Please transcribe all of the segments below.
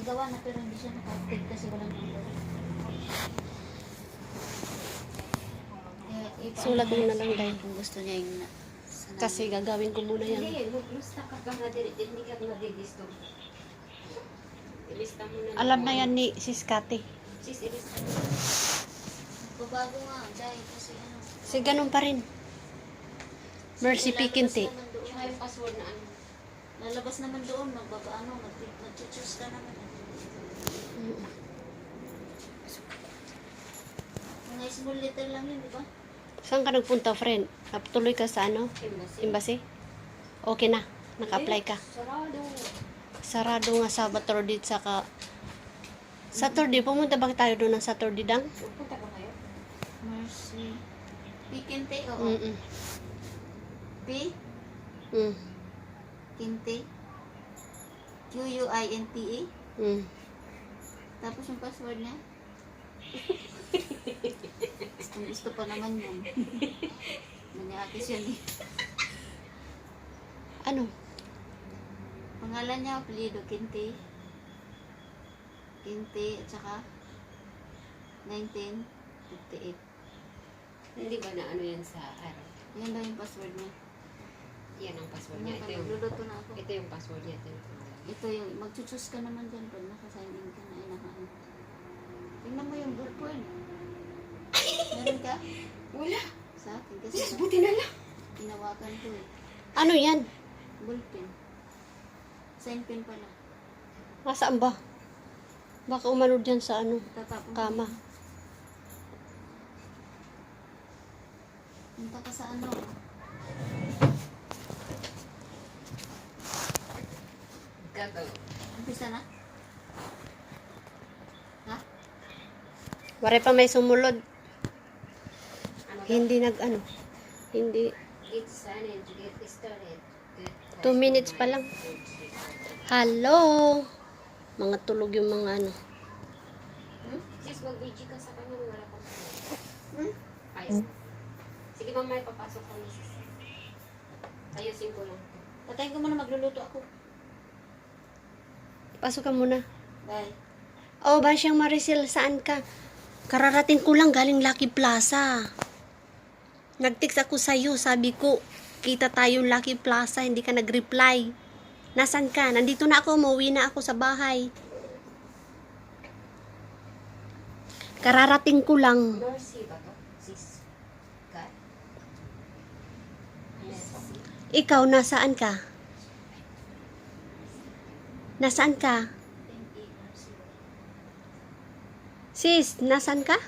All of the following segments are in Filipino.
Nagawa na pero hindi siya naka-update kasi walang number. Sulat mo na lang, Day. Kung gusto niya yung Kasi gagawin ko muna yan. Hindi, maglusta ka ba na hindi ka nadidisto. Ilista mo na. Alam na yan ni Sis Kati. Sis, ilista mo. babago nga, dahil kasi ano. Si ganun pa rin. Mercy Pikinti. Tsaka yung password na ano. Lalabas naman doon, mag-choose ka naman. Mga small letter lang yun, di ba? Saan ka nagpunta, friend? Tuloy ka sa ano? Embassy? Okay na. Naka-apply ka. Sarado. Sarado nga Saturday saka Saturday. Pumunta ba tayo doon ng Saturday dang? Punta ba kayo? Mercy. Pikinte, oo. Mm-mm. P, Mm. Kinte. Quinte. Mm. Tapos yung password niya. Gusto pa naman yun. Manyakis yun eh. Ano? Pangalan niya, apelido, Kinte. Kinte, at saka 1958. Hindi ba na ano yan sa araw? Yan daw yung password niya. Yan ang password niya. Ito yung, Nagluluto na ako. ito yung password niya. Ito yung pangalan. Ito yung, mag-choose ka naman dyan pag nakasign in ka na. Naka-ano. Tingnan mo yung ballpoint. Meron ka? Wala. Sa akin kasi Yes, buti na lang. inawakan ko eh. Ano yan? Ballpen. Sign pen pala. Nasaan ba? Baka umano dyan sa ano? Tatapon ko. Kama. Punta ka sa ano. Gagaw. Umpisa na? Ha? Wari pa may sumulod. Ano daw? Hindi nag-ano. Hindi. Get started. Get started. 2 minutes pa lang. Hello! Mga tulog yung mga ano. Sis, mag-video ka sa kanya. Wala pang Hmm? ayos. Sige, mamaya papasok ko na sis. Ayusin ko lang. Patayin ko muna, magluluto ako. Pasok ka muna. Bye. Oh, Basyang Maricel, saan ka? Kararating ko lang galing Lucky Plaza. Nag-text ako sa'yo, sabi ko, kita tayong Lucky Plaza, hindi ka nag-reply. Nasaan ka? Nandito na ako, mauwi na ako sa bahay. Kararating ko lang. Mercy ba to? Sis? God? Mercy. Ikaw, nasaan ka? Nasaan ka? Sis, nasaan ka?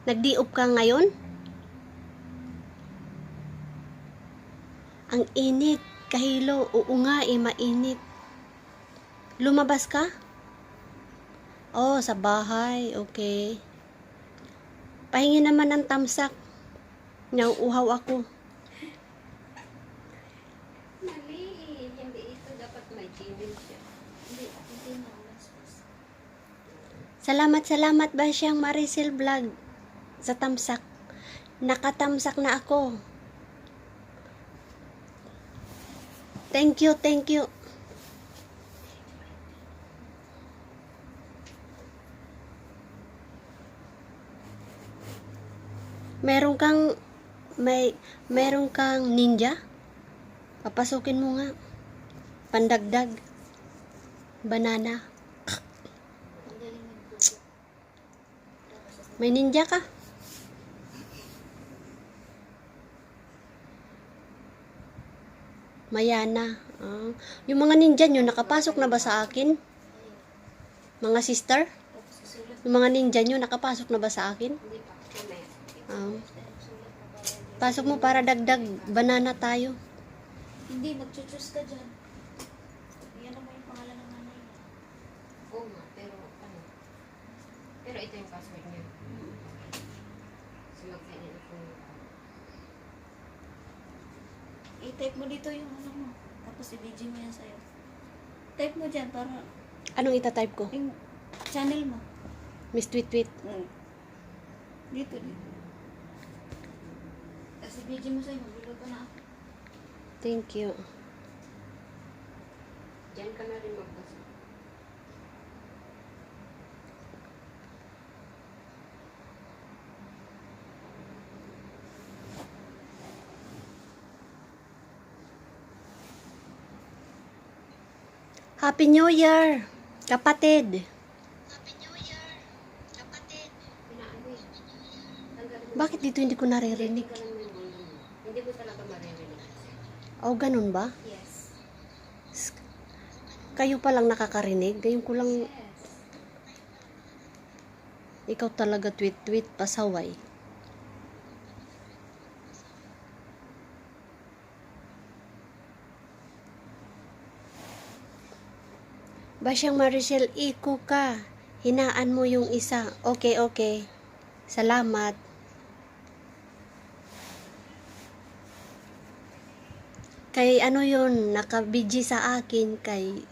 Nagdiop ka ngayon? Ang init, kahilo. Oo nga, mainit. Lumabas ka? Oh, sa bahay. Okay. Pahingi naman ng tamsak. Nauuhaw ako. Mali. Hindi ito. Dapat may Gmail siya. Hindi na. Salamat Basyang Maricel Vlog sa tamsak. Nakatamsak na ako. Thank you. Meron kang ninja? Papasukin mo nga. Pandagdag. Banana. May ninja ka? Mayana. Ah. Yung mga ninja nyo, nakapasok na ba sa akin? Mga sister? Yung mga ninja nyo, nakapasok na ba sa akin? Hindi pa. Mamaya. Ah. Pasok mo para dagdag banana tayo. Hindi, mag-choose ka dyan. Yan naman yung pangalan ng nanay. Oo nga. Pero ano? Pero ito yung password niya. So mag-sign in ako. I-type mo dito yung ano mo. Tapos i-video mo yan sa'yo. Type mo dyan para Anong itatype ko? yung channel mo. Miss Tweet Tweet. Dito. Tapos i-video mo sa'yo. Magluluto na ako. Thank you. Diyan ka na rin magbasa. Happy New Year, kapatid. Pinaano eh. Tanggalin mo. Bakit dito hindi ko naririnig? Ka lang ng volume mo. Hindi mo talaga maririnig. Oh, ganun ba? Yes. Kayo pa lang nakakarinig. Ngayon ko lang, Yes. ikaw talaga tweet-tweet, pasaway. Basyang Maricel, iko ka. Hinaan mo yung isa. Okay, okay. Salamat. Kay ano yun, nakabidji sa akin kay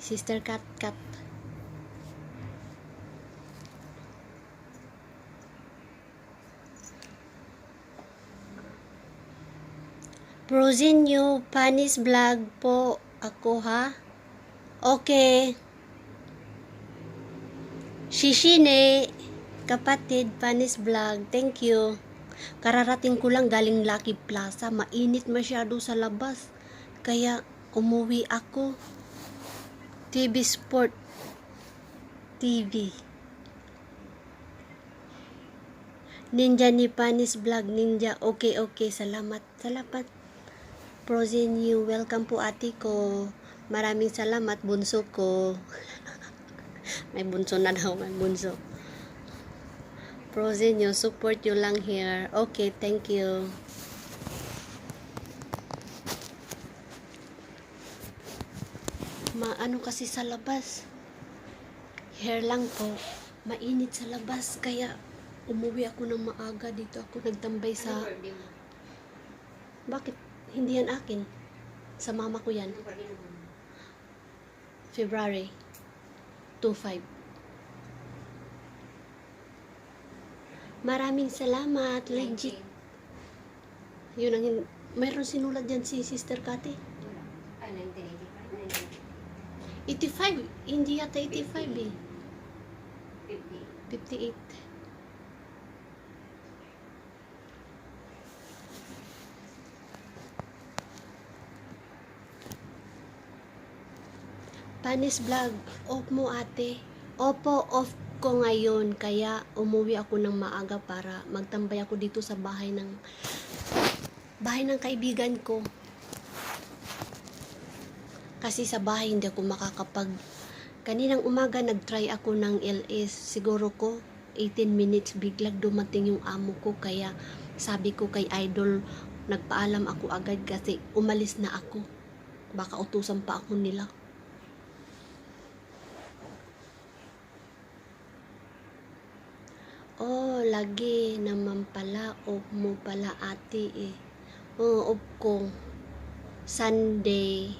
Sister Kat Kat. Prozinyo, Panis Vlog po ako ha. Okay. Shishine, kapatid, Panis Vlog. Thank you. Kararating ko lang galing Lucky Plaza. Mainit masyado sa labas. Kaya umuwi ako. TV Sport TV. Ninja ni Panis Vlog. Ninja. Okay, okay. Salamat. Salamat. Frozen you. Welcome po ate ko. Maraming salamat bunso ko. May bunso na daw. May bunso. Frozen you. Support you lang here. Okay, thank you. Maano kasi sa labas. Hair lang po. Mainit sa labas. Kaya umuwi ako ng maaga. Dito ako nagtambay sa... Ano birthday mo? Bakit? Hindi yan akin. Sa mama ko yan. Ano birthday mo? February 25. Maraming salamat. Legit. 19. Yun ang... Mayroon sinulat dyan si Sister Kati. Wala. Ah, 1985. 85. Hindi yata 85 eh. 50. 58. Panis Vlog, off mo ate. Opo, off ko ngayon. Kaya umuwi ako ng maaga para magtambay ako dito sa bahay ng kaibigan ko. Kasi sa bahay hindi ako makakapag... Kaninang umaga nag-try ako ng LS. Siguro ko 18 minutes biglang dumating yung amo ko. Kaya sabi ko kay Idol, nagpaalam ako agad kasi umalis na ako. Baka utusan pa ako nila. Oh, lagi naman pala. Off mo pala ate eh. Oh, off ko. Sunday.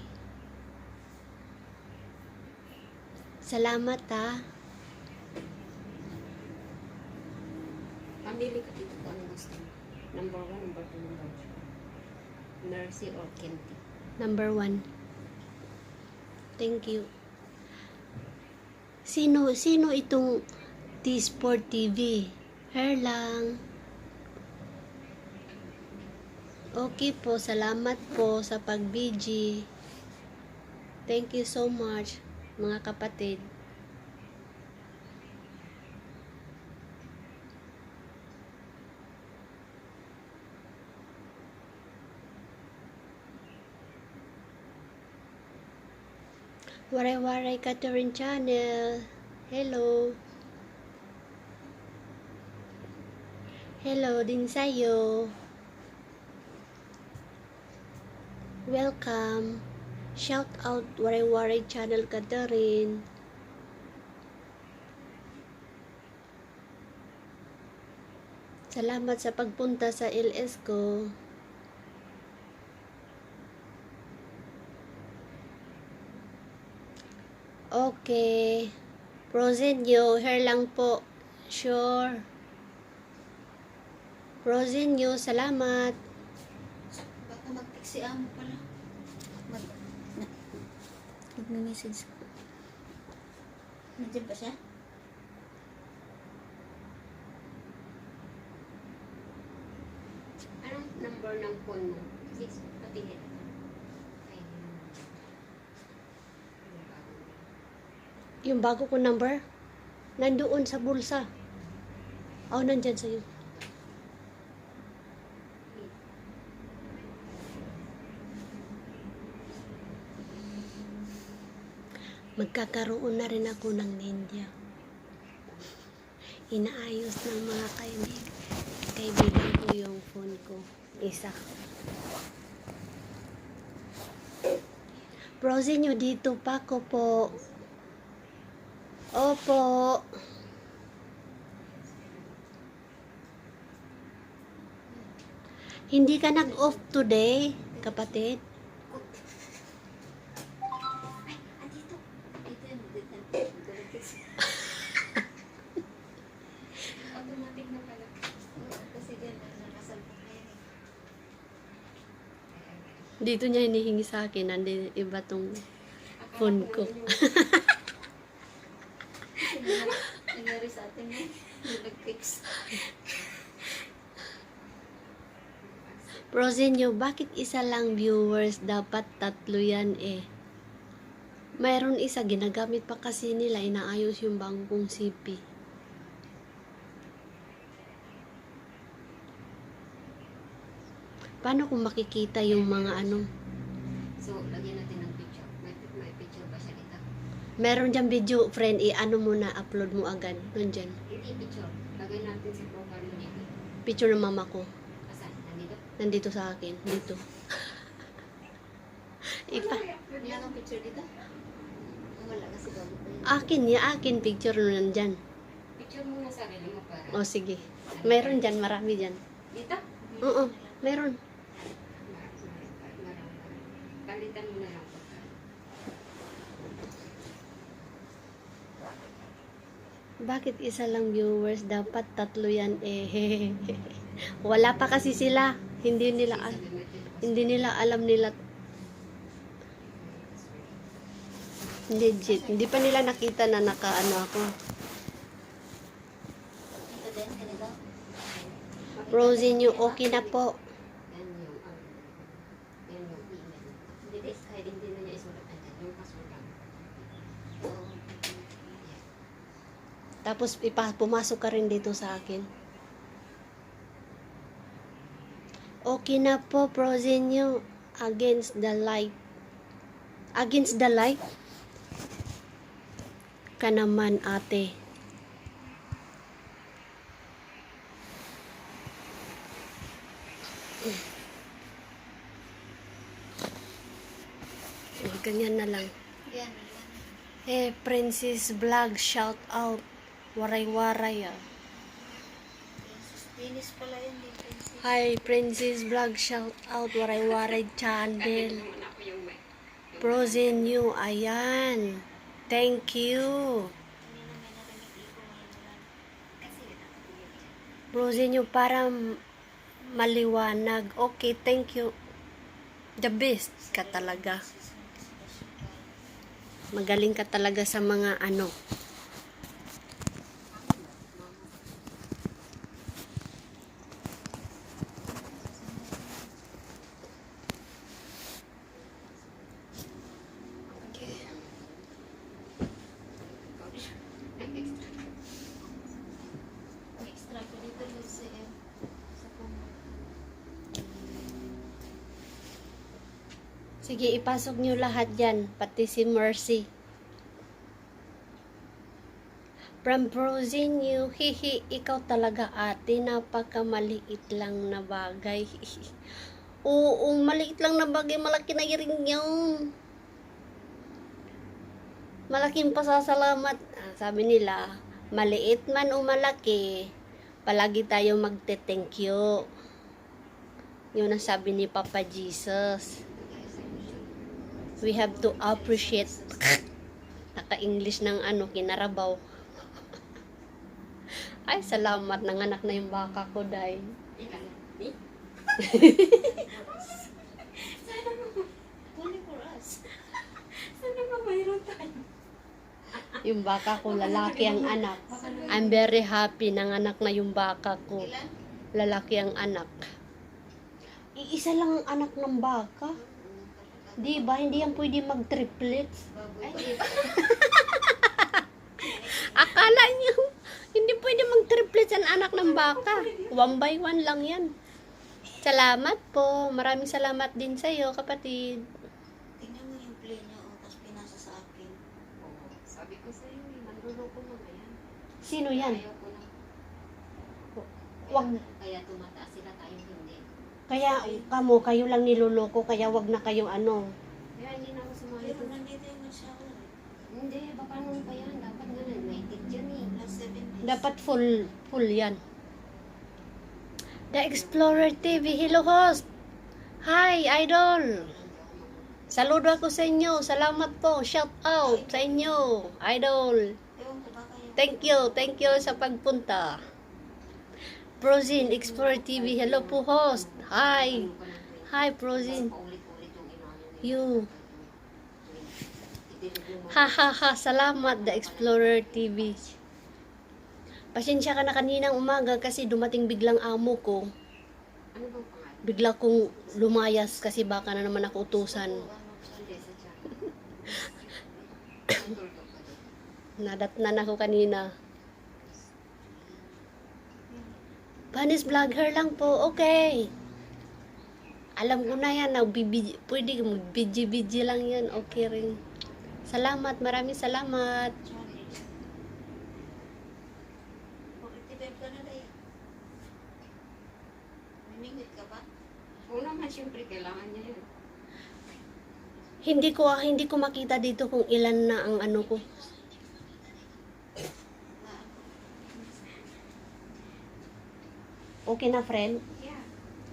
Salamat ah. Pamili ka dito kung anong gusto mo. Number 1, number 2, number 3. Mercy or Kenti. Number 1. Thank you. Sino itong T-Sport TV? Hair lang. Okay po, salamat po sa pag-BG. Thank you so much, mga kapatid. Waray-waray Catherine Channel. Hello. Hello din sa'yo. Welcome. Shout out Waray-waray Channel Catherine. Salamat sa pagpunta sa LS ko. Okay. Frozen you. Hair lang po. Sure. Frozen you. Salamat. Baka mag-text si amo pala. Nag-message. Nandiyan ba siya? Anong number ng phone mo. Sis, patingin. Ay, Yung bago ko number, nandoon sa bulsa. Oh, nandyan sa'yo. Magkakaroon na rin ako ng ninja. Inaayos ng mga kaibigan ko yung phone ko. Isa. Browsing nyo dito pa ko po. Opo. Hindi ka nag-off today, kapatid? Ay, andito. Dito yun. automatic na pala. Kasi dyan, nakasalpok na yan eh. Dito niya hinihingi sa akin. Nandun iba tong phone ko. Nangyari sa atin eh. Nag-fix. Prosenyo, bakit isa lang viewers? Dapat tatlo yan eh. Mayroon isa, ginagamit pa kasi nila. Inaayos yung bangkong CP. Paano kung makikita yung mga ano? So, lagyan natin ng picture. May picture ba siya dito? Meron dyan video, friend. I-ano mo na, upload mo agad. Nandyan. Hindi picture. Lagyan natin sa profile mo dito. Picture ng mama ko. Asan? Nandito? Nandito sa akin. Dito. Ipa. Wala kang picture dito? Wala kasi bago pa yun. Akin picture na nandyan. Picture mo na sarili mo para. O sige. Meron dyan, marami dyan. Dito? Oo, meron. Palitan mo na lang. Bakit isa lang viewers? Dapat tatlo yan eh. Wala pa kasi sila. Hindi nila alam nila. Legit. Hindi pa nila nakita na nakaano ako. Ito din, ganito. Rosie nyo, okay na po. Yan yung email. Kahit hindi na niya isulat andyan. Yung password lang. Oo. Tapos pumasok ka rin dito sa akin. Okay na po, Prosenyo. Against the light. Against the light? Ka naman, ate. Ganyan na lang. Yan. Princess Vlog, shout out. Waray-waray ah. Finish pala yun dito. Hi, Princess Vlog, shout out. Waray-waray channel. Frozen you, ayan. Thank you. Frozen you para maliwanag. Okay, thank you. The best ka talaga. Magaling ka talaga sa mga ano. Extra ko dito yung CM. Sa phone. Sige, ipasok nyo lahat yan. Pati si Mercy. From Frozen you, hihi, ikaw talaga ate, napakamaliit lang na bagay. Oo, maliit lang na bagay, malaki na rin yun. Malaking pasasalamat. Sabi nila, maliit man o malaki, palagi tayo magte-thank you. Yun ang sabi ni Papa Jesus. We have to appreciate. Naka-English ng ano, kinarabaw. Ay, salamat. Nanganak na yung baka ko, day. Only for us. Sana ba mayroon tayo? Yung baka ko, lalaki ang anak. I'm very happy. Nanganak na yung baka ko. Ilan? Lalaki ang anak. isa lang ang anak ng baka. Di ba? Hindi yan pwede mag-triplets. Ay, di ba? Akala niyo, hindi pwede mag-triplets ang anak ng baka. 1 by 1 lang yan. Salamat po. Maraming salamat din sa iyo, kapatid. Tingnan mo yung play niya, oh, tapos pinasa sa akin. Oo, sabi ko sa'yo, manluloko mo na yan. Sino yan? Ayaw ko na. Wag. Kaya tumataas sila, tayo hindi. Kaya kayo lang niloloko, kaya wag na kayong ano. Kaya hindi na ako sumali Pero doon. nandito yung shower eh. Hindi, baka nung pa yan. Dapat nga na, naitid yan eh. Last 7 days. Dapat full yan. The Explorer TV, hello host. Hi, idol. Saludo ako sa inyo. Salamat po. Shout out sa inyo, idol. Ewan ko ba kayo? Thank you sa pagpunta. Prozin, Explorer TV, hello po host. Hi. Hi, Prozin. Paulit-ulit yung inaano nila. You. Itinigil mo. Ha ha ha, salamat The Explorer TV. Pasensya ka na kaninang umaga kasi dumating biglang amo ko. Ano bang pangalan? Bigla kong lumayas kasi baka na naman ako utusan. Hindi, sa tiyan. Ang tulog ka doon. Nadatnan ako kanina. Panis vlogger lang po, okay. Alam ko na yan, pwede mag-bidji lang yan, okay rin. Salamat, maraming salamat. 45 ka na dahil. Miningit ka ba? Oo naman, siyempre, kailangan niya yun. Hindi ko makita dito kung ilan na ang ano ko. Okay na, friend? Yeah.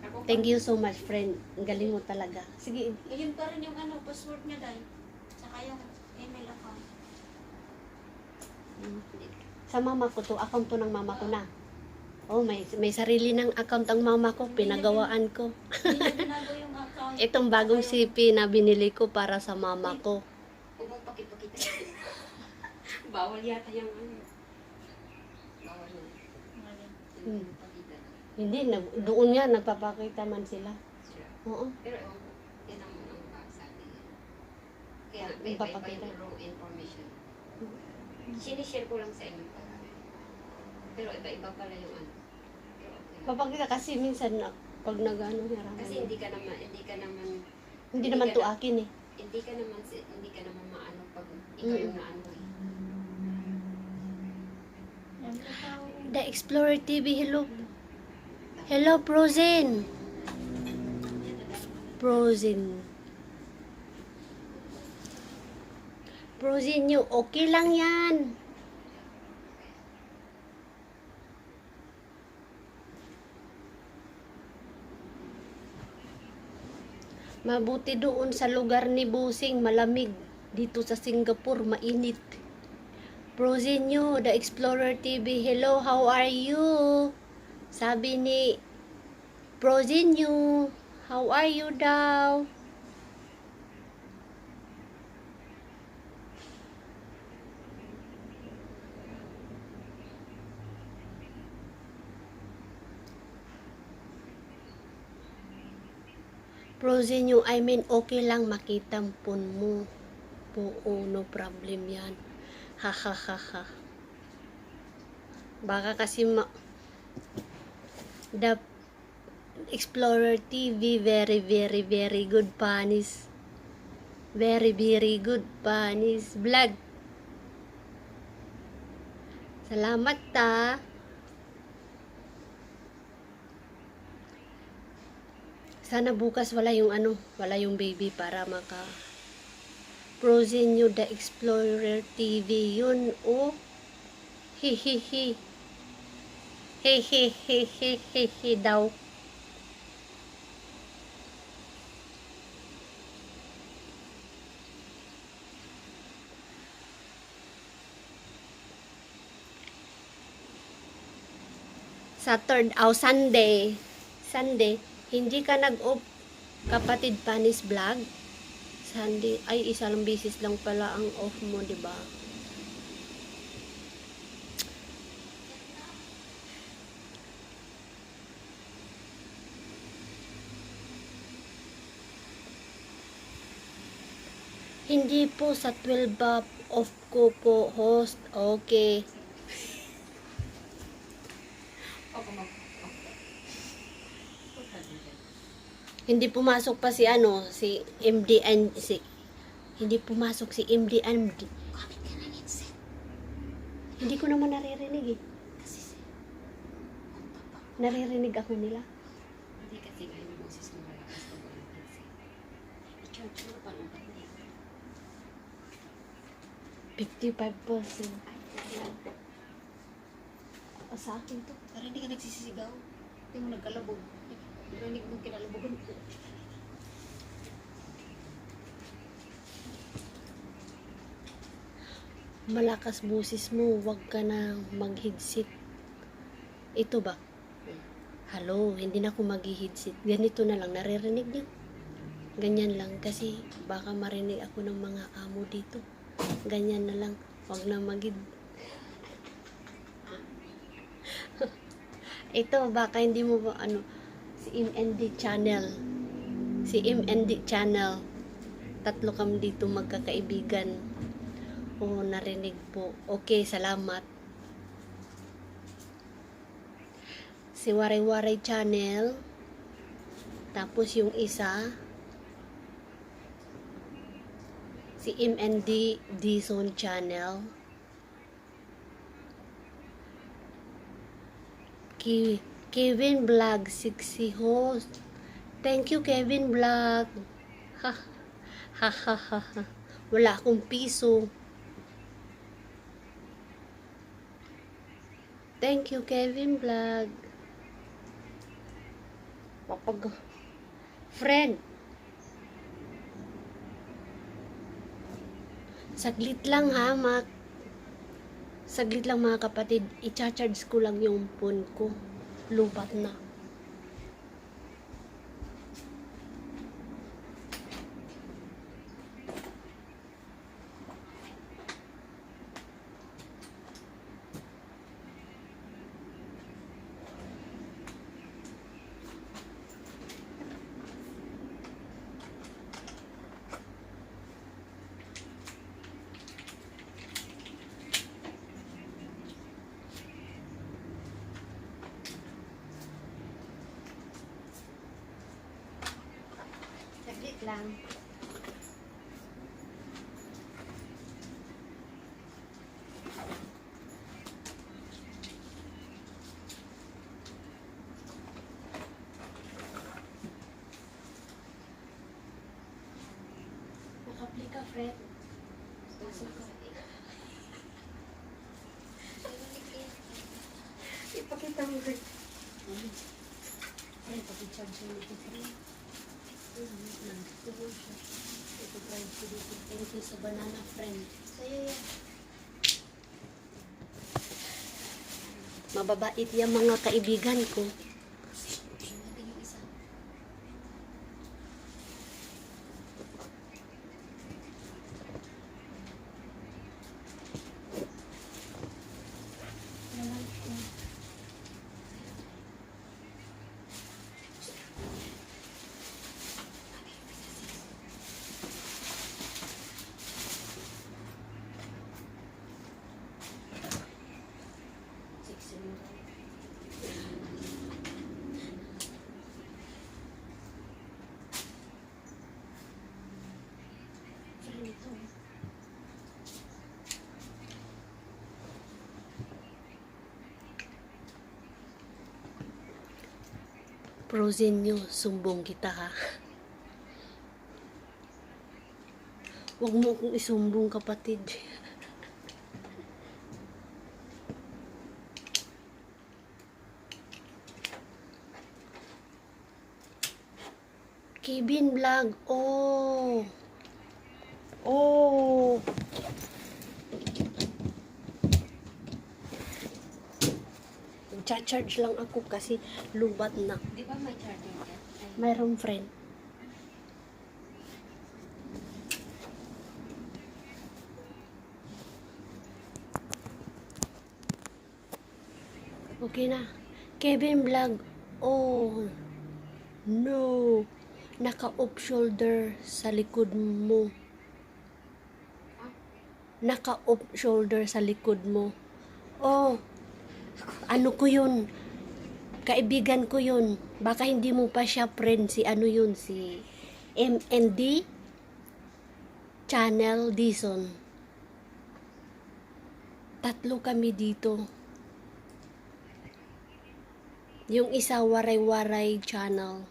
Ako Thank you so much, friend. Ang galing mo talaga. Sige, Yun pa rin yung ano, password niya dahil. Tsaka yung email account. sa mama ko to, account to ng mama ko na. Oh, may sarili ng account ang mama ko, pinagawaan ko. Hindi niya binago yung account. Itong bagong CP na binili ko para sa mama ko. Huwag mong pakipakita. Bawal yata yung ano. Bawal na. Hmm. Pakita na. Hindi, doon nga, nagpapakita man sila. Sure. Oo. Pero ewan ko, yan ang sabi niya. Kaya Ah, may iba ipapakita. yung wrong information. Sinishare ko lang sa inyo. Pero iba-iba pala yung ano. Pero okay lang. Papakita kasi minsan na, pag nag-ano, hiraman. Kasi hindi ka naman Hindi naman to akin eh. hindi ka naman maano pag ikaw yung naano eh. The Explorer TV, hello. Hello, Prozin. Prozin. Prozin nyo, okay lang yan. Mabuti doon sa lugar ni Busing, malamig. Dito sa Singapore, mainit. Prozinyo, The Explorer TV, hello, how are you? Sabi ni Prozinyo, how are you daw? Prozinyo, I mean, okay lang makita ang phone mo. Oo, no problem yan. Ha ha ha ha. Baka kasi The Explorer TV, very very very good panis. Very very good panis vlog. Salamat ta. Sana bukas wala yung baby para maka Frozen nyo The Explorer TV yun, oh. Hihihi. Hihihihihihi daw. Sunday, hindi ka nag-off, kapatid Panis Vlog? Sunday, ay isa lang beses lang pala ang off mo, di ba? Hindi po sa 12 off ko po, host. Okay. Ako mag... Hindi pumasok pa si ano, si MD and si hindi pumasok si MD and Gamit ka ng headset. hindi ko naman naririnig eh. Kasi Naririnig ako nila. Hindi kasi ngayon yung boses mo malakas pag walang headset. I-charge mo pa ng pati. 55%. Sa akin to. para hindi ka nagsisisigaw. Hindi mo nagkalabog. Narinig mo kinalabogan ko. Malakas busis mo, wag ka na mag-headset. Ito ba? Hello, hindi na ako mag-headset. Ganito na lang, naririnig niyo? Ganyan lang, kasi baka marinig ako ng mga amo dito. Ganyan na lang, wag na Ito, baka hindi mo ba, si MND channel. Si MND channel. Tatlo kami dito magkakaibigan. Oo, narinig po. Okay, salamat. Si Waray Waray channel. Tapos yung isa, si MND Dizon channel. Kevin Vlog 60 host. Thank you, Kevin Vlog. Ha ha ha ha ha. Wala akong piso. Thank you, Kevin Vlog. Friend. Saglit lang ha, saglit lang mga kapatid. I-charge ko lang yung phone ko. Lubat na. Saglit lang. Nakapli ka, Fred. Ipakita mo, Fred. Fred, pag-charge mo ito, Fred. Nandito siya. Ito, Fred, ko dito. Thank you sa banana, friend. Sa'yo yan. Mababait yung mga kaibigan ko. Tingnan natin yung isa. Frozen nyo, sumbong kita ha. Huwag mo akong isumbong, kapatid. Kevin Vlog, oh. Oh. Charge lang ako kasi lubat na. Di ba may charger ka? Ay, Mayroong friend. Okay na. Kevin Vlog. Oh. No. Naka-off shoulder sa likod mo. Naka-off shoulder sa likod mo. Oh, ano ko yun? Kaibigan ko yun. Baka hindi mo pa siya friend. Si ano yun? Si MND Channel Dison. 3 kami dito. Yung isa waray-waray channel.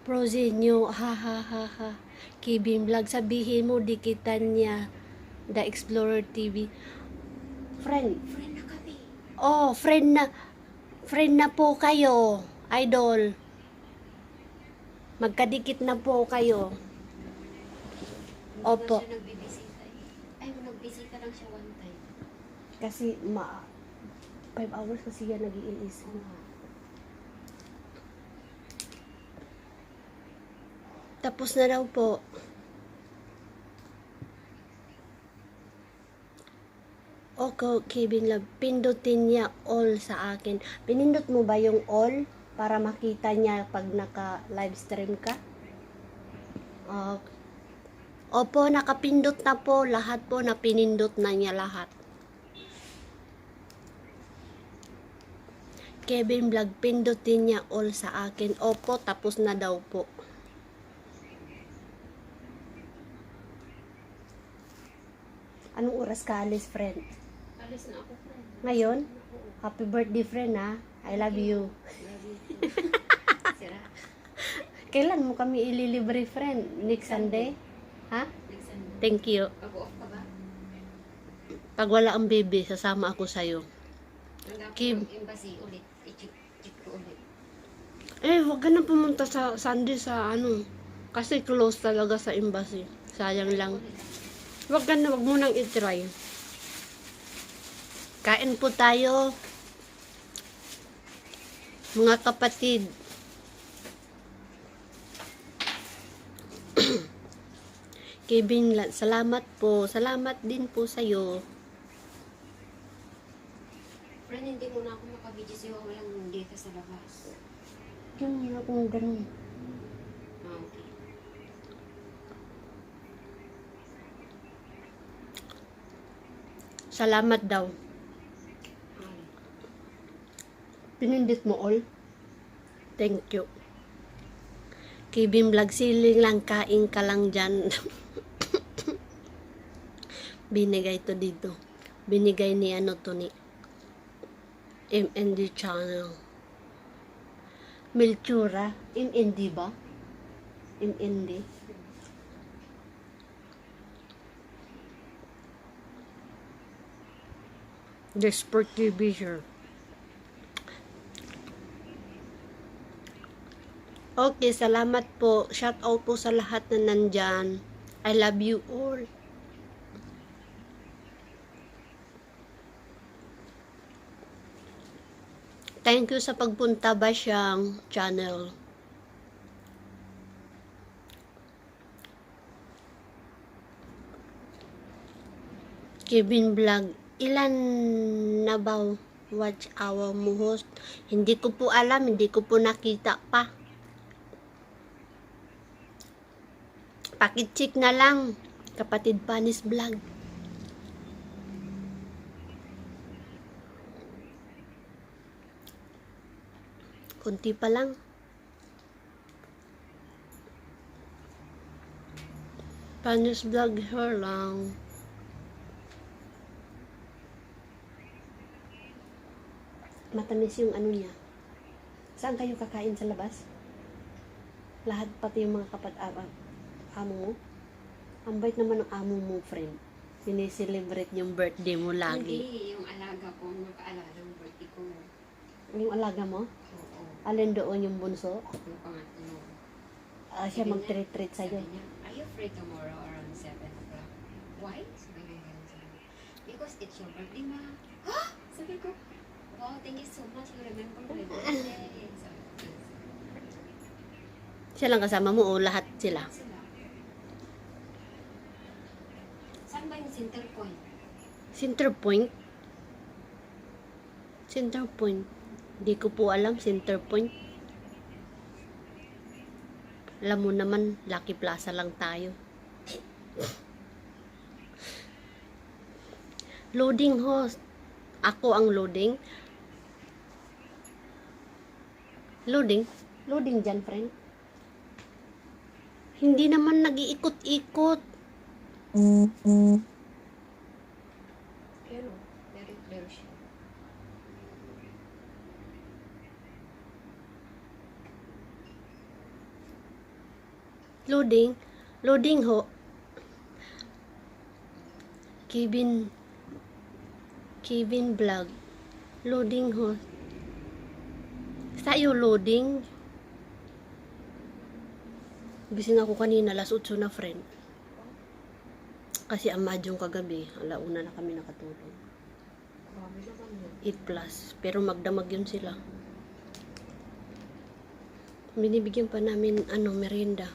Prozinyo, ha ha ha ha. Kibin Vlog, sabihin mo dikitan niya The Explorer TV. Friend Friend na kami. Oh, friend na po kayo, idol. Magkadikit na po kayo. Opo. Hindi na siya nagbibisita eh. Ay, nagbisita lang siya one time. Kasi 5 hours kasi yan nag-iilis. Tapos na daw po. Okay, Kevin Love, pindutin niya all sa akin. Pinindot mo ba yung all para makita niya pag naka-live stream ka? Opo, nakapindot na po. Lahat po na pinindot na niya lahat. Kevin Vlog, pindutin niya all sa akin. Opo, tapos na daw po. Anong oras ka alis, friend? Alis na ako, friend. Ngayon? Happy birthday, friend, ha? I love you. Love you. Sira. Kailan mo kami ililibre, friend? Next Sunday? Ha? Next Sunday. Thank you. Mag-off ka ba? Pag wala ang baby, sasama ako sa'yo. Handa ko Kim. ng embassy ulit. I-check ko ulit. Wag ka na pumunta sa Sunday sa ano. Kasi close talaga sa embassy. Sayang lang. Wag mo nang i-try. Kain po tayo. Mga kapatid. Kevin, salamat po. Salamat din po sa'yo. Friend, hindi mo na ako makabidyo sa'yo. Walang data sa labas. Yung kung ganun. Ah, okay. Salamat daw. Okay. Pinindit mo all? Thank you. Kevin Vlog, siling lang, kain ka lang dyan. Binigay to dito. Binigay ni ano to ni MND Channel. Milchura. MND ba? MND. The Sport TV, sure. Okay, salamat po. Shout out po sa lahat na nandyan. I love you all. Thank you sa pagpunta ba siyang channel. Kevin Vlog, ilan na ba watch hour mo, host? Hindi ko po alam, hindi ko po nakita pa. Pakit-check na lang, kapatid Panis Vlog. Kunti pa lang. Panis Vlog her lang. Matamis yung ano niya. Saan kayo kakain sa labas? Lahat pati yung mga amo mo? Ang bait naman ng amo mo, friend. Sineselebrate yung birthday mo lagi. Hindi, yung alaga ko, nakaalala yung birthday ko. Yung alaga mo? Oo. Alin doon yung bunso? Yung pangatlo. Siya Sabi mag-treat sa'yo. Sabi niya, are you free tomorrow around 7 o'clock? Why? Sabi niya ganun sa akin. Because it's your birthday, ma. Ha? Sabi ko, wow, thank you so much. You remember my birthday. Sabi ko, Siya lang kasama mo o lahat sila? sila. Saan ba yung center point? Center point? Center point. Di ko po alam, center point. Alam mo naman, Lucky Plaza lang tayo. Loading host. Ako ang loading. Loading? Loading dyan, friend. Hindi naman nag-iikot-ikot. Pero, very clear siya. Loading. Loading ho. Kevin vlog. Loading ho. Sa'yo loading. Gising ako kanina, alas 8 na, friend. Kasi ang madyong kagabi, alauna na kami nakatulog. Grabe naman yun. 8 plus. Pero magdamag yun sila. Binibigyan pa namin, merienda.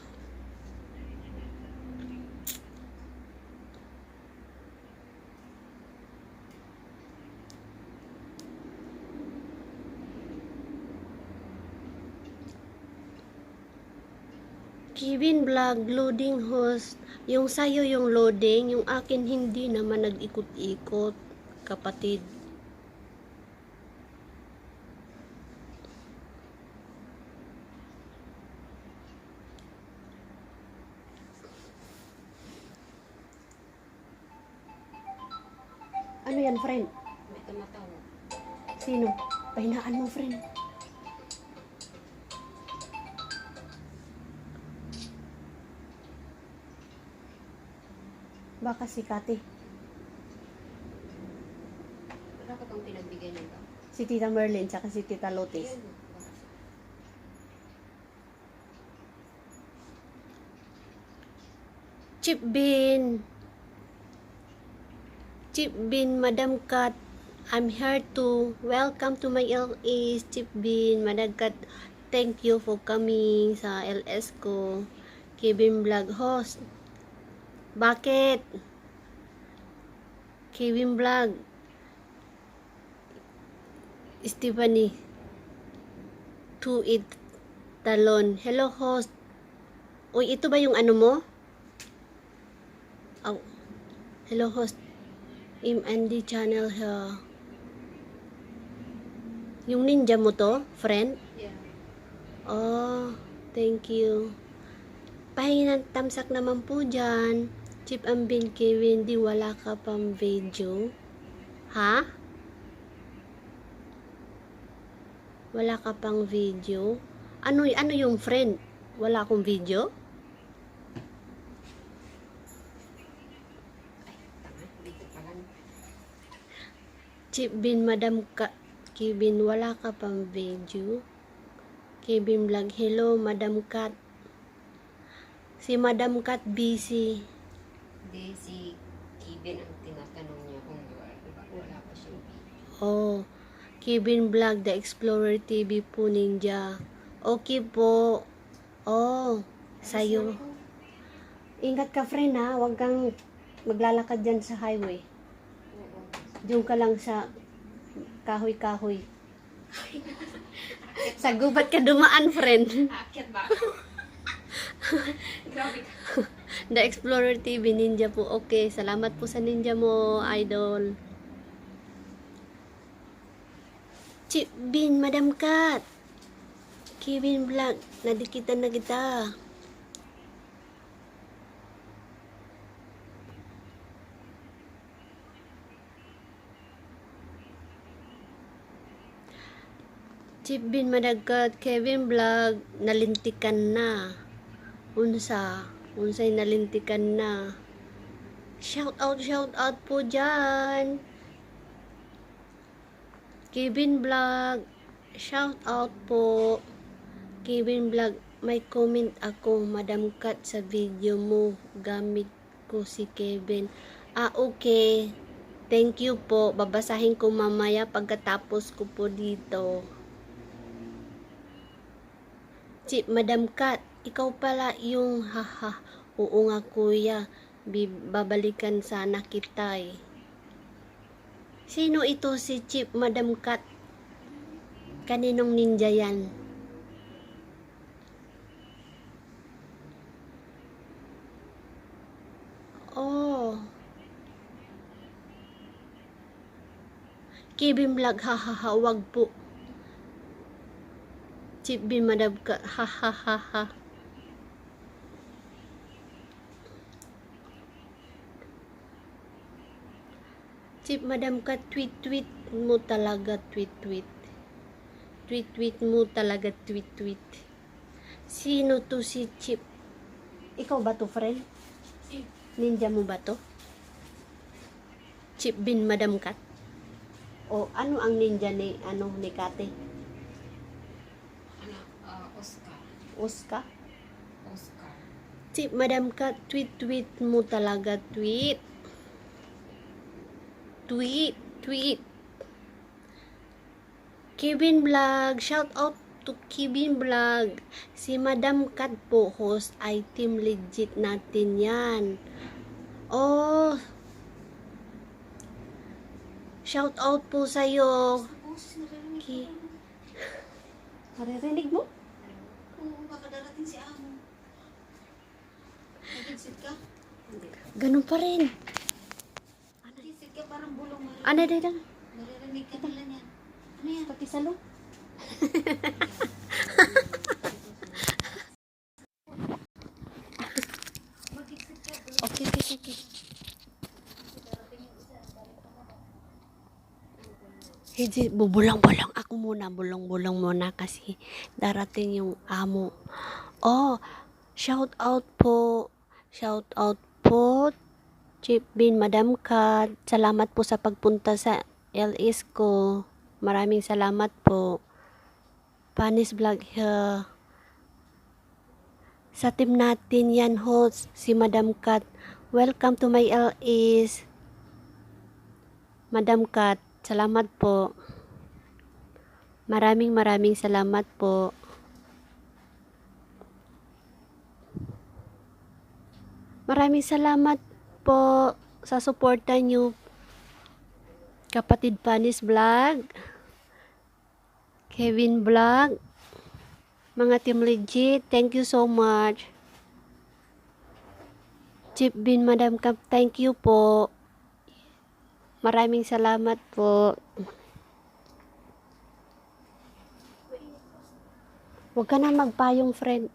Kevin vlog, loading host. Yung sayo yung loading, yung akin hindi naman nag-ikot-ikot, kapatid. Ano yan, friend? May tumatawag. Sino? Pahinaan mo, friend. Baka si Kati. Wala ka bang pinagbigay ng ba? Si Tita Merlin, tsaka si Tita Lotis. Yan. Chip Bin, Madam Kat, I'm here to welcome to my LS. Chip Bin, Madam Kat, thank you for coming sa LS ko. Kevin Vlog host. Bakit? Kevin Vlog. Stephanie. To it talon. Hello host. Uy, ito ba yung ano mo? Oh. Hello host. Andy channel here. Yung ninja mo to, friend? Yeah. Oh, thank you. Pahingan tamsak naman po dyan. Chip Ambin Kevin, di wala ka pang video. Ha? Wala ka pang video? Ano yung friend? Wala akong video? Dito pala. Chip Bin, Madam Kevin, wala ka pang video? Kevin Vlog, hello, Madam Kat. Si Madam Kat busy. Hindi, si Kevin ang tinatanong niya kung wala pa siyang video. Oh, Kevin Vlog, The Explorer TV po, ninja. Okay po. Oh, sa'yo. Ingat ka, friend, ha? Huwag kang maglalakad dyan sa highway. Oo. Diyan ka lang sa kahoy-kahoy. Sa gubat ka dumaan, friend. Aakyat ba? Grabe ka. The Explorer TV, ninja po. Okay, salamat po sa ninja mo, idol. Chip Bin, Madam Kat. Kevin Vlog, nadikitan na kita. Chip Bin, Madam Kat. Kevin Vlog, nalintikan na. Unsay nalintikan na. Shout out po dyan. Kevin Vlog, shout out po. Kevin Vlog, may comment ako, Madam Kat, sa video mo. Gamit ko si Kevin. Okay. Thank you po. Babasahin ko mamaya pagkatapos ko po dito. Madam Kat, ikaw pala yung haha. Oo nga kuya. Babalikan sana kita eh. Sino ito si Chip, Madam Kat? Kaninong ninja yan? Oh. Kevin Vlog, hahaha, wag po. Chip bin Madam Kat, hahaha. Chip Madam Kat, tweet mo talaga, tweet. Tweet mo talaga, tweet. Sino to si Chip? Ikaw ba to, friend? Ninja mo ba to? Chip bin Madam Kat? O ano ang ninja ni Kate? Ano, Oscar. Oscar? Oscar. Chip Madam Kat, tweet mo talaga, tweet. Kevin Vlog, shout out to Kevin Vlog. Si Madam Kat po, host, ay team legit natin yan. Oh, shout out po sa'yo. Boses naririnig Ki- ko. Maririnig mo? Oo, baka darating si Amo. Nag-exit ka? Ganun pa rin. Nag-exit ka parang bulong marinig. Ano dito? Naririnig ka nila niyan. Ano yan? Pati salo. Mag-exit ka. Okay. Hindi, bubulang-bulang ako muna. Bulong-bulong muna kasi darating yung amo. Oh, shout out po. Chip Bin, Madam Kat. Salamat po sa pagpunta sa LS ko. Maraming salamat po. Panis Vlog here. Sa team natin yan, host, si Madam Kat. Welcome to my LS. Madam Kat, salamat po. Maraming salamat po. Maraming salamat po sa suporta nyo. Kapatid Panis Vlog, Kevin Vlog, mga team legit, thank you so much. Chip Bin, Madam Kat, thank you po. Maraming salamat po. Huwag ka na magpayong, friend.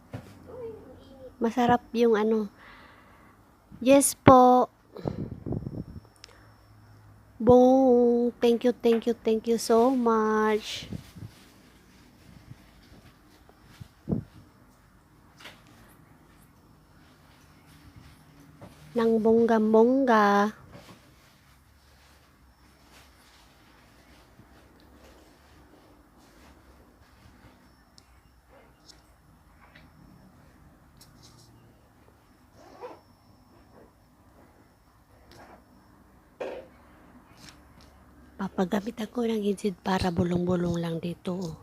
Masarap yung ano. Yes po. Bong, thank you so much. Nang bongga-bongga. Papagamit ako ng headset para bulong-bulong lang dito.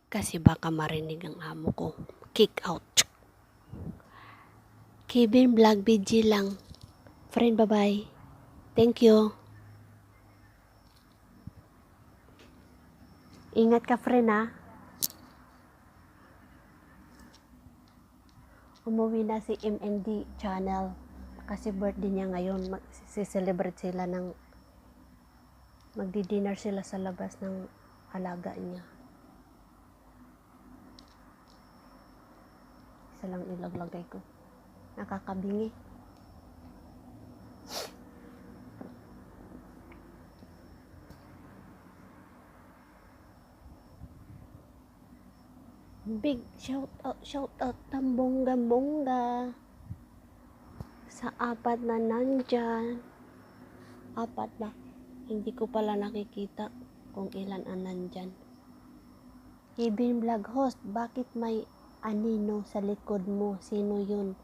Kasi baka marinig ang amo ko. Kick out. Kevin Vlog BG lang. Friend, bye-bye. Thank you. Ingat ka, friend, ha. Umuwi na si MND channel. Kasi birthday niya ngayon. Celebrate sila ng magdi-dinner sila sa labas ng alaga niya. Isa lang ilaglagay ko. Nakakabingi. Big shout out ng bongga sa apat na nandyan. Apat na. Hindi ko pala nakikita kung ilan ang nandyan. Kevin Vlog, host, bakit may anino sa likod mo? Sino yun?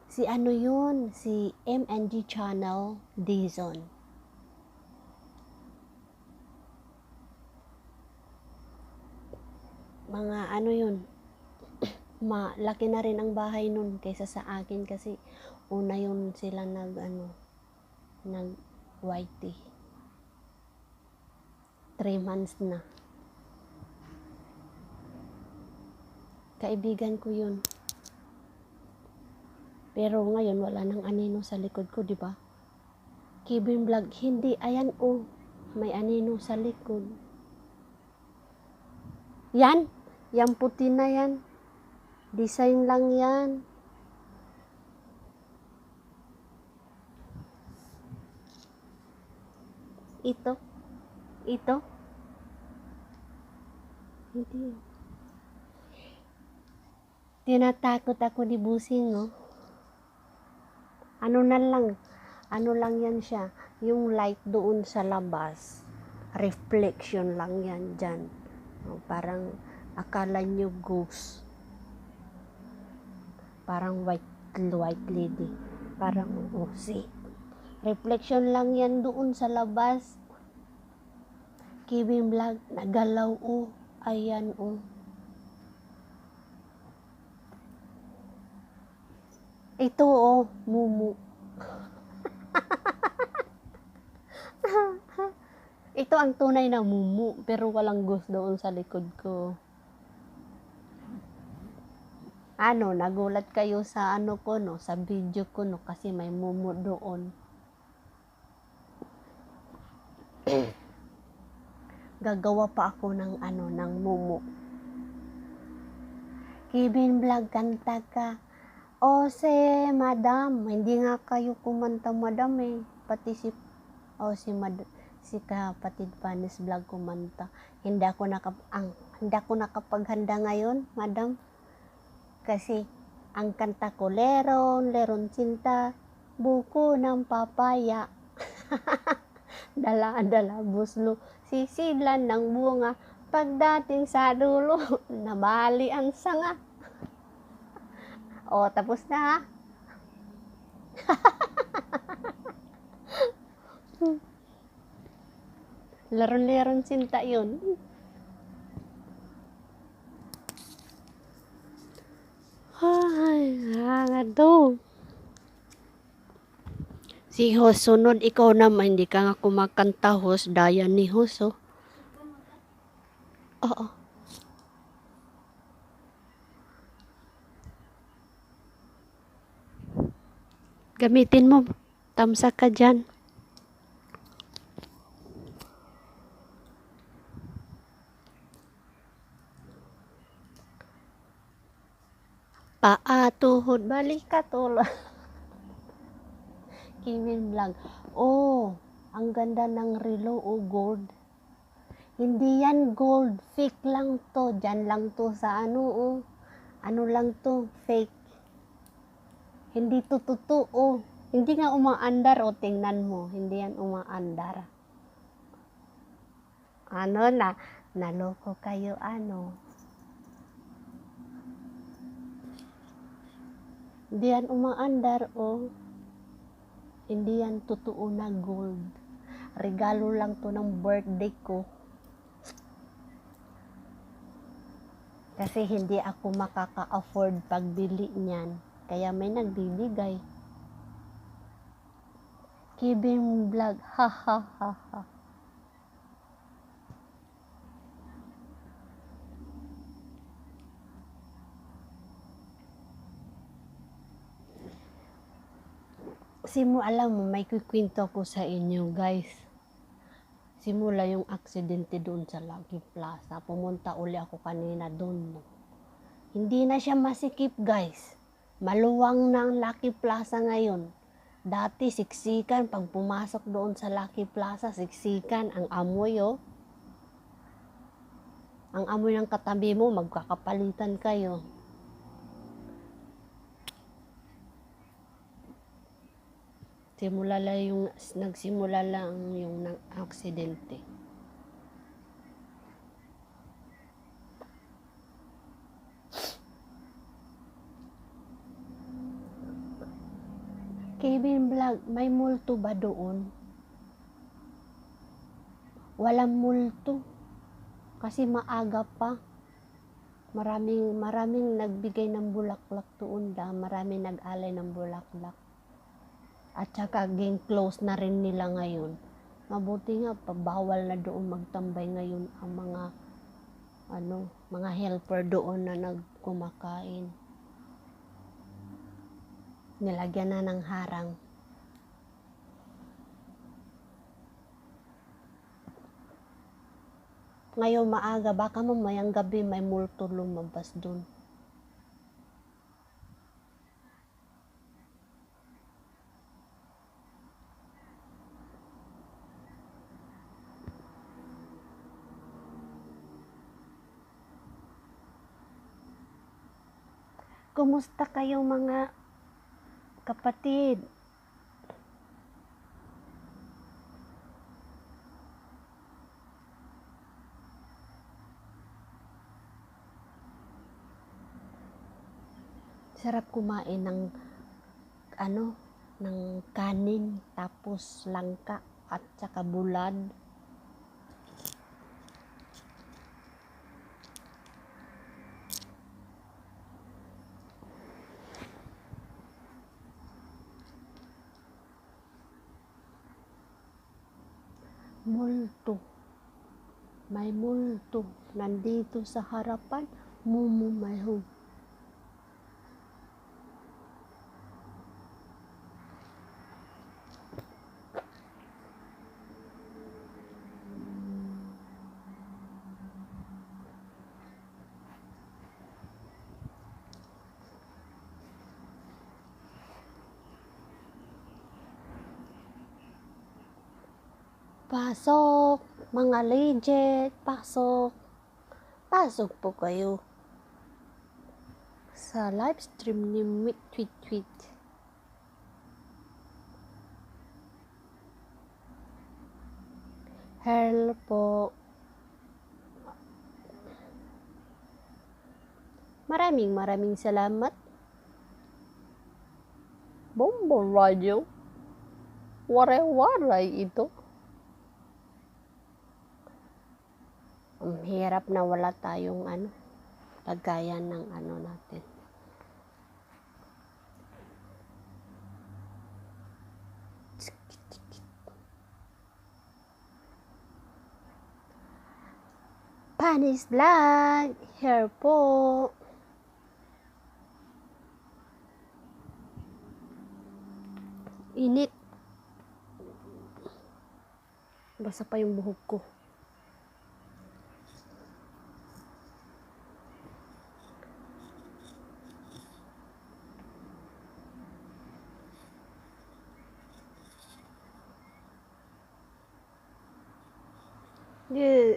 Si ano yun? Si MNG Channel Dizon. Mga ano yun? Malaki na rin ang bahay nun kaysa sa akin kasi una yun sila nag YT. 3 months na. Kaibigan ko yun. Pero ngayon, wala nang anino sa likod ko, di ba? Kevin Vlog, hindi. Ayan, oh. May anino sa likod. Yan. Yan puti na yan. Design lang yan. Ito. Ito. Hindi. Tinatakot ako ni Busing, no? Ano lang yan siya. Yung light doon sa labas. Reflection lang yan dyan. Parang akala nyo ghost. Parang white lady. Parang, see. Reflection lang yan doon sa labas. Kevin Vlog, nagalaw, oh. Ayan, oh. Ito, oh, mumu. Ito ang tunay na mumu, pero walang ghost doon sa likod ko. Nagulat kayo sa ko, no, sa video ko, no, kasi may mumu doon. Gagawa pa ako ng ng mumu. Kevin Vlog, kanta ka. O madam, hindi nga kayo kumanta, madam, eh. Pati si kapatid Panis Vlog kumanta. Hindi ako nakapaghanda ngayon, madam. Kasi ang kanta ko, leron cinta, buko ng papaya. Dala buslo, sisilan ng bunga, pagdating sa dulo, nabali ang sanga. O, tapos na, ha? Leron cinta yun. Ay, hangado. Si host, sunod ikaw naman, hindi ka nga kumakanta, host, daya ni host, oh. Oo. Gamitin mo, tamsak ka dyan. Paa, tuhod, balik ka, tula. Kevin Vlog. Oh, ang ganda ng relo, oh, gold. Hindi yan gold, fake lang to. Diyan lang to sa oh. Ano lang to, fake. Hindi to totoo. Hindi nga umaandar, oh, tingnan mo. Hindi yan umaandar. Naloko kayo, Hindi yan umaandar, oh. Hindi yan totoo na gold. Regalo lang to ng birthday ko. Kasi hindi ako makaka-afford pagbili niyan. Kaya may nagbibigay. Kevin Vlog, ha ha ha ha. Alam mo, may kukwento ko sa inyo, guys. Simula yung aksidente doon sa Lucky Plaza. Pumunta uli ako kanina doon. Hindi na siya masikip, guys. Maluwang na ang Lucky Plaza ngayon. Dati, siksikan. Pag pumasok doon sa Lucky Plaza, siksikan. Ang amoy, oh. Ang amoy ng katabi mo, magkakapalitan kayo. Nagsimula lang yung aksidente. Kevin Vlog, may multo ba doon? Walang multo. Kasi maaga pa. Maraming nagbigay ng bulaklak doon da. Maraming nag-alay ng bulaklak. At saka close na rin nila ngayon. Mabuti nga, bawal na doon magtambay ngayon ang mga mga helper doon na nagkumakain. Nilagyan na ng harang. Ngayon maaga, baka mamayang gabi may multo lumabas doon. Kumusta kayong mga kapatid? Sarap kumain ng ng kanin, tapos langka at saka bulad. Multo. May multo. Nandito sa harapan. Mumumayhog. Pasok, mga legit, pasok. Pasok po kayo sa live stream ni Tweet. Hello po. Maraming salamat. Bombo Radio. Waray-waray ito. Ang hirap na wala tayong lagayan ng natin. Panis Vlog, here po. Init. Basa pa yung buhok ko.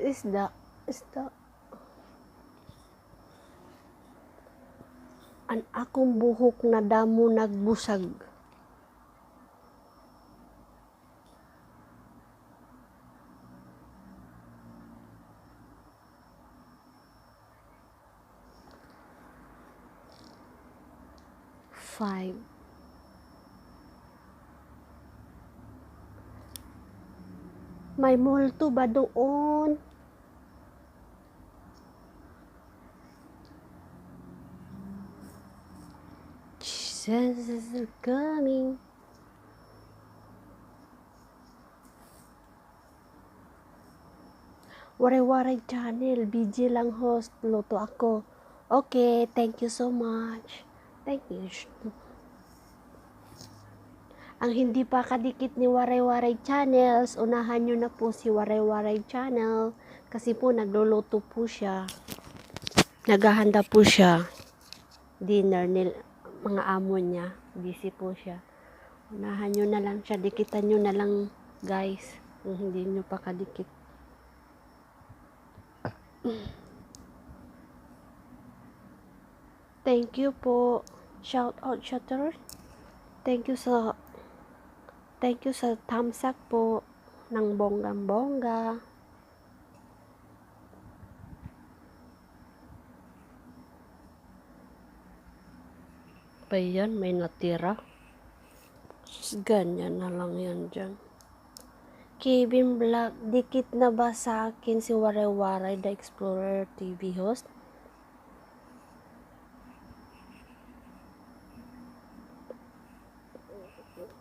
Isda. Ang akong buhok na damo nagbusag. Five. May multo ba doon? Jesus is coming. Waray-waray channel, BG lang host, luto ako. Okay, thank you so much. Thank you. Ang hindi pa kadikit ni Waray-waray Channels, unahan nyo na po si Waray-waray Channel kasi po nagluluto po siya. Naghahanda po siya. Dinner nil mga amo niya. Busy po siya. Unahan nyo na lang siya. Dikitan nyo na lang guys. Kung hindi nyo pa kadikit. Thank you po. Shout out Shutter. Thank you sa thumbs up po ng bonggang-bongga. Pa yan, may natira. Ganyan na lang yan dyan. Kevin Vlog, dikit na ba sa akin si Waray-waray the Explorer TV host?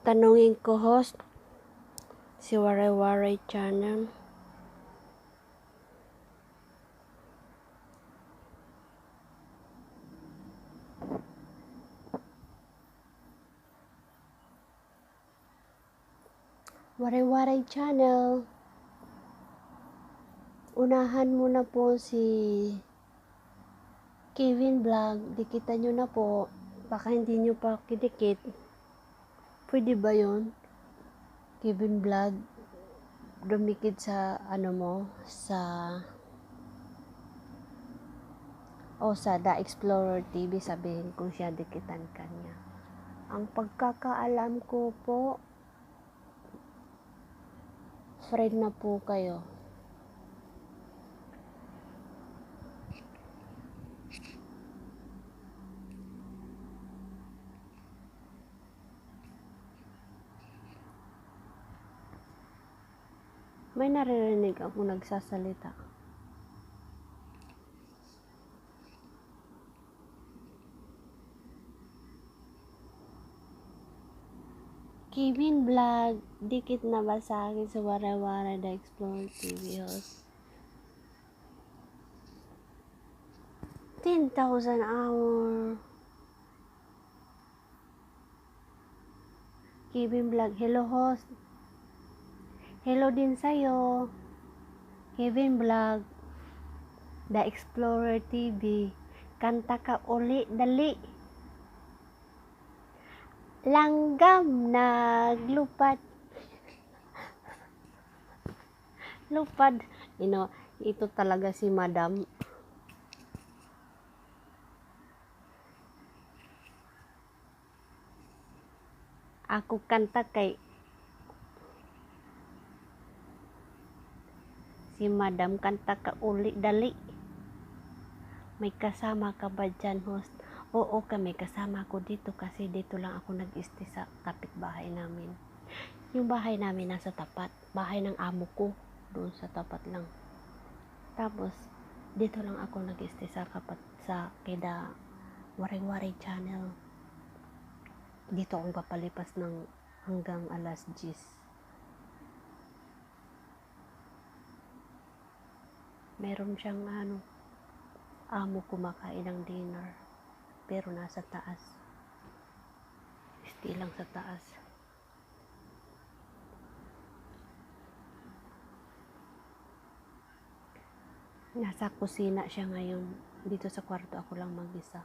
Tanungin ko host si Waray-waray Channel. channel. Unahan mo na po si Kevin Vlog. Dikitan nyo na po. Baka hindi nyo pa kidikit. Pwede ba yun? Kevin Vlog. Dumikit sa ano mo. Sa The Explorer TV. Sabihin kung siya dikitan ka niya. Ang pagkakaalam ko po, friend na po kayo. May naririnig ako nagsasalita. Kevin Vlog, dikit na ba sa akin sa Wara-Wara The Explorer TV host? 10,000 hour. Kevin Vlog, hello host. Hello din sa'yo. Kevin Vlog, The Explorer TV. Kanta ka uli, dali. Langgam naglupad. Lupad. Ito talaga si Madam. Ako kanta kay si Madam kanta ka uli, dali. May kasama ka ba dyan, host? Oo, may kasama ko dito kasi dito lang ako nag-stay sa kapitbahay namin. Yung bahay namin nasa tapat. Bahay ng amo ko. Doon sa tapat lang. Tapos, dito lang ako nag-stay sa keda Wari-Wari channel. Dito akong papalipas ng hanggang alas 10. Meron siyang amo kumakain ng dinner. Pero nasa taas. Stay lang sa taas. Nasa kusina siya ngayon. Dito sa kwarto ako lang mag-isa.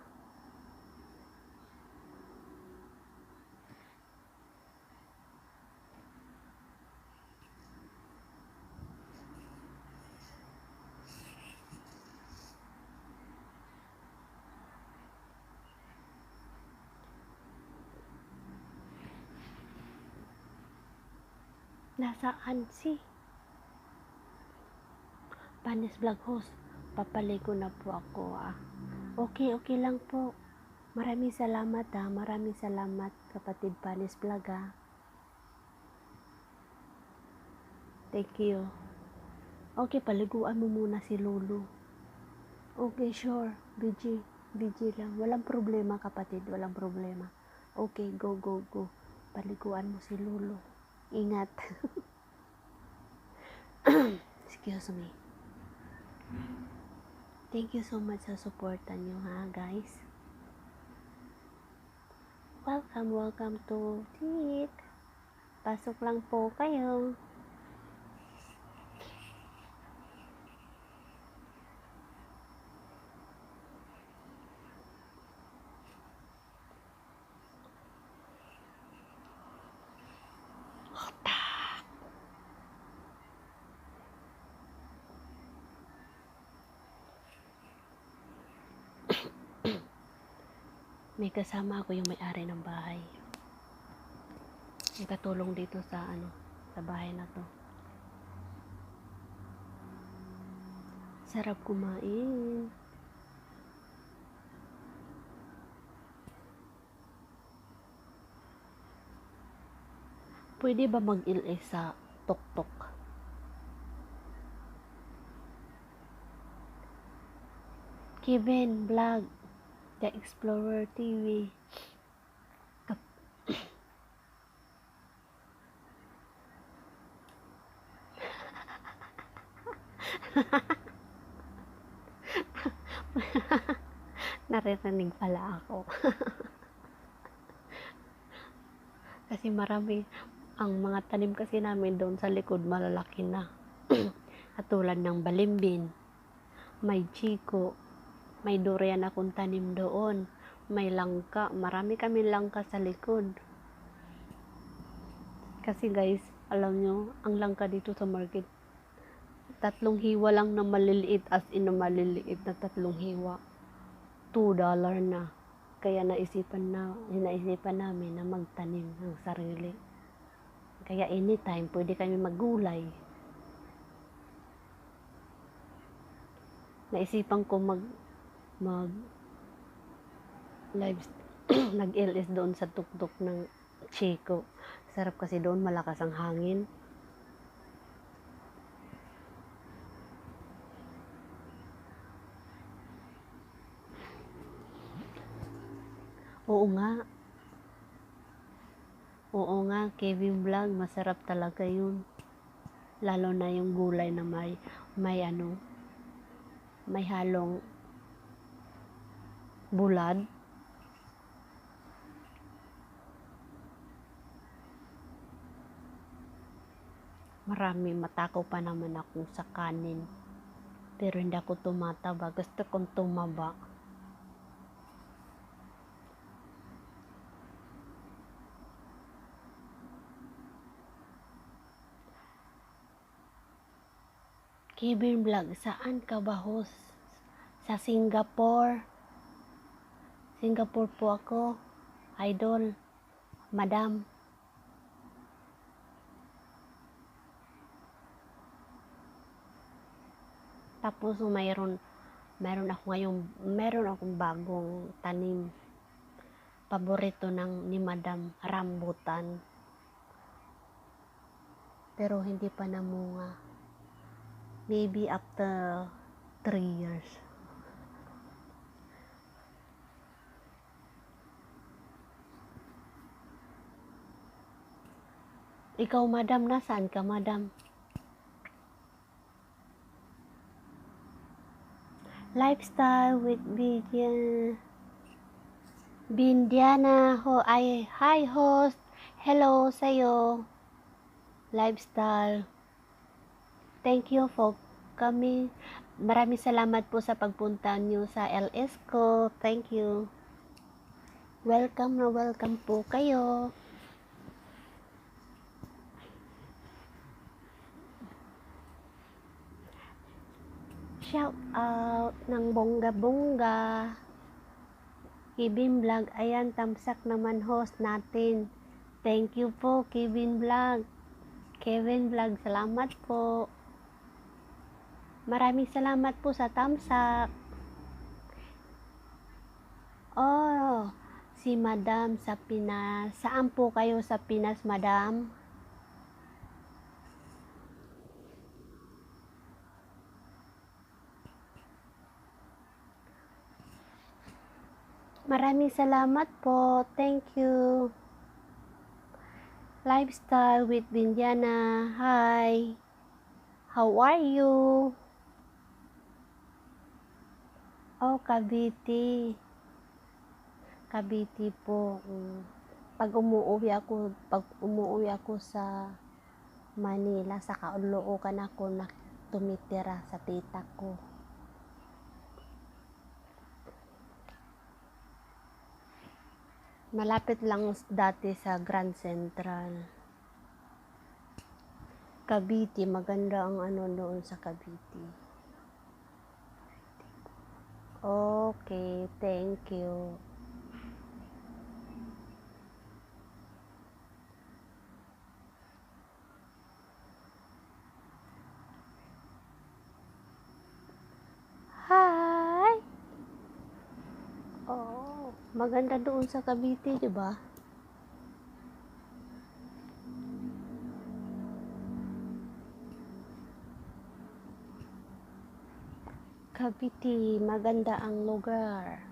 Nasaan si Panis Vlog host? Papaligo na po ako Okay lang po. Maraming salamat Maraming salamat kapatid Panis Vlog Thank you. Okay, paliguan mo muna si Lulu. Okay, sure. BG lang. Walang problema kapatid, walang problema. Okay, go. Paliguan mo si Lulu. Ingat. Excuse me. Thank you so much sa supportan nyo guys. Welcome to Tit. Pasok lang po kayo. May kasama ako yung may-ari ng bahay. Yung katulong dito sa sa bahay na to. Sarap kumain. Pwede ba mag-LA sa tok-tok? Kevin Vlog, The Explorer TV. Naririnig pala ako. Kasi Ang mga tanim kasi namin doon sa likod malalaki na. Katulad ng balimbin, may chiko, may durian akong tanim doon, may langka, marami kami langka sa likod. Kasi guys, alam nyo, ang langka dito sa market, 3 hiwa lang na maliliit, as in na maliliit na 3 hiwa. $2 na. Kaya naisipan namin na magtanim ng sarili. Kaya anytime, pwede kami maggulay. Naisipan ko mag live nag-LS doon sa tuktok ng Chico. Sarap kasi doon, malakas ang hangin. Oo nga. Oo nga, Kevin Vlog, masarap talaga yun. Lalo na yung gulay na may halong bulad. Matakaw pa naman ako sa kanin. Pero hindi ako tumataba. Gusto kong tumaba. Kevin Vlog, saan ka ba host? Sa Singapore. Singapore po ako. Idol. Madam. Tapos mayroon akong bagong tanim. Paborito ni Madam, rambutan. Pero hindi pa namunga. Maybe after 3 years. Ikaw, Madam, nasaan ka, Madam? Lifestyle with Bindiana. Hi, host. Hello sa'yo. Lifestyle. Thank you for coming. Maraming salamat po sa pagpunta niyo sa LS ko. Thank you. Welcome na welcome po kayo. Shout out ng bongga-bongga. Kevin Vlog, ayan, tamsak naman host natin. Thank you po, Kevin Vlog. Kevin Vlog, salamat po. Maraming salamat po sa tamsak. Oh, si Madam sa Pinas. Saan po kayo sa Pinas, Madam? Maraming salamat po. Thank you. Lifestyle with Bindiana. Hi. How are you? Oh, Cavite. Cavite po. Pag umuwi ako sa Manila, sa Caloocan ako tumitira sa tita ko. Malapit lang dati sa Grand Central. Cavite, maganda ang doon sa Cavite. Okay, thank you. Hi! Oh, maganda doon sa Cavite, di ba? Cavite, maganda ang lugar.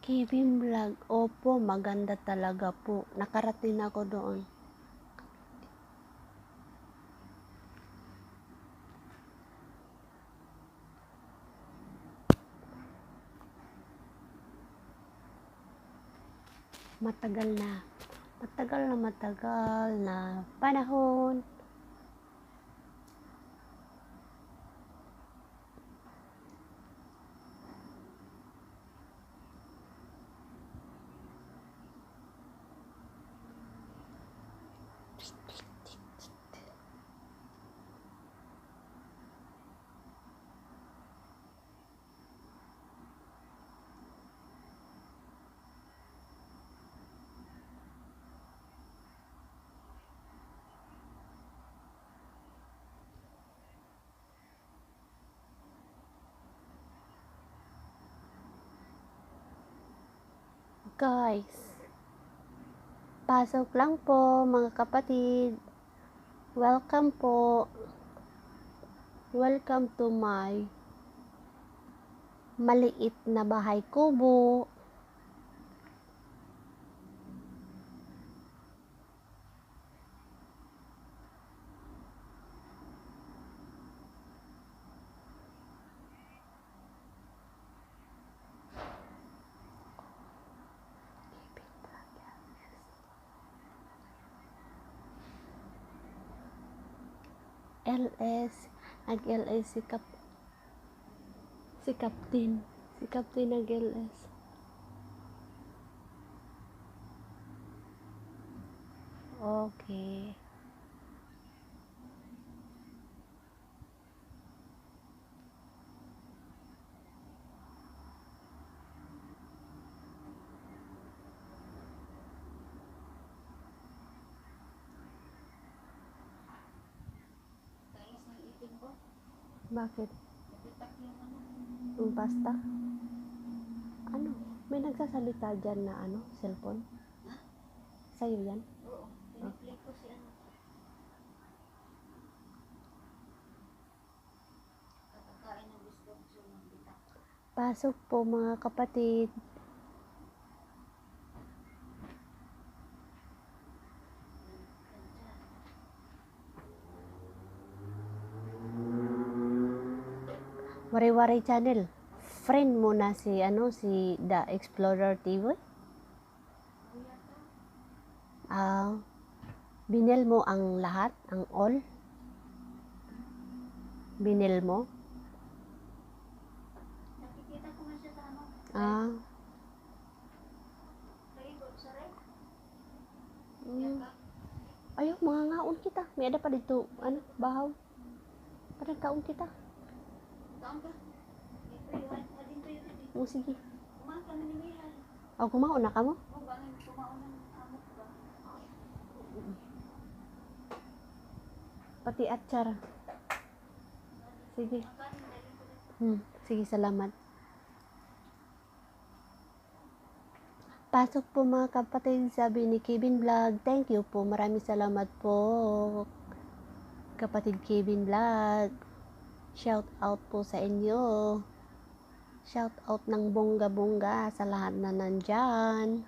Kevin Vlog, opo, maganda talaga po. Nakarating ako doon. Matagal na panahon. Guys, pasok lang po mga kapatid. Welcome po. Welcome to my maliit na bahay kubo. LS, nag-LS si Captain nag-LS. Okay. Talas ng ipin ko. Bakit? Napitak yung ano. Yung pasta? Ano? May nagsasalita dyan na ano? Cellphone? Ha? Sa'yo yan? Oo. Piniplay ko si ano. Kakakain ng biskot yung napitak. Pasok po mga kapatid. Wari-wari channel. Friend mo na si si The Explorer TV. Binil mo ang lahat, ang all. Binil mo. Nakikita ko na siya sa ano. Record sa rep. Ayaw, mga ngaon kita. May ada pa dito, bahaw. Parang kaon kita. Taon ka? Hadin to yun. O, sige. Kumain ka na ni Milan. O, kumaon na ka mo? O bakit kumaon ng amok ba? Pati atsara. Sige. Makain dali ko dito. Sige, salamat. Pasok po mga kapatid, sabi ni Kevin Vlog. Thank you po. Maraming salamat po. Kapatid Kevin Vlog. Shout out po sa inyo. Shout out ng bongga-bongga sa lahat na nandyan.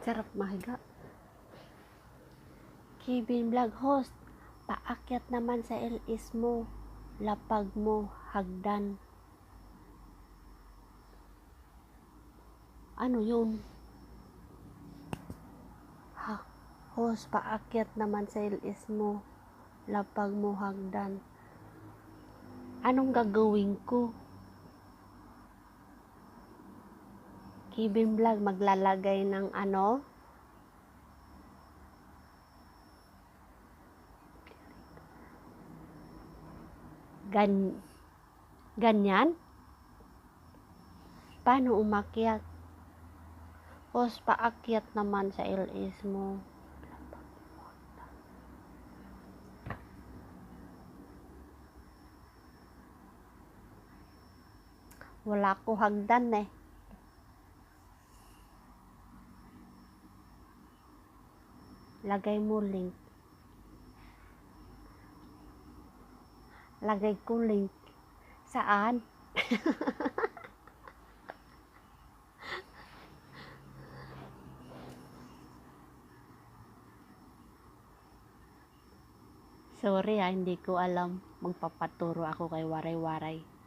Sarap mahiga. Kevin Vlog host, paakyat naman sa LS mo. Lapag mo, hagdan. Ano yun? Host, paakyat naman sa LS mo. Lapag mo, hagdan. Anong gagawin ko? Kevin Vlog maglalagay ng Ganyan? Paano umakyat? Tapos paakyat naman sa LS mo. Wala ko hagdan eh. Lagay mo link. Lagay ko link. Saan? Sorry hindi ko alam. Magpapaturo ako kay Waray-Waray.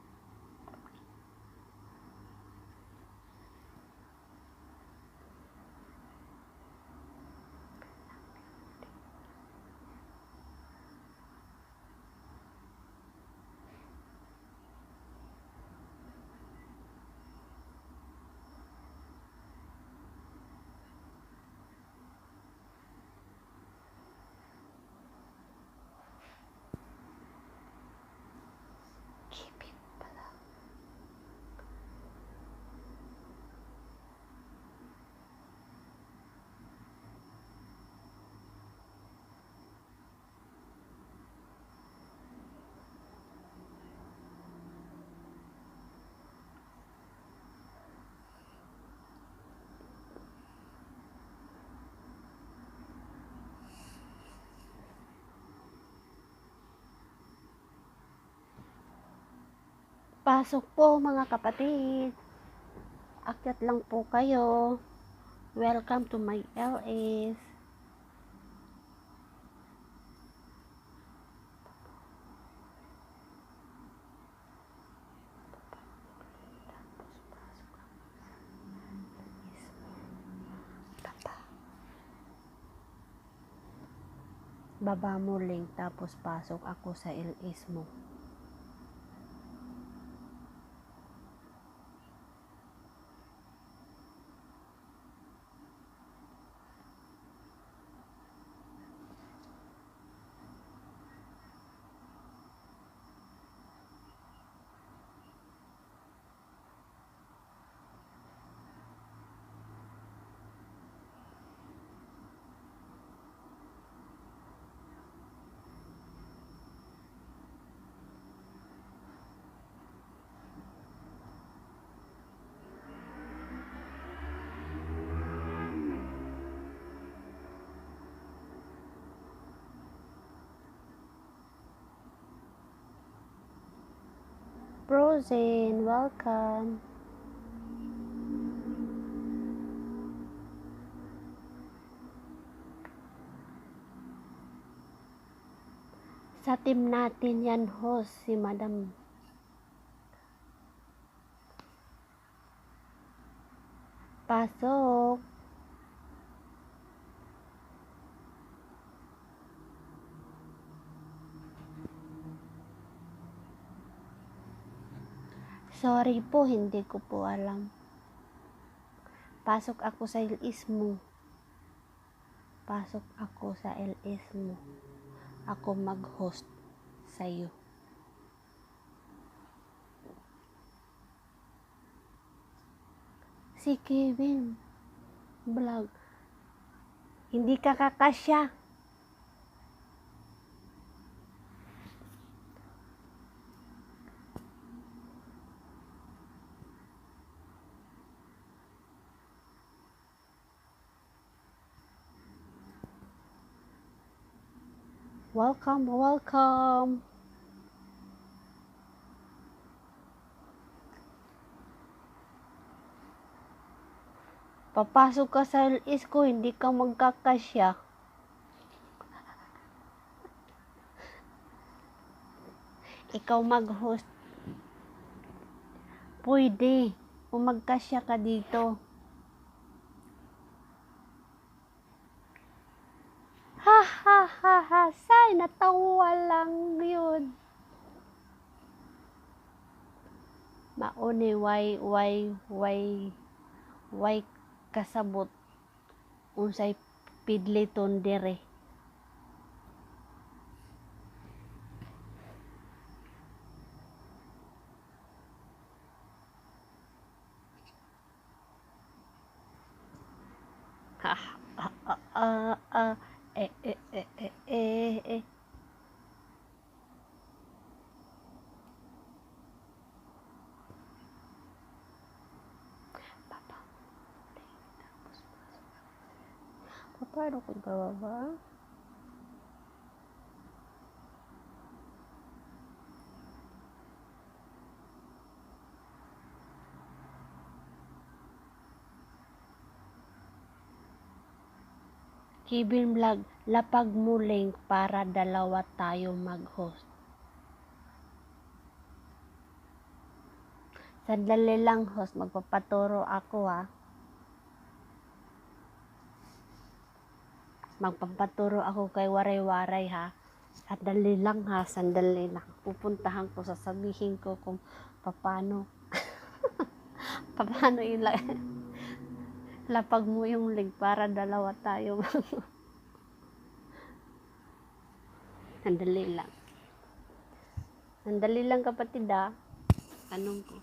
Pasok po mga kapatid. Akyat lang po kayo. Welcome to my LS. Baba mo link tapos pasok ako sa LS mo. Frozen, welcome. Sa team natin yan host, si Madam. Pasok. Sorry po, hindi ko po alam. Pasok ako sa LS mo. Pasok ako sa LS mo. Ako mag-host sa'yo. Si Kevin vlog. Hindi ka kakasya. Welcome, welcome. Papasok ka sa LS ko, hindi ka magkakasya. Ikaw mag-host. Pwede. Kung magkasya ka dito. Ha ha ha ha. Say, natawa lang yun. Mauni, why kasabot. Unsay pidliton dire. eh, eh, eh, eh, eh, eh. Paano ko bababa? Kevin Vlog, lapag mo link para dalawa tayo mag-host. Sandali lang host, magpapaturo ako ha. Magpapaturo ako kay Waray-Waray ha. Sandali lang ha, sandali lang. Pupuntahan ko, sasabihin ko kung paano. Paano lapag mo yung link para dalawa tayo Sandali lang. Sandali lang kapatid ha. Tanong ko.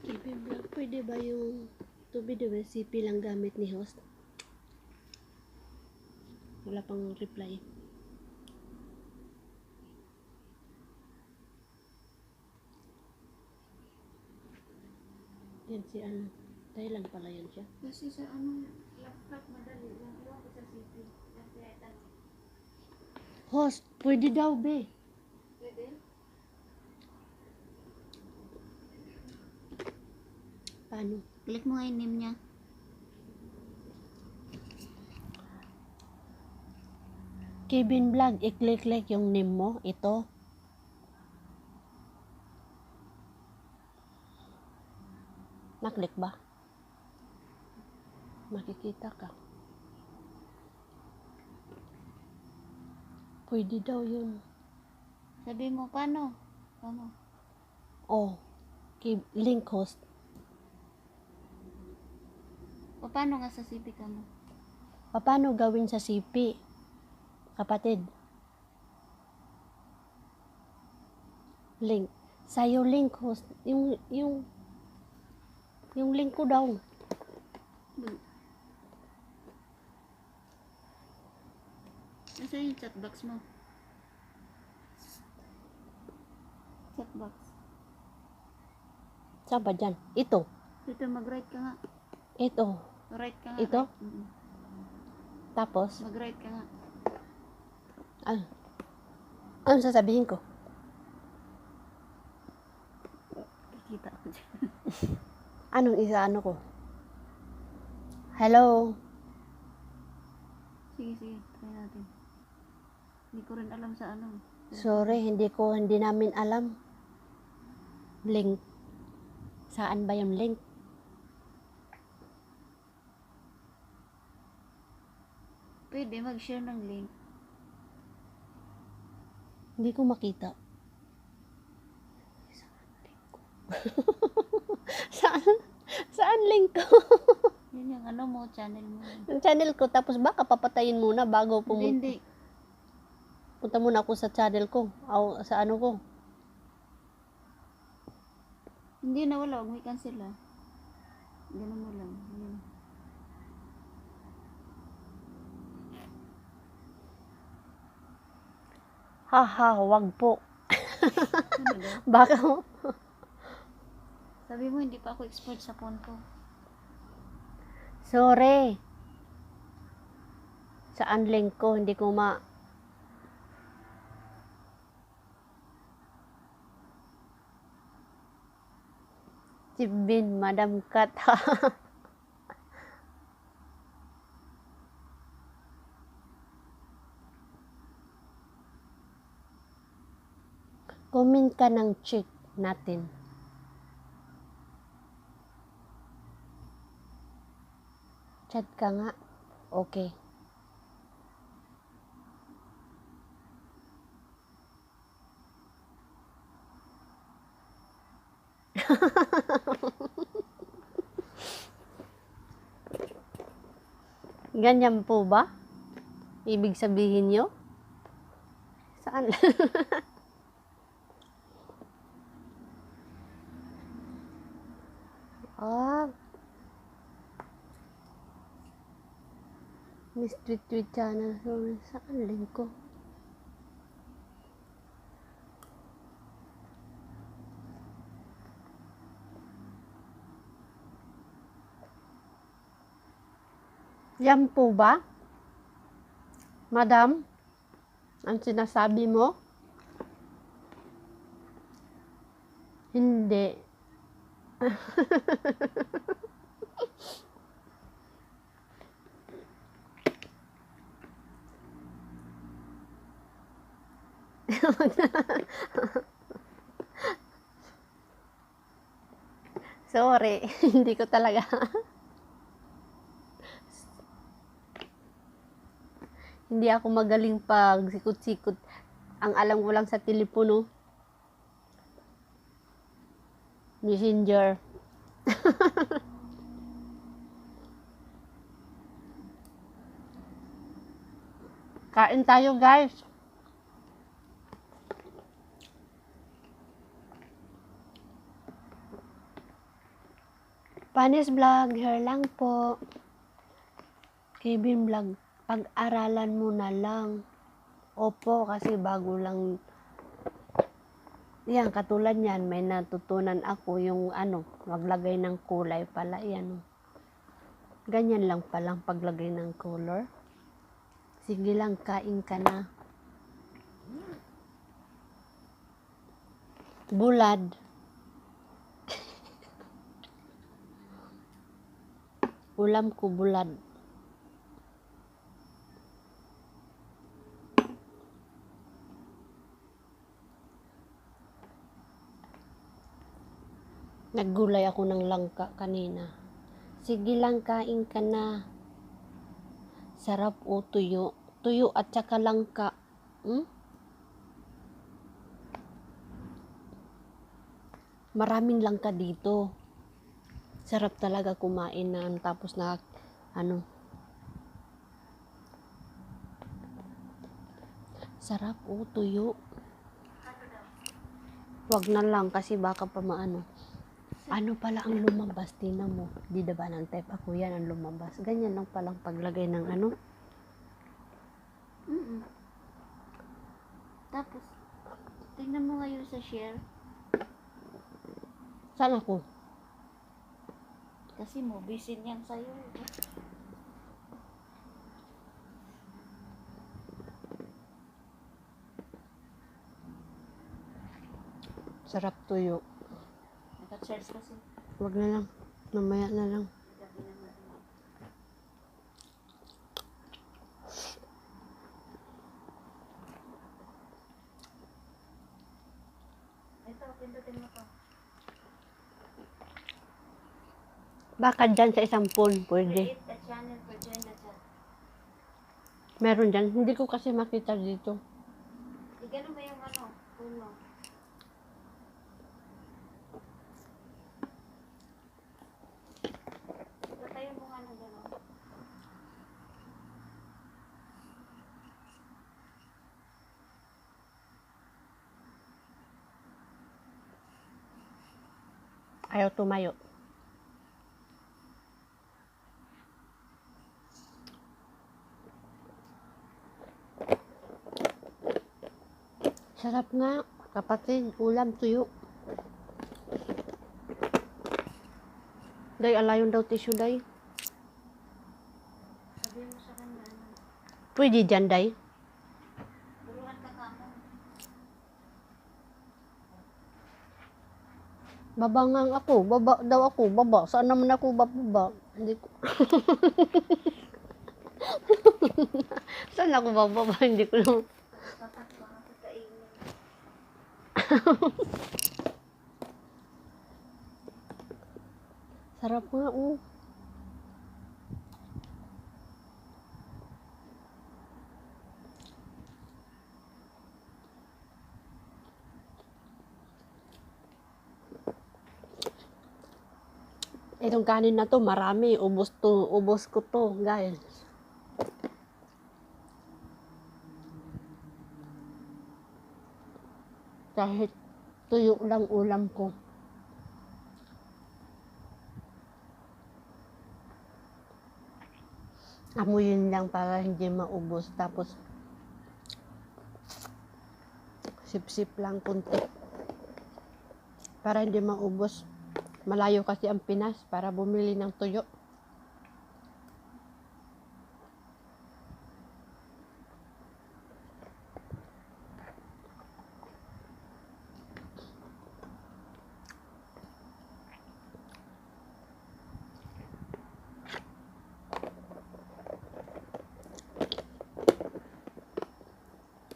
Kevin Vlog, pwede ba yung tubig de recipe lang gamit ni host? Wala pang reply. Yan si ano. Thailand pala yan siya. Kasi sa ano, laptop madali lang. Iwan ko sa city. Kasi Host, pwede daw be. pwede? Paano? Click mo nga yung name niya. Kevin Vlog, i-click yung name mo. Ito. Naklik ba? Makikita ka. Pwede daw yun. Sabi mo, paano? Paano? Oh, link host. O paano nga sa CP ka mo? Paano gawin sa CP? Kapatid. Link. Sa'yo link host. Yung link ko daw. Nasa yung chatbox mo? Chatbox. Saan ba dyan? Ito. Dito mag-write ka nga. Ito. Write ka nga. Ito? Write. Tapos, Mag-write ka nga. ano sasabihin ko? Kikita ako dyan. Anong isa-ano ko? Hello? Sige, sige. Try natin. Hindi ko rin alam sa ano. Sorry, hindi namin alam. Link. Saan ba yung link? Pwede mag-share ng link. Hindi ko makita. Saan link ko? Yun yung ano mo, channel mo. Yung channel ko, tapos baka papatayin muna bago Hindi. punta muna ako sa channel ko. O sa ano ko. Hindi na wala. Huwag may cancel ah. Ganun mo lang. Ganun. Haha, wag po. Ano daw? Baka Sabi mo, hindi pa ako expert sa phone ko. sorry. Saan link ko? Hindi ko Sibin, Madam Kat. Comment ka ng check natin. Chat ka nga. Okay. Ganyan po ba? Ibig sabihin nyo? Saan? Miss Tweet channel. Saan link ko? Yan po ba? Madam? Ang sinasabi mo? Hindi. Sorry, hindi ko talaga. Hindi ako magaling pag sikot-sikot. Ang alam ko lang sa telepono, Messenger. Kain tayo, guys. Panis Vlog, here lang po. Kevin Vlog. Pag-aralan mo na lang. Opo, kasi bago lang. Yan, katulad yan, may natutunan ako yung maglagay ng kulay pala. Yan. Ganyan lang palang paglagay ng color. Sige lang, kain ka na. Bulad. Ulam ko bulad. Naggulay ako ng langka kanina. Sige lang, kain ka na. Sarap o tuyo. Tuyo at saka langka. Maraming langka dito. Sarap talaga kumain na tapos na sarap o tuyo. Wag na lang kasi baka pa maano. Ano pala ang lumabas? Tingnan mo. Di ba ng tape ako yan ang lumabas. Ganyan lang palang paglagay ng Tapos, tingnan mo ngayon sa share. Saan ako? Kasi mobisin yan sa'yo. Sarap tuyo. Naka-charge kasi. Wag na lang. Mamaya na lang. Ito, pindutin mo to. Baka dyan sa isang phone, pwede. Create a channel for join the chat. Meron dyan. Hindi ko kasi makita dito. Igano mo yung phone mo. Patayin mo nga na gano'n. Ayaw tumayo. Sarap nga, kapatid. Ulam, tuyo. Day, alayon daw tissue, day. Sabihin mo sa kanya, Pwede dyan, day. turuan ka kamo. Baba nga ako. Baba daw ako. Baba. Saan naman ako bababa? Hindi ko. Saan ako bababa? Hindi ko lang. Tatakbo nga sa kainin. Sarap nga, oh. Itong kanin na to, marami. Ubos ko to, guys. Kahit tuyo lang ulam ko. Amuyin lang para hindi maubos. Tapos, sip-sip lang kunti. Para hindi maubos. Malayo kasi ang Pinas para bumili ng tuyo.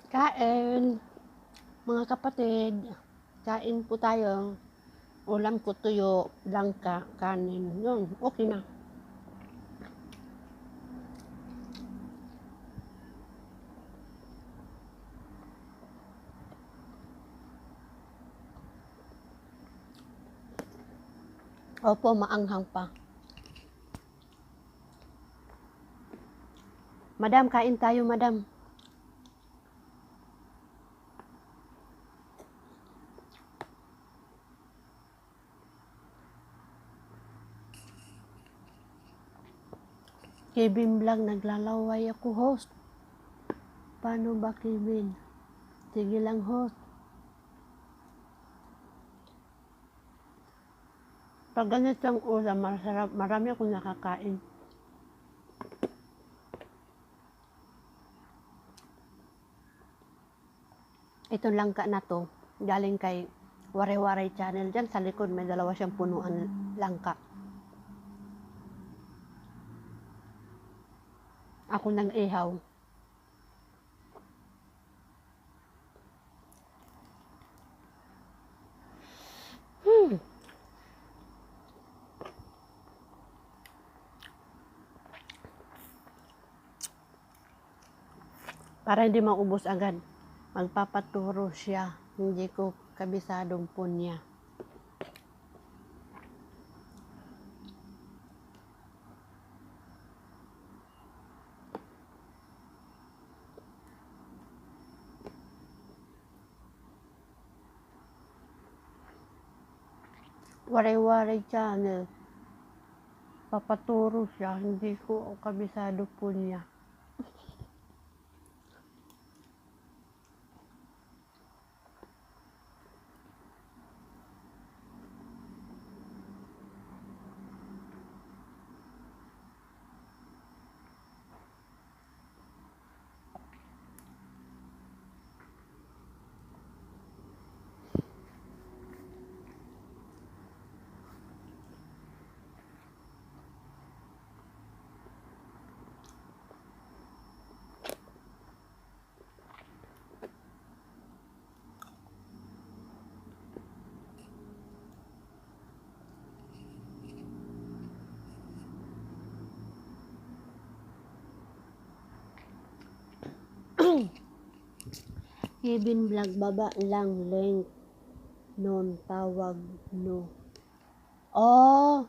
Kain, mga kapatid. Kain po tayo. Ulam ko tuyo, langka, kanin. Yun, okay na. Opo, maanghang pa. Madam, kain tayo, madam. Kevin Vlog, naglalaway ako, host. Paano ba, Kevin? Sige lang, host. Pag ganitong ulam, masarap. Marami akong nakakain. Ito langka na to, galing kay Ware-Ware Channel. Diyan sa likod, may dalawa siyang punuan langka. Ako nag-ihaw. Para hindi maubos agad, magpapaturo siya. Hindi ko kabisadong punya. Ware-Ware Channel. Papaturo siya. Hindi ko kabisado punya. Kevin Vlog, baba lang link. Non tawag no. Oh!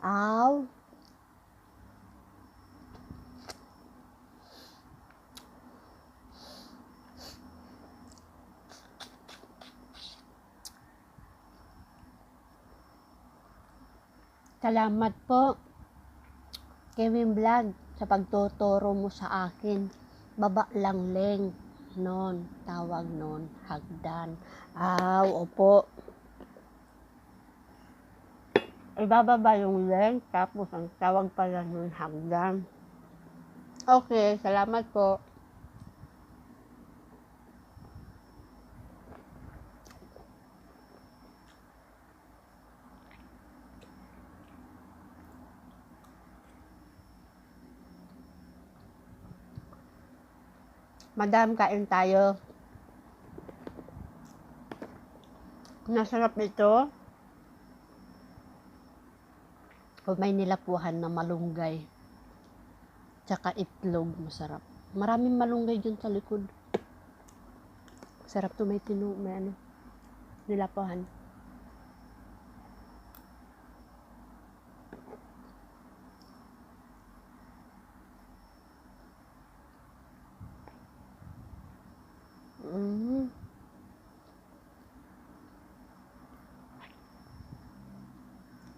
Aw! Salamat po, Kevin Vlog, sa pagtuturo mo sa akin. Baba lang link. Non, tawag non, hagdan. Aw, opo. Ibababa yung link, tapos ang tawag pala nun, hagdan. Okay, salamat po. Madam, kain tayo. Nasarap ito. Kung may nilapuhan na malunggay. Tsaka itlog, masarap. Maraming malunggay dyan sa likod. Sarap to, may nilapuhan.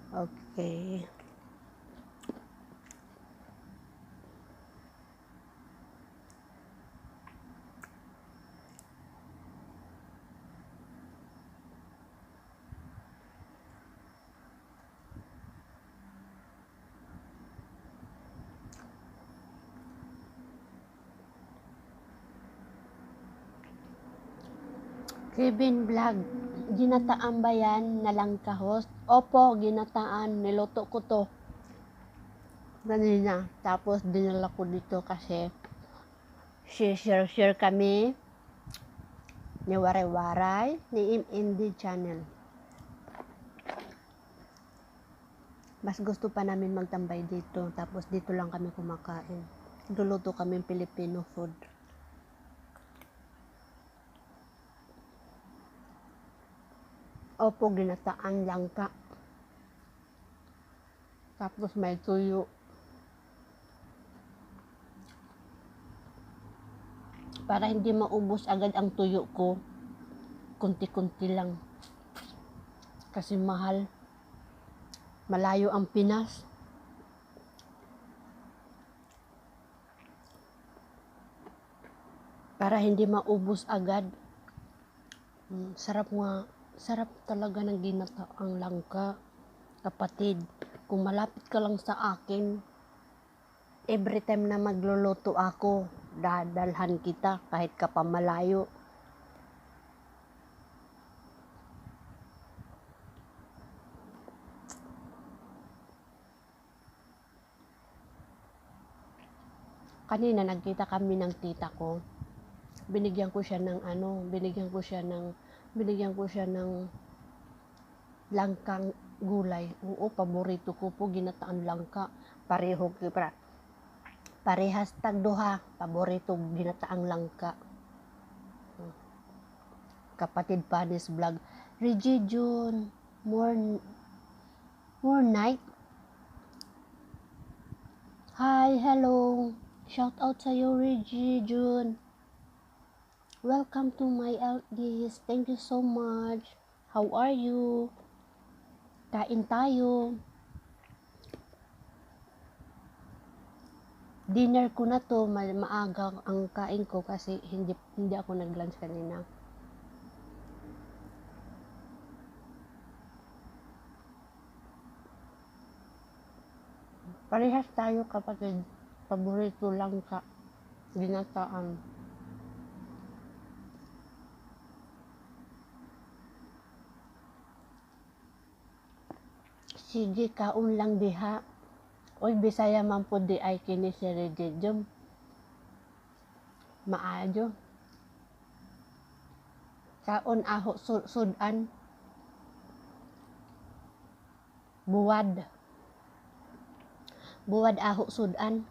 Okay. Kevin Vlog, ginataan ba yan na langka, host? Opo, ginataan. Niluto ko to kanina. Tapos dinala ko dito kasi share kami ni Ware-Ware, ni MND Channel. Mas gusto pa namin magtambay dito. Tapos dito lang kami kumakain. Luluto kami Filipino food. Opo, ginataan langka. Tapos may tuyo. Para hindi maubos agad ang tuyo ko, kunti-kunti lang. Kasi mahal. Malayo ang Pinas. para hindi maubos agad. Sarap nga, sarap talaga ng ginataang langka, kapatid. Kung malapit ka lang sa akin, every time na magluluto ako, dadalhan kita kahit ka pa malayo. Kanina nagkita kami ng tita ko. Binigyan ko siya ng langkang gulay. Oo, paborito ko po ginataang langka. Parehas tagduha, paborito ginataang langka. Kapatid Panis Vlog. Reggie June, more night. Hi, hello. Shout out sa'yo, Reggie June. Welcome to my LDs. Thank you so much. How are you? Kain tayo. Dinner ko na to, maaga ang kain ko kasi hindi ako nag-lunch kanina. Parehas tayo kapatid. Paborito lang ka ginataan. Sige, kaon lang diha. Oy, Bisaya man po di ay kini si Regidjum. Maayo. Kaon aho sudan. Buwad. Buwad aho sudan.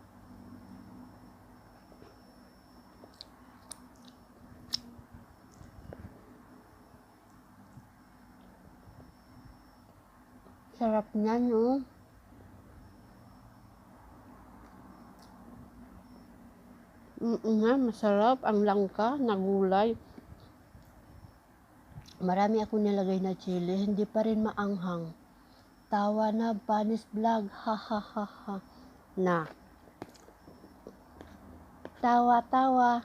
Sarap niyan, no? Nga, masarap ang langka na gulay. Marami ako nilagay na chili, hindi pa rin maanghang. Tawa na, Panis Vlog, ha ha ha ha. Na. Tawa.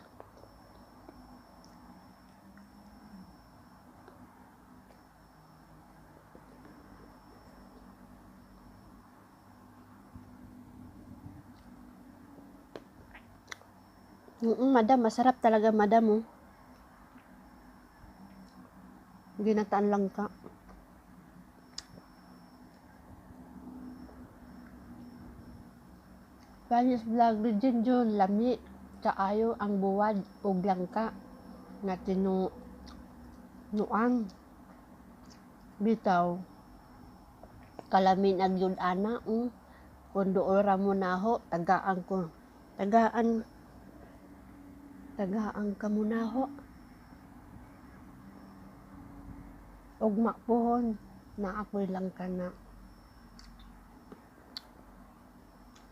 Madam, masarap talaga, madam, oh. Ginataan langka. Panis Vlog, Regine June, lami, kaayo ang buwad o langka na tinuang. Bitaw, kalamin ang yun ana, kundo ora mo naho, tagaan ka muna ho. Ugma pohon na ako'y lang ka na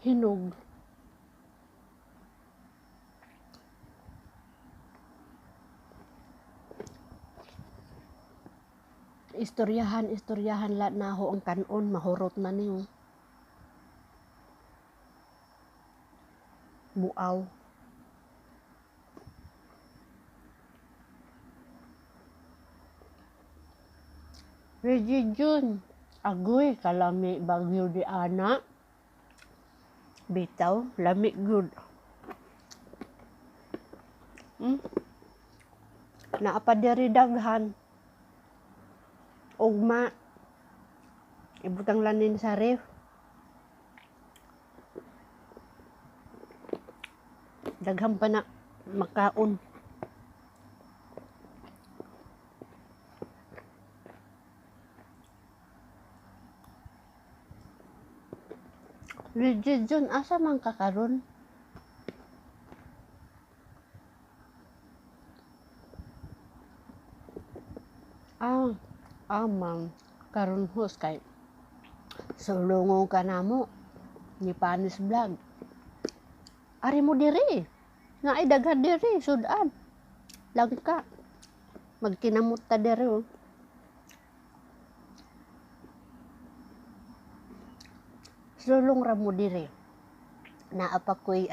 hinog. Istoryahan lahat na ho ang kanon, mahurot na niyo. Buaw. Reggie June, agoy, kalami bagyo di ana. Bitaw, lami good. Naapadiri daghan. Ugma. Ibutang lanin sa ref. Daghan pa na makaon. Reggie June, asa man kakaron? Ma'am, karon hos kay sulungo ka namo ni Panis Vlog. Ari mo diri. Nga ay daghan diri sudan. Langka. Magkinamot ta diri, oh. Sulong ra mo dire. Naapa ko'y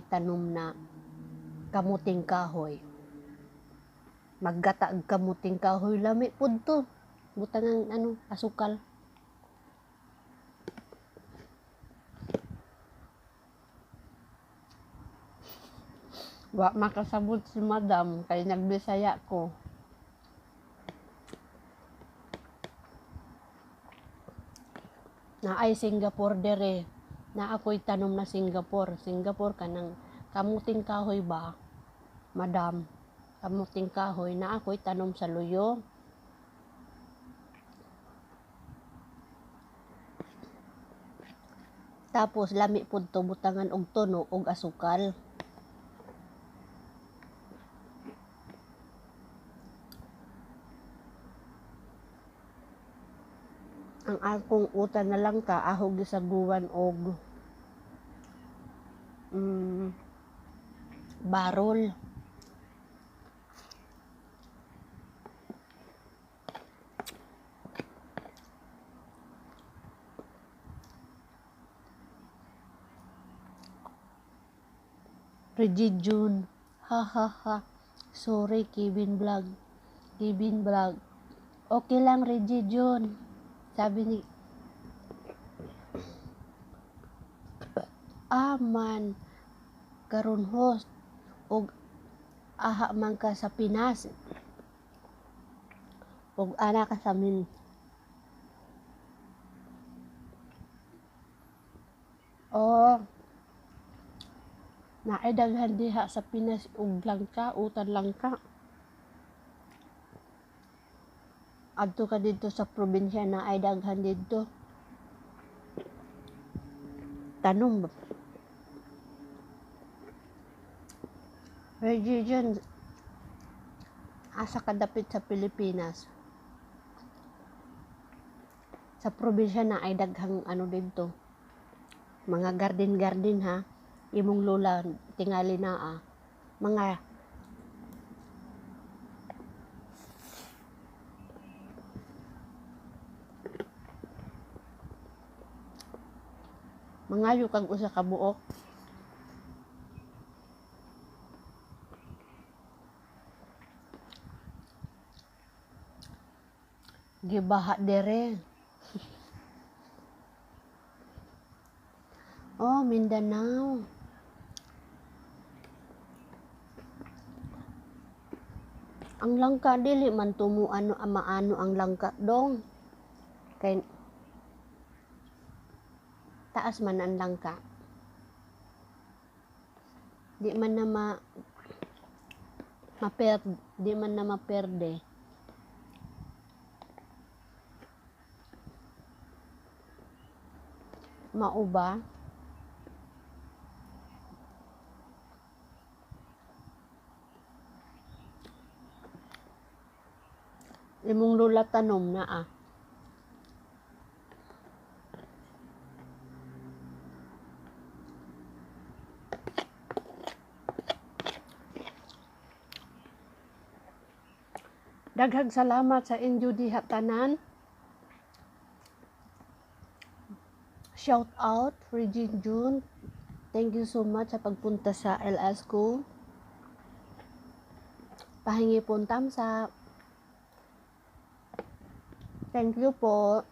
tanom na kamuting kahoy. Maggata og kamuting kahoy lami pud to. Butang ang asukal. Wa makasabot si madam kay nagbisaya ko. Na ay Singapore dere. Na ako'y tanom na Singapore. Singapore kanang kamuting kahoy ba? Madam, kamuting kahoy na ako'y tanom sa luyo. Tapos lami pud to butangan og tono og asukal. Ang akong utan na lang ka ahog gisaguan og barol. Reggie June. Ha ha ha. Sorry, Kevin Vlog. Kevin Vlog. Okay lang, Reggie June. Sabi ni man karon host og aha man ka sa Pinas og ana ka sa min naay daghan diha sa Pinas og langka, utan langka. Adto ka dito sa probinsya na ay daghan dito. Tanom. Region asa ka dapit sa Pilipinas. Sa probinsya na ay daghang dito. Mga garden ha. Imong lola tingali na mga kag usa ka buok. Gibaha dere. Oh, Mindanao. Ang langka dili man tumo maano ang langka dong. Kay taas man ang langka. Di man na maperde. Mauba. Imong lola tanom na Daghang salamat sa inyo diha tanan. Shout out Regine June. Thank you so much sa pagpunta sa LS ko. Pahingi po thumbs up. Thank you po.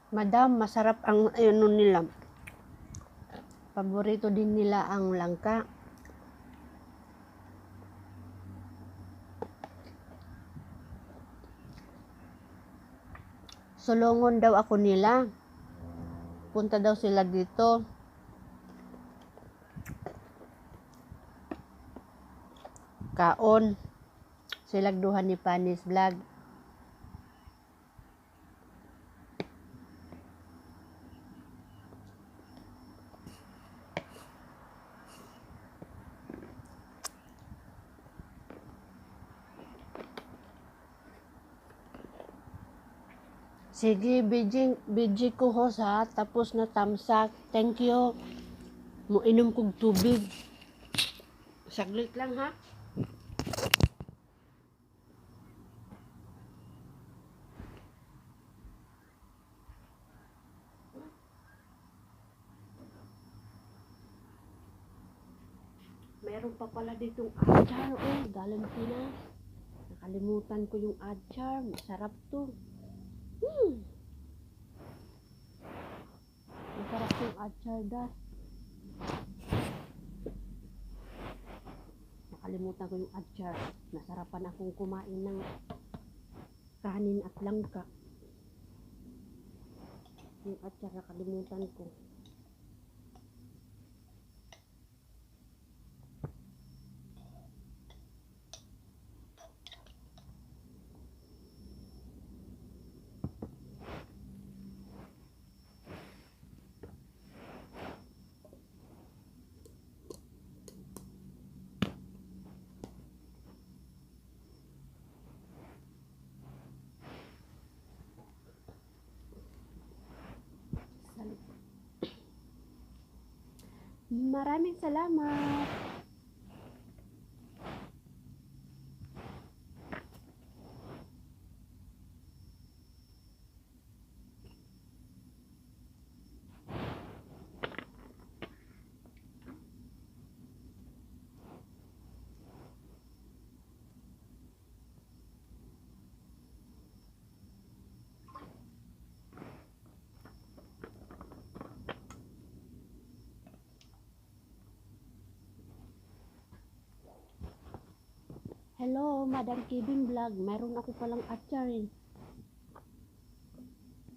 Madam, masarap ang nila. Paborito din nila ang langka. Sulungon daw ako nila. Punta daw sila dito. Kaon. Silag duha ni Panis Vlog. Sige, BG ko host ha. Tapos na tamsak. Thank you. Muinom kong tubig. Saglit lang ha. Meron pa pala ditong achar. Oh, galing Pinas. Nakalimutan ko yung achar. Masarap to. Masarap yung achar das. Nakalimutan ko yung achar. Nasarapan akong kumain ng kanin at langka. Yung achar nakalimutan ko. Maraming salamat. Hello, Madam Kevin Vlog. Meron ako palang achar eh.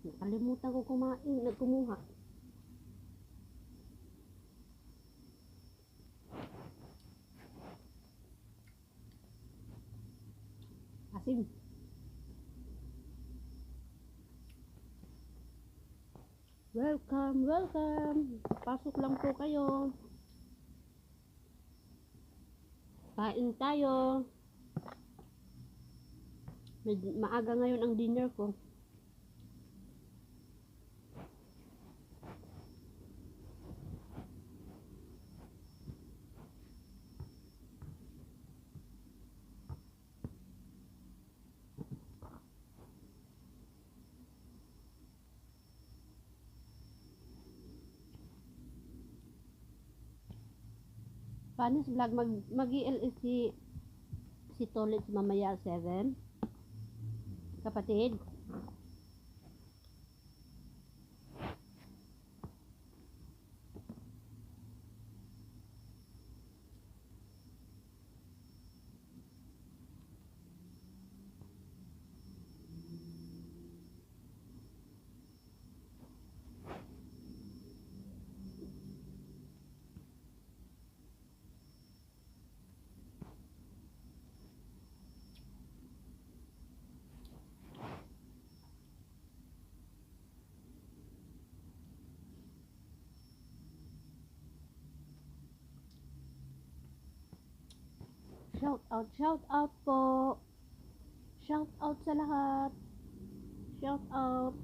Nakalimutan ko kumuha. Asin. Welcome, welcome. Pasok lang po kayo. Kain tayo. Maaga ngayon ang dinner ko. Panis vlog mag-ILS si Tolit mamaya 7. Kapatid. Shout out po. Shout out sa lahat. Shout out.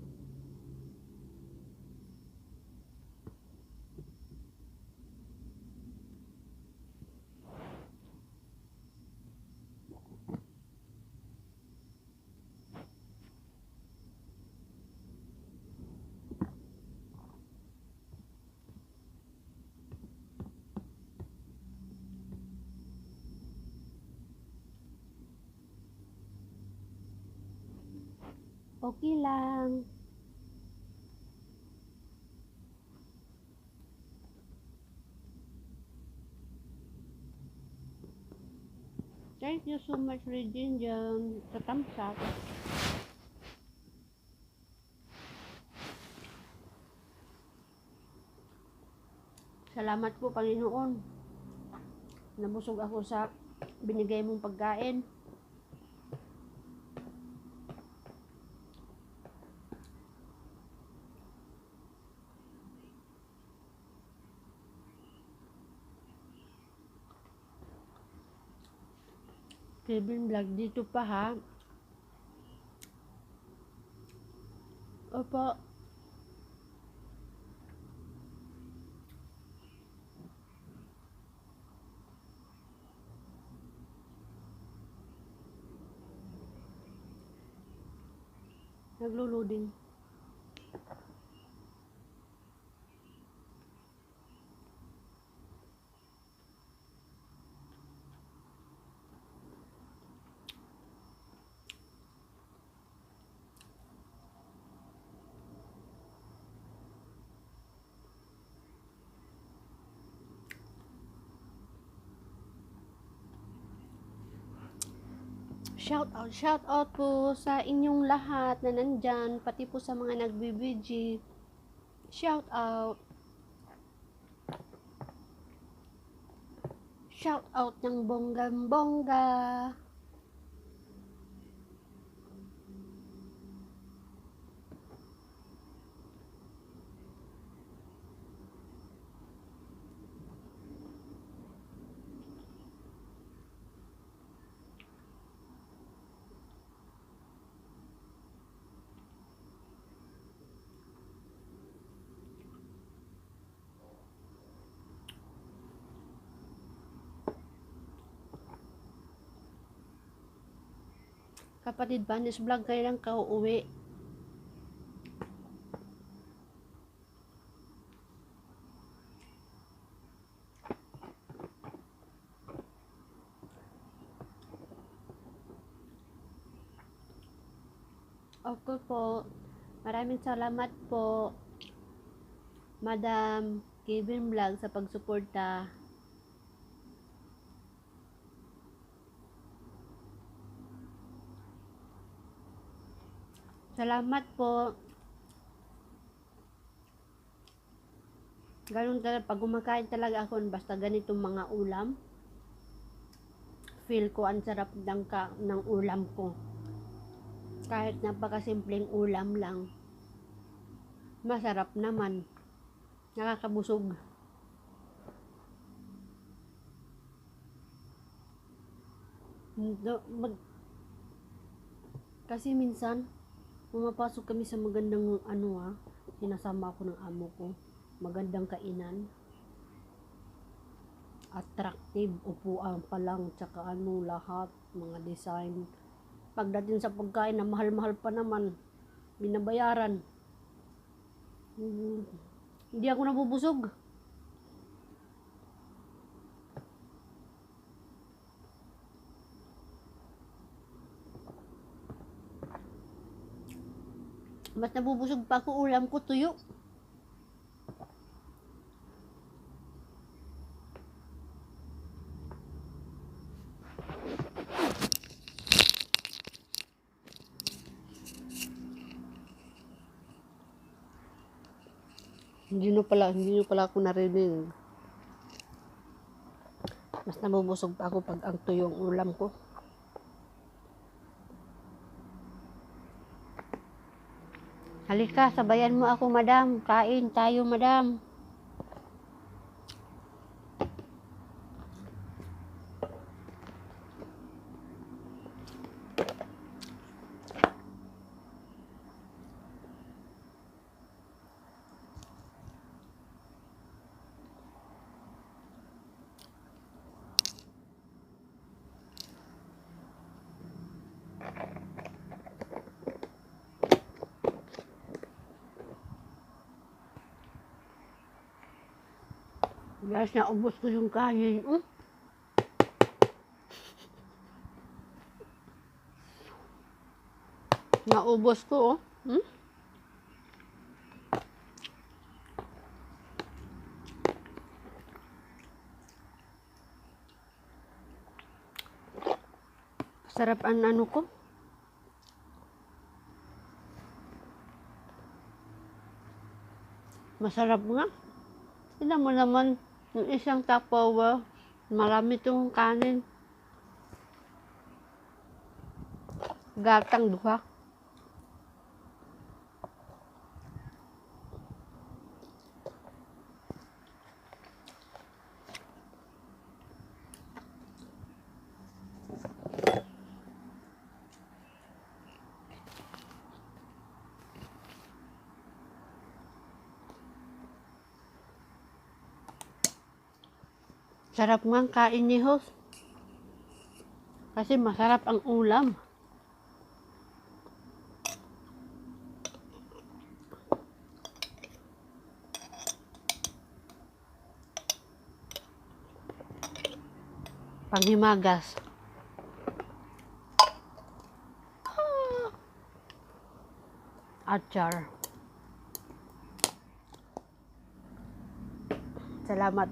Okay lang. Thank you so much, Regine, dyan sa thumbs up. Salamat po, Panginoon. Nabusog ako sa binigay mong pagkain. Kevin Vlog dito pa ha. Opo. Naglo-loading. Shout out po sa inyong lahat na nandyan, pati po sa mga nagbibidji. Shout out. Shout out ng bonggang-bongga. Kapatid Vanis Vlog, kailan ka uuwi? Okay po. Maraming salamat po, Madam Kevin Vlog, sa pagsuporta. Salamat po. Ganun talaga, pag kumakain talaga ako, basta ganitong mga ulam, feel ko ang sarap ng ulam ko. Kahit napakasimpleng ulam lang, masarap naman. Nakakabusog. Kasi minsan, pumapasok kami sa magandang sinasama ako ng amo ko. Magandang kainan. Attractive, upuan pa lang, tsaka lahat, mga design. Pagdating sa pagkain na mahal-mahal pa naman, binabayaran. Hindi ako nabubusog. Mas nabubusog pa ako, ulam ko tuyo. Hindi nyo pala ako narinig. Mas nabubusog pa ako pag ang tuyong ulam ko. Halika, sabayan mo ako, madam. Kain tayo, madam. Guys, naubos ko yung kanin. Naubos ko, Sarap ang ko. Masarap nga. Tignan mo naman, yung isang Tupperware, marami itong kanin. Gatang duha. Sarap nga ang kain ni Hos. Kasi masarap ang ulam. Panghimagas. Achar. Salamat.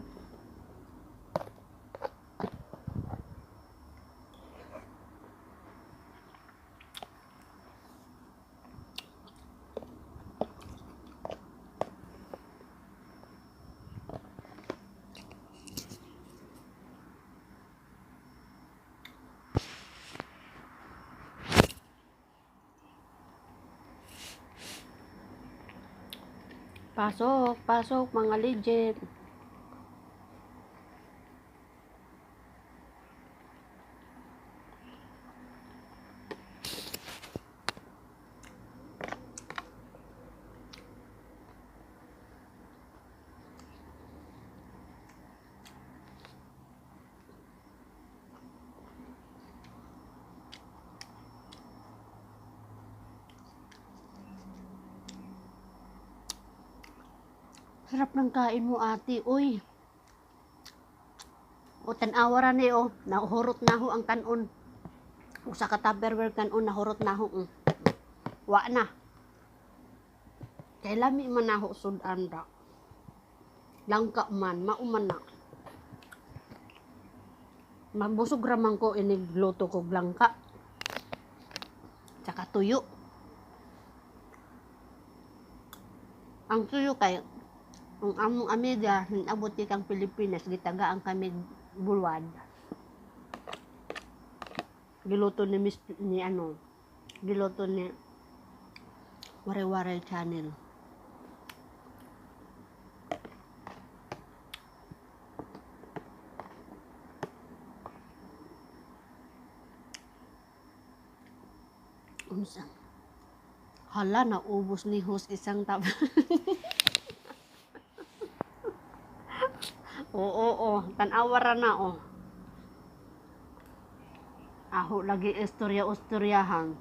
Pasok, pasok mga legit. Sarap ng kain mo, ate. Uy. O tan-awara ni o. Nahurot na ho ang kanon. Usa ka tupperware kanon nahurot na ho. Wa na. Kay lami man na ho sudan ra. Langka man, mauman na. Mabusog raman ko inigluto ko langka. Tsaka tuyo. Ang tuyo kay ang among amiga abot kang Pilipinas gitagaan kami bulwad. Giluto ni giluto ni Wari-Wari Channel. Unsa? Hala, naubos ni host isang tab. Oo, tan-awara na oh. Aho lagi istorya-ustoryahan.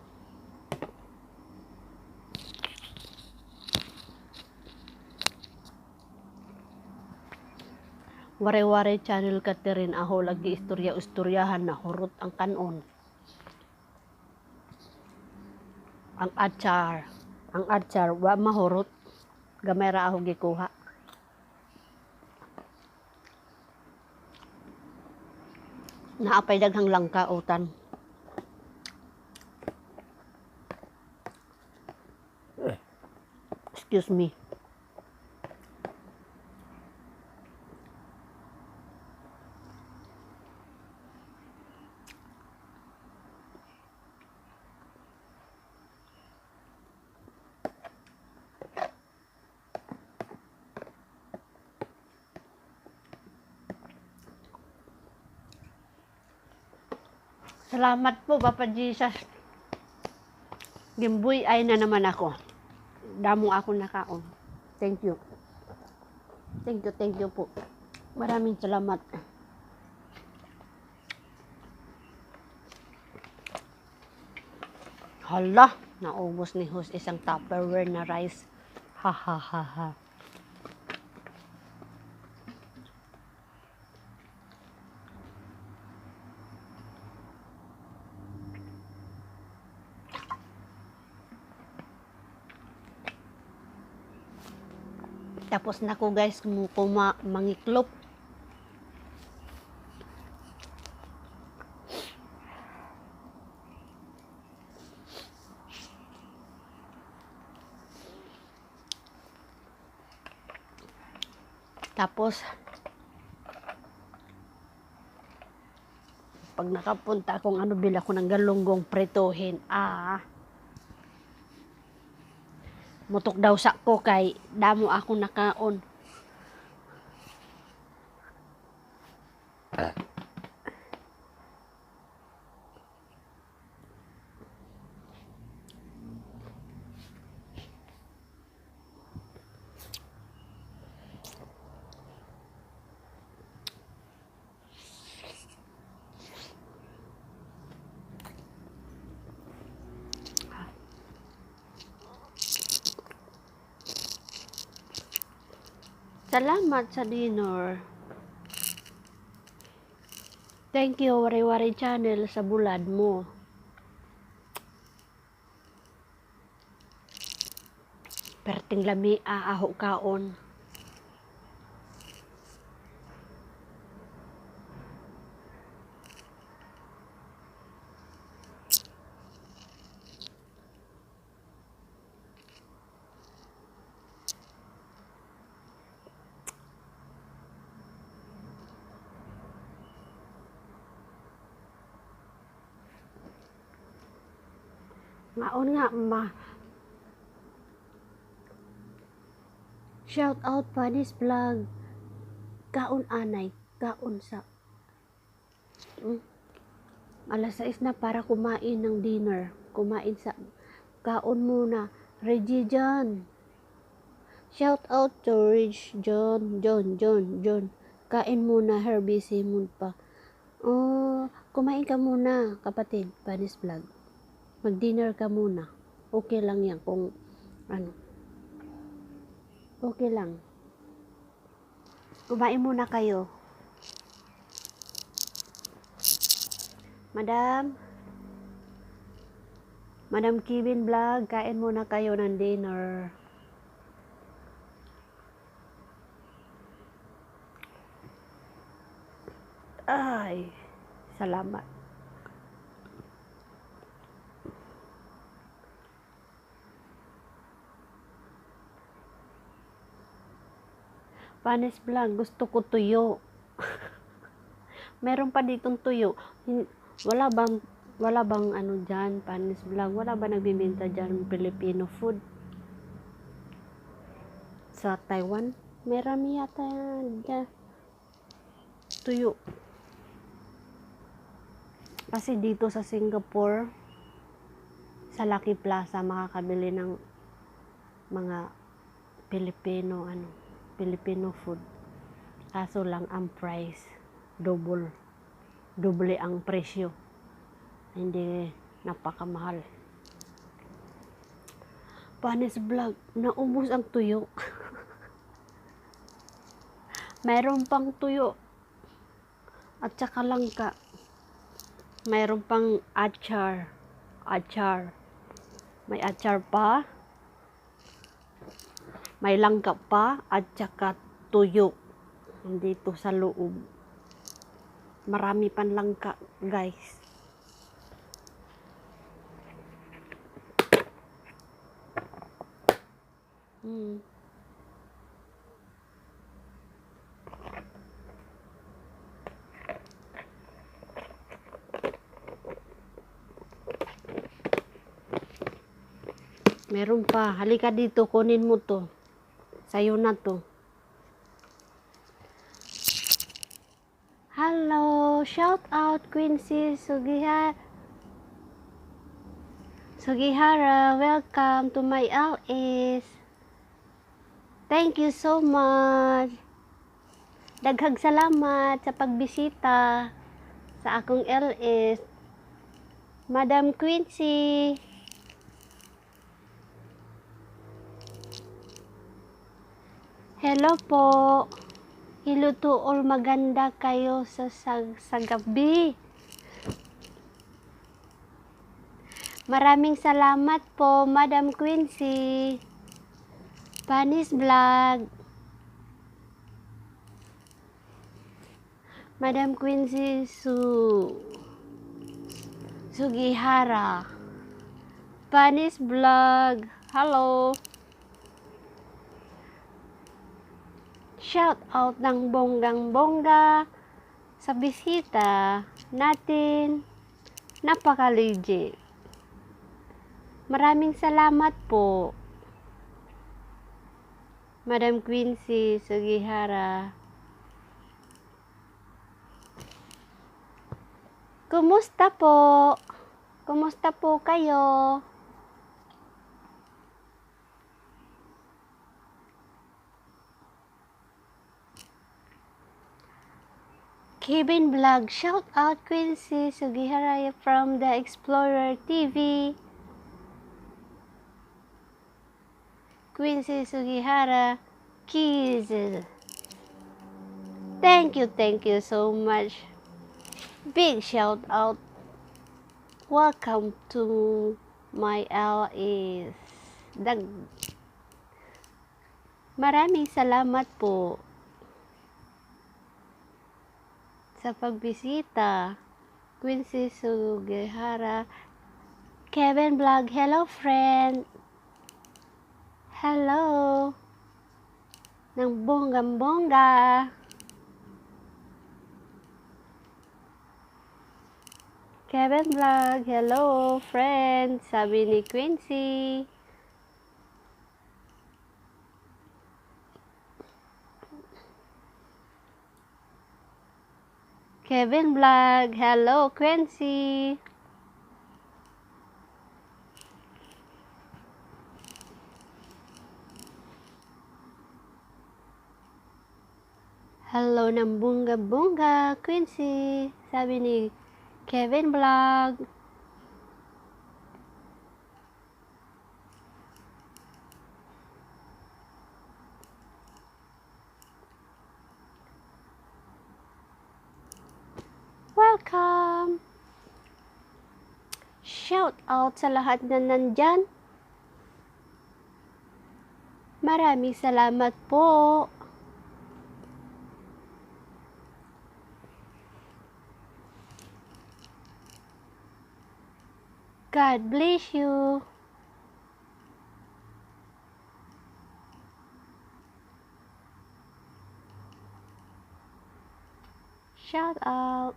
Wari-Wari Channel ka rin aho lagi istorya-ustoryahan na hurot ang kanon. Ang atsar wa mahurot. Gamay ra aho gikuha. Naapay daghang langka utan. Excuse me. Salamat po, Papa Jesus. Gimbuy ay na naman ako. Damo ako nakaon. Thank you. Thank you po. Maraming salamat. Hala, naubos ni host isang tupperware na rice. Ha ha ha ha. Tapos na ko guys, mangiklop. Tapos, pag nakapunta akong bila ko ng galunggong prituhin, mutok daw sa ko kay damo ako nakaon. Salamat sa dinner. Thank you, Wari-Wari Channel, sa bulad mo. Perting lami aaho kaon. Maon nga Shout out Panis Vlog. Kaon anay. Kaon sa... Alas 6 na para kumain ng dinner. Kumain sa... Kaon muna. Reggie John. Shout out to Rich John. John. Kain muna. Herbie Simon pa. Oh, kumain ka muna, kapatid. Panis Vlog. Mag-dinner ka muna. Okay lang yan kung ano. Okay lang. Kumain muna kayo. Madam Kevin Vlog, kain muna kayo ng dinner. Ay, salamat. Panis Vlog, gusto ko tuyo. Meron pa ditong tuyo. Wala bang ano dyan, Panis Vlog? Wala ba nagbibenta dyan Filipino food? Sa Taiwan? Meron yata dyan. Tuyo. Kasi dito sa Singapore, sa Lucky Plaza, makakabili ng mga Filipino food. Kaso lang ang price, double ang presyo. Hindi napakamahal. Panis Vlog, naubos ang tuyo. Mayroon pang tuyo. At saka langka. Mayroon pang achar. May achar pa. May langka pa. At saka tuyo. Dito sa loob. Marami pang langka, guys. Meron pa. Halika dito, kunin mo to. Sa'yo na to. Hello, shout out Quincy Sugihara, welcome to my LS. Thank you so much. Daghang salamat sa pagbisita sa akong LS. Madam Quincy. Hello po. Hello to all, maganda kayo sa gabi. Maraming salamat po, Madam Quincy. Panis Vlog. Madam Quincy Sugihara. Panis Vlog. Hello. Shout out ng bonggang-bongga sa bisita natin. Napaka-legit. Maraming salamat po, Madam Quincy Sugihara. Kumusta po? Kumusta po kayo? Kevin Vlog, shout out Quincy Sugihara from the Explorer TV. Quincy Sugihara, kisses. Thank you so much. Big shout out. Welcome to my LS. Maraming salamat po sa pagbisita. Quincy Sugihara. Kevin Vlog, hello friend. Hello. Ng bonggang-bongga. Kevin Vlog, hello friend. Sabi ni Quincy. Kevin Vlog. Hello, Quincy. Hello ng bunga-bunga, Quincy. Sabi ni Kevin Vlog. Welcome! Shout out sa lahat na nandyan. Maraming salamat po. God bless you. Shout out.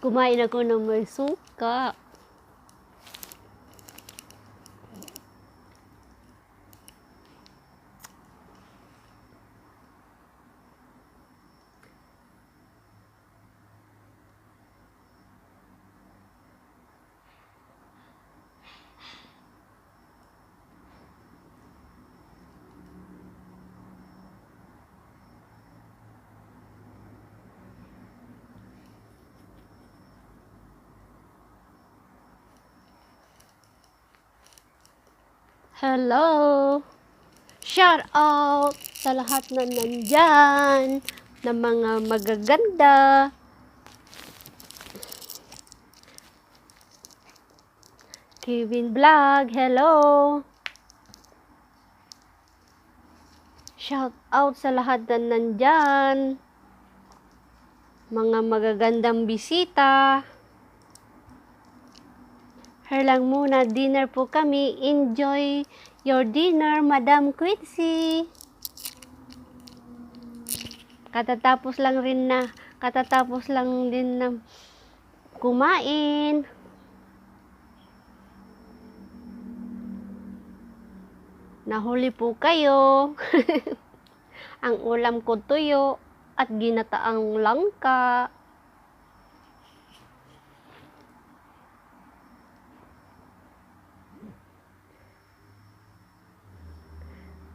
Kumain ako ng may suka. Hello! Shout out sa lahat na nandyan, na mga magaganda. Kevin Vlog, hello! Shout out sa lahat na nandyan, mga magagandang bisita. Her lang muna, dinner po kami. Enjoy your dinner, Madam Quincy. Katatapos lang din na kumain. Nahuli po kayo. Ang ulam ko tuyo at ginataang langka.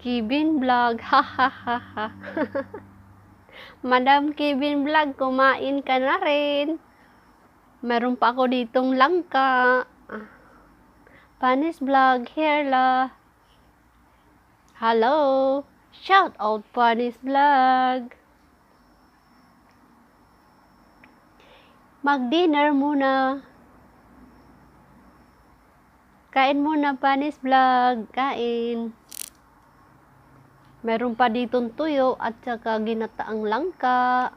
Kevin Vlog, ha ha ha ha. Madam Kevin Vlog, kumain ka na rin. Meron pa ako ditong langka. Panis Vlog, here la. Hello, shout out Panis Vlog. Mag-dinner muna. Kain muna, Panis Vlog, kain. Meron pa ditong tuyo at saka ginataang langka.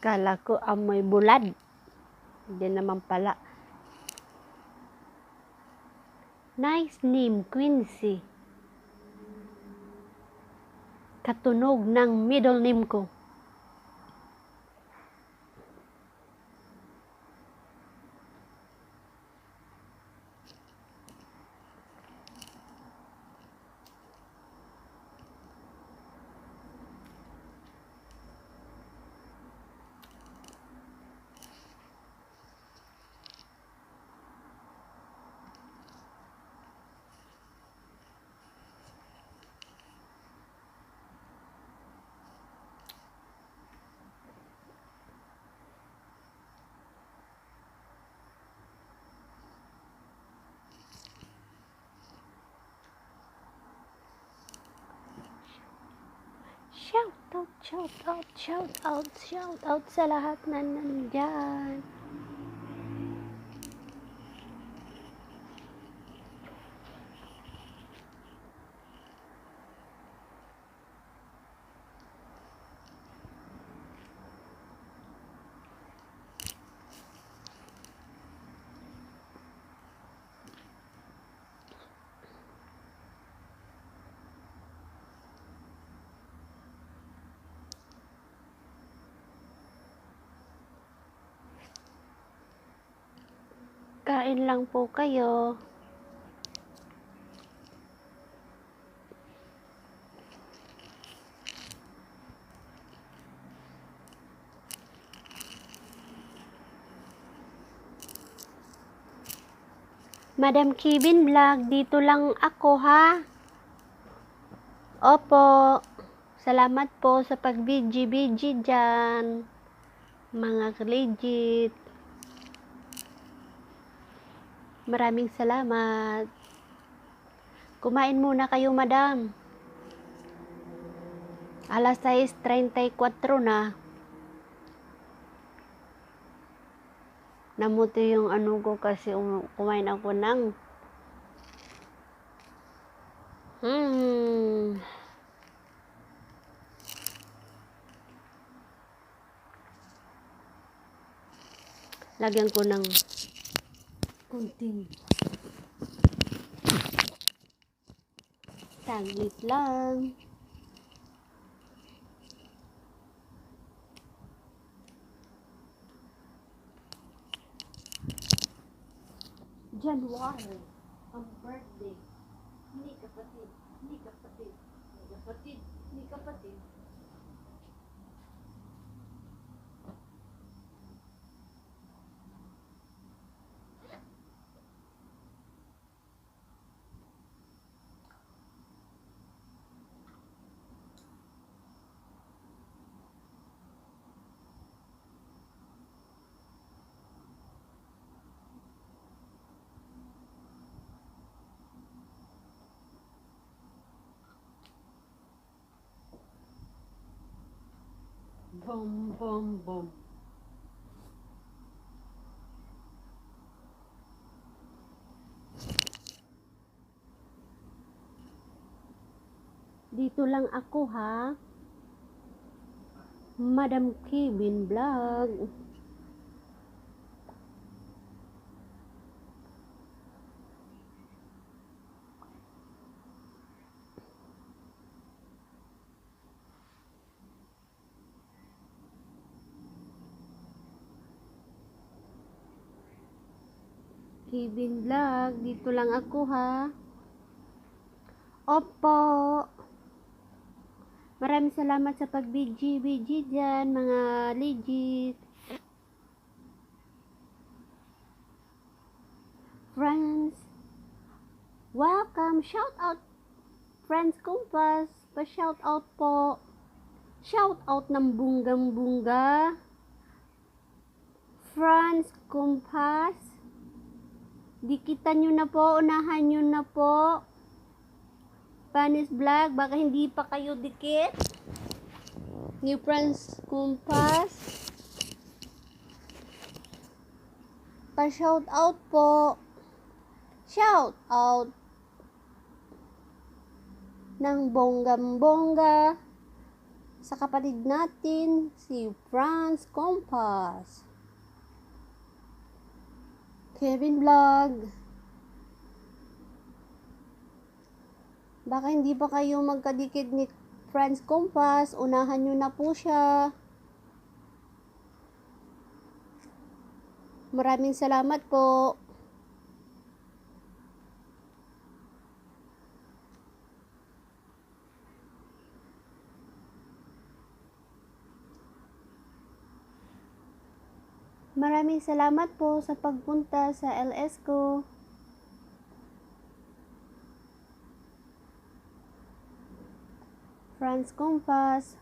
Kala ko amoy bulad. Hindi naman pala. Nice name, Quincy. Katunog ng middle name ko. Shout out, shout out, shout out, shout out sa lahat na nandyan. Kain lang po kayo. Madam Kevin Vlog, dito lang ako ha. Opo. Salamat po sa pag-BG-BG dyan. Mga legit. Maraming salamat. Kumain muna kayo, madam. Alas 6:34 na. Namuti yung ano ko kasi kumain ako ng lagyan ko ng kunting saglit lang. January, ang birthday. Hindi kapatid, hindi kapatid, hindi kapatid, hindi kapatid. Boom, boom, boom. Dito lang ako ha. Madam Kevin Vlog. Kevin Vlog, dito lang ako ha. Opo. Maraming salamat sa pag-BG dyan, mga legit. Friends, welcome. Shout out, Friends Compass. Pa-shout out po. Shout out ng bunggang-bungga. Friends Compass. Dikitan nyo na po, unahan nyo na po. Panis Vlog, baka hindi pa kayo dikit. New Friends Compass. Pa-shout out po. Shout out ng bonggam-bongga sa kapatid natin, si Franz Compass. Kevin Vlog. Baka hindi pa kayo magkadikit ni Franz Compass, unahan nyo na po siya. Maraming salamat po. Maraming salamat po sa pagpunta sa LS ko. Franz Compass.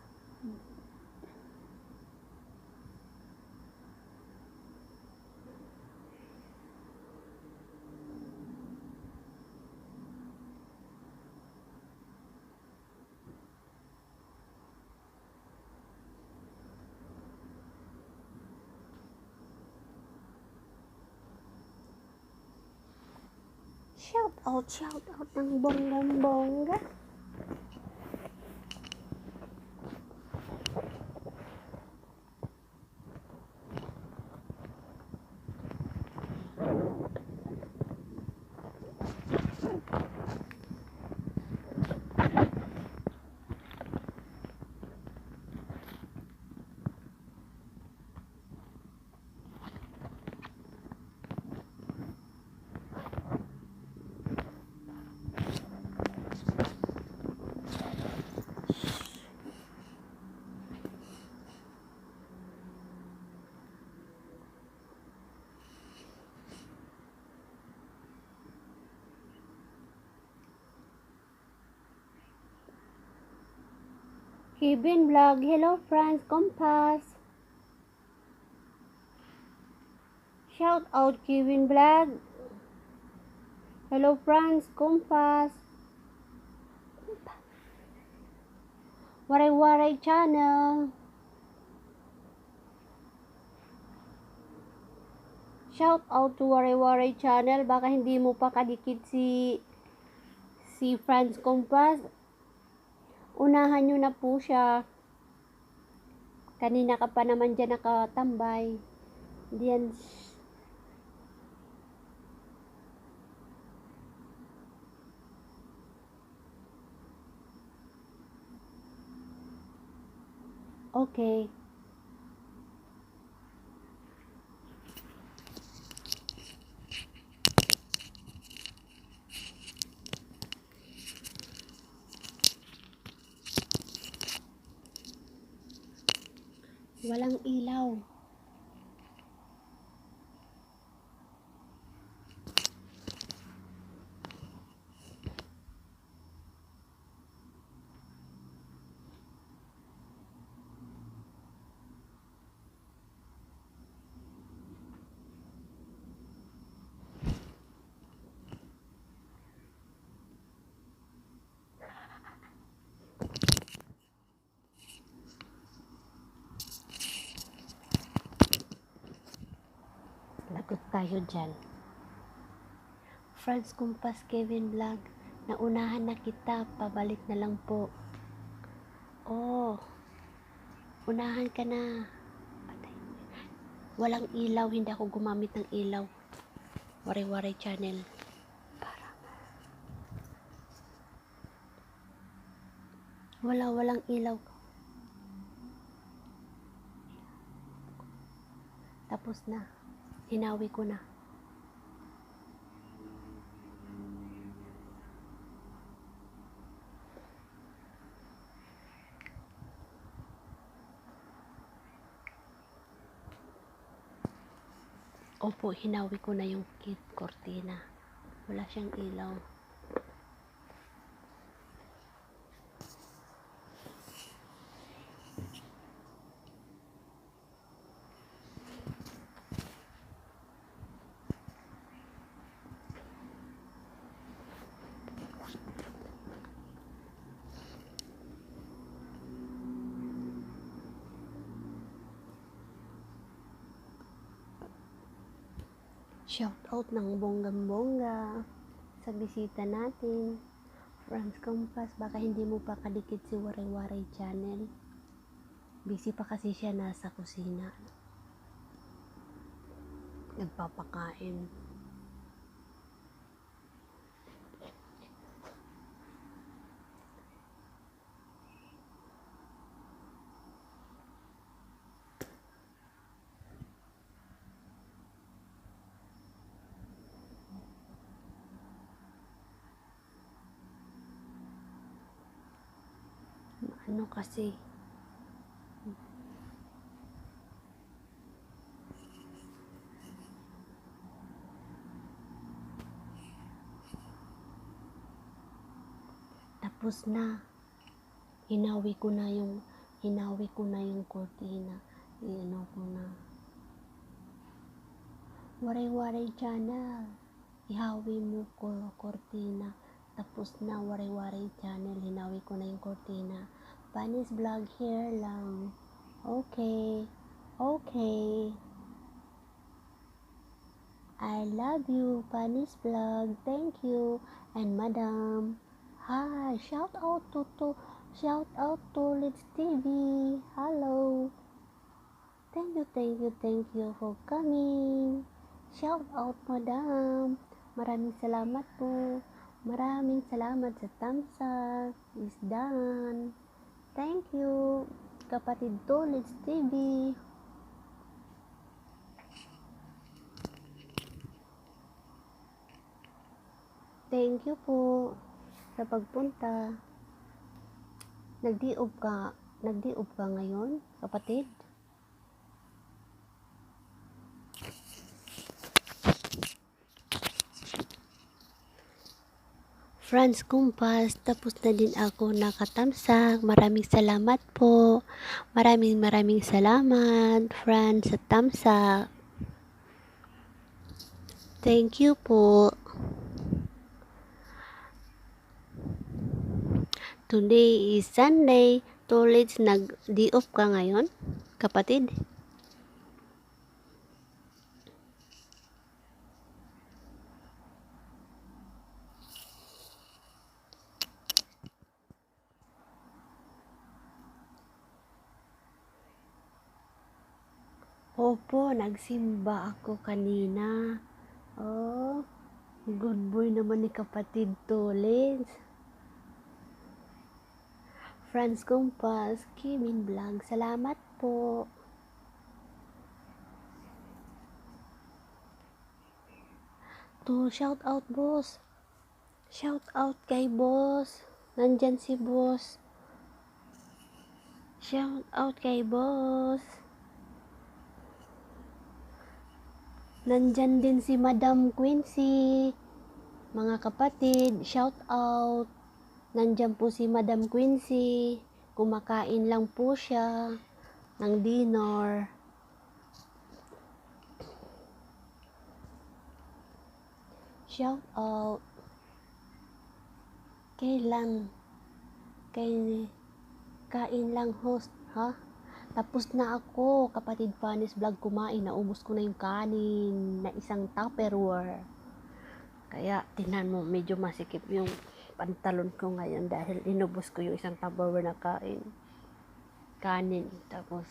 Shout out ng bonggang-bongga. Kevin Vlog, hello friends, Compass. Shout out Kevin Vlog. Hello friends, Compass. Waray Waray Channel. Shout out to Waray Waray Channel. Baka hindi mo pa kadikit si Franz Compass. Unahan nyo na po siya. Kanina ka pa naman dyan nakatambay. Diyan. Okay. Walang ilaw. Lagot tayo dyan. Franz Compass, Kevin Vlog, naunahan na kita, pabalik na lang po. Oh, unahan ka na. Patay. Walang ilaw, hindi ako gumamit ng ilaw. Waray Waray Channel. Walang ilaw. Tapos na. Hinawi ko na. Opo, hinawi ko na yung kortina. Wala siyang ilaw. Shout out ng bonggang-bongga sa bisita natin. Franz Compass, baka hindi mo pa kadikit si Waray Waray Channel. Busy pa kasi siya, nasa kusina. Nagpapakain. Ano kasi? Tapos na. Hinawi ko na yung kortina. Iano ko na. Waray Waray Channel. Ihawi mo ko kortina. Tapos na Waray Waray Channel. Hinawi ko na yung kortina. Panis Vlog here lang. Okay. I love you, Panis Vlog. Thank you. And Madam. Hi, shout out to Let's TV. Hello. Thank you for coming. Shout out, Madam. Maraming salamat po. Maraming salamat sa thumbs up. Is done. Thank you, kapatid to Let's TV. Thank you po sa pagpunta. Nagdiop ka ngayon, kapatid? Franz Kumpas, tapos na din ako nakatamsak. Maraming salamat po. Maraming salamat, Franz, sa tamsak. Thank you po. Today is Sunday. Toilets, nag-di-off ka ngayon, kapatid? Opo, nagsimba ako kanina. Oh, good boy naman ni kapatid Toilets. Franz Kumpas, Kevin Vlog, salamat po. To shout out, boss. Shout out kay boss. Nandyan si boss. Shout out kay boss. Nandyan din si Madam Quincy. Mga kapatid, shout out. Nandyan po si Madam Quincy. Kumakain lang po siya ng dinner. Shout out. Kain lang host, ha? Tapos na ako, kapatid Panis Vlog, kumain. Naubos ko na yung kanin na isang Tupperware. Kaya, tingnan mo, medyo masikip yung pantalon ko ngayon dahil inubos ko yung isang Tupperware na kanin. Tapos,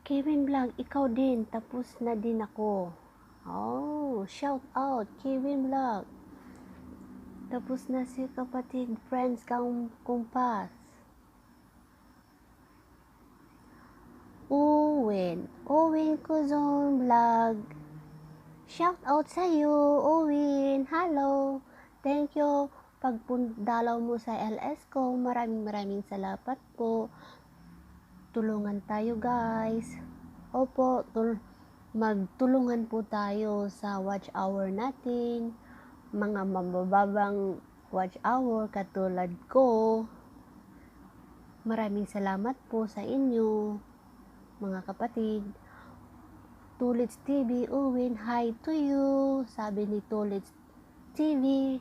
Kevin Vlog, ikaw din. Tapos na din ako. Oh, shout out, Kevin Vlog. Tapos na si kapatid Friends Kumpas. Owen Kuzon Vlog. Shout out sa iyo, Owen. Hello. Thank you pagdalaw mo sa LS ko. Maraming salamat po. Tulungan tayo, guys. Opo, magtulungan po tayo sa watch hour natin. Mga mabababang watch hour katulad ko. Maraming salamat po sa inyo, mga kapatid. Tulits TV, Owen, hi to you. Sabi ni Tulits TV.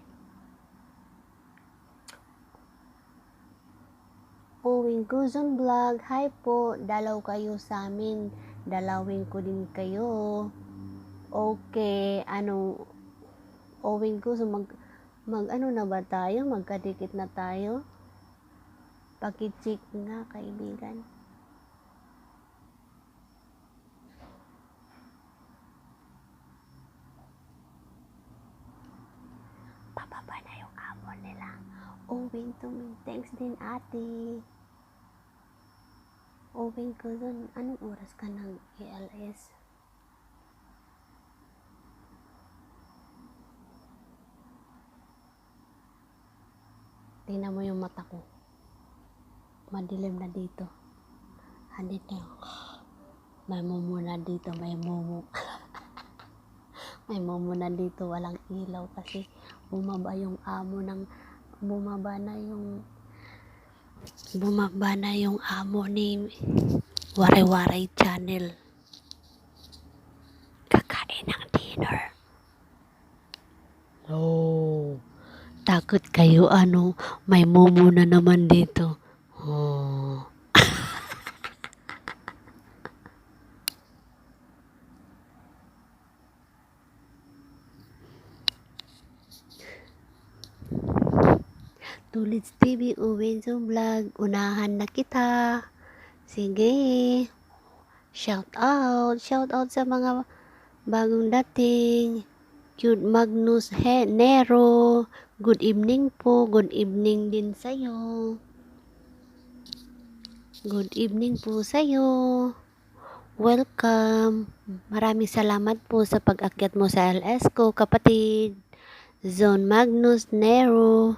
Owen Guzon Vlog, hi po. Dalaw kayo sa amin. Dalawin ko din kayo. Okay, Owen Guzon, mag ano na ba tayo? Magkadikit na tayo? Pakichik nga, kaibigan. Pababa na yung amon nila. Owen Tuming, thanks din ate. Owen Guzon, anong oras ka ng ALS? Tingnan mo yung mata ko. Madilim na dito. Andito. May mumu na dito. May mumu. May mumu na dito. Walang ilaw kasi bumaba na yung amo ni Waray-Waray Channel. Kakain ng dinner. Oh. Takot kayo, may mumu na naman dito. Oh. Tulits TV, Uwenzo Vlog. Unahan na kita. Sige. Shout out sa mga bagong dating. Cute Magnus Nero. Good evening po. Good evening din sa'yo. Good evening po sa'yo. Welcome. Maraming salamat po sa pag-akyat mo sa LS ko, kapatid. Zone Magnus Nero.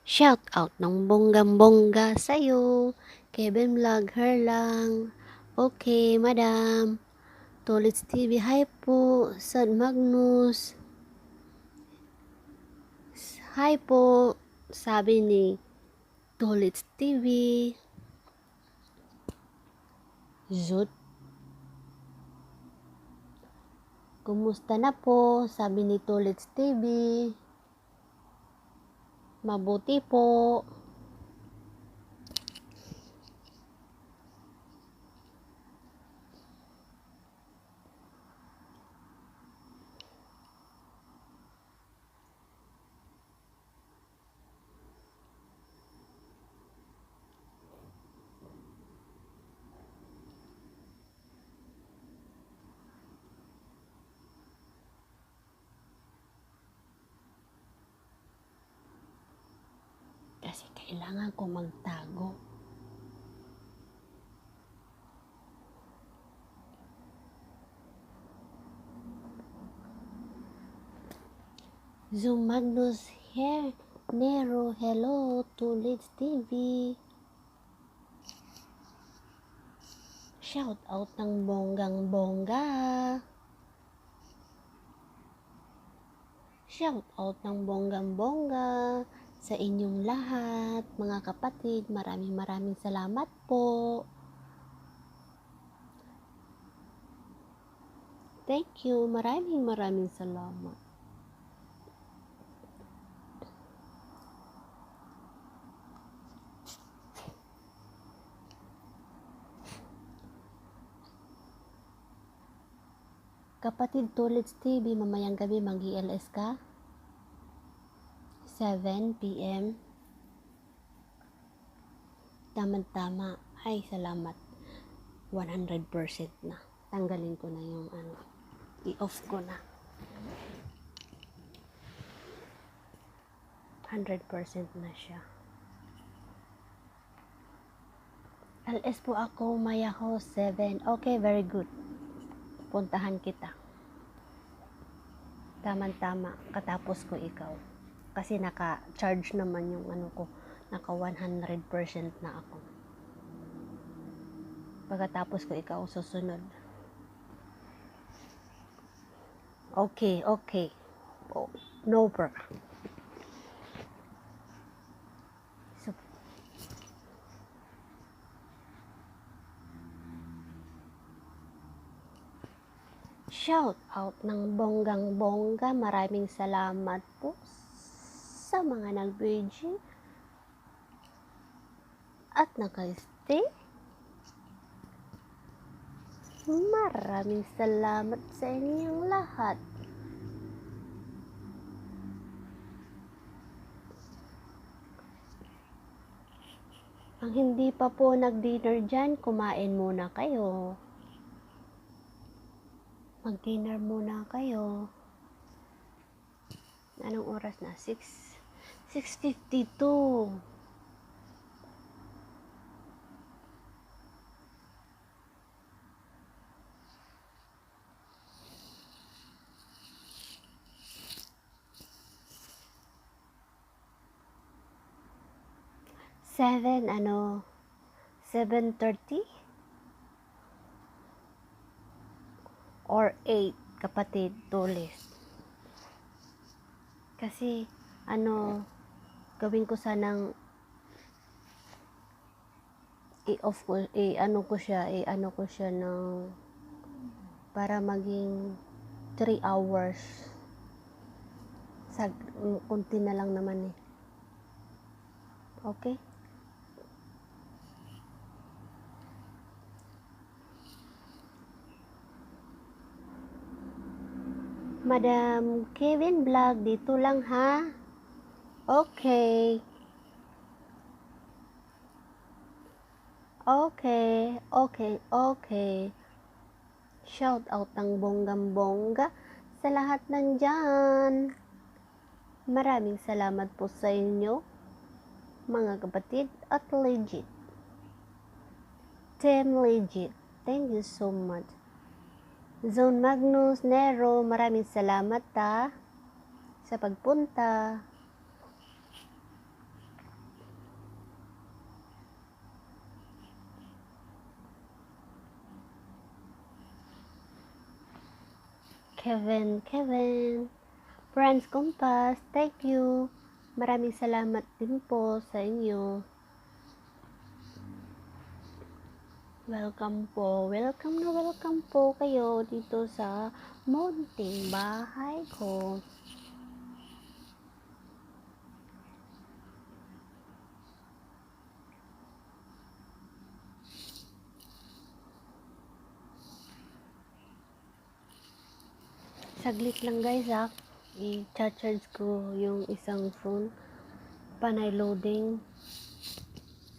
Shout out ng bonggang-bongga sa'yo. Kevin Vlog, her lang. Okay, madam. Tolits TV, hi po. Zone Magnus. Hi po. Sabi ni Tolits TV. Zut. Kumusta na po? Sabi ni Tolits TV. Mabuti po. Kasi kailangan ko magtago. Zoom Magnus here. Nero, hello. Tulits TV. Shout out ng bonggang-bongga. Shout out ng bonggang-bongga sa inyong lahat, mga kapatid. Maraming salamat po. Thank you. Maraming salamat. Kapatid Tulits TV, mamayang gabi mag-ILS ka? 7 p.m. Tama. Ay, salamat. 100% na. Tanggalin ko na yung i-off ko na. 100% na siya. LS po ako, Mayaho 7. Okay, very good. Puntahan kita. Tama. Katapos ko ikaw. Kasi naka-charge naman yung ko. Naka 100% na ako. Pagkatapos ko ikaw susunod. Okay. Oh, no problem. Shout out ng bonggang-bongga. Maraming salamat po sa mga nag-virgin at naka-stay. Maraming salamat sa inyong lahat. Ang hindi pa po nag-dinner dyan, kumain muna kayo. Mag-dinner muna kayo. Anong oras na? 6:52. Seven, 7:30? Or 8, kapatid, Tulis. Kasi, gawin ko sanang i-off ko, ko siya ng para maging 3 hours. Kunti na lang naman eh. Okay? Madam Kevin Vlog, dito lang ha. Okay. Okay. Okay. Okay. Shout out ng bonggang-bongga sa lahat nandyan. Maraming salamat po sa inyo, mga kapatid at legit. Team legit. Thank you so much. Zone Magnus Nero, maraming salamat sa pagpunta. Kevin, Franz Compass, thank you. Maraming salamat din po sa inyo. Welcome po kayo dito sa munting bahay ko. Saglit lang guys i-charge ko yung isang phone. Panay loading.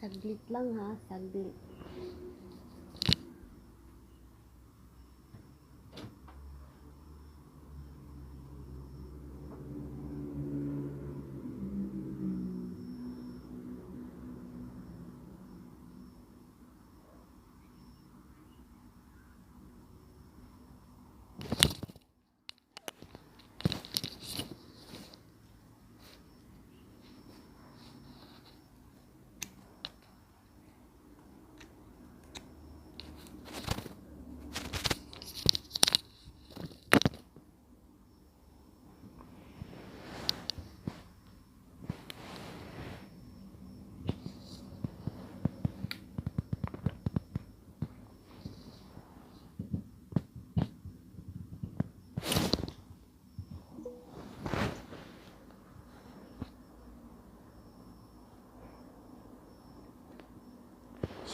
Saglit lang saglit.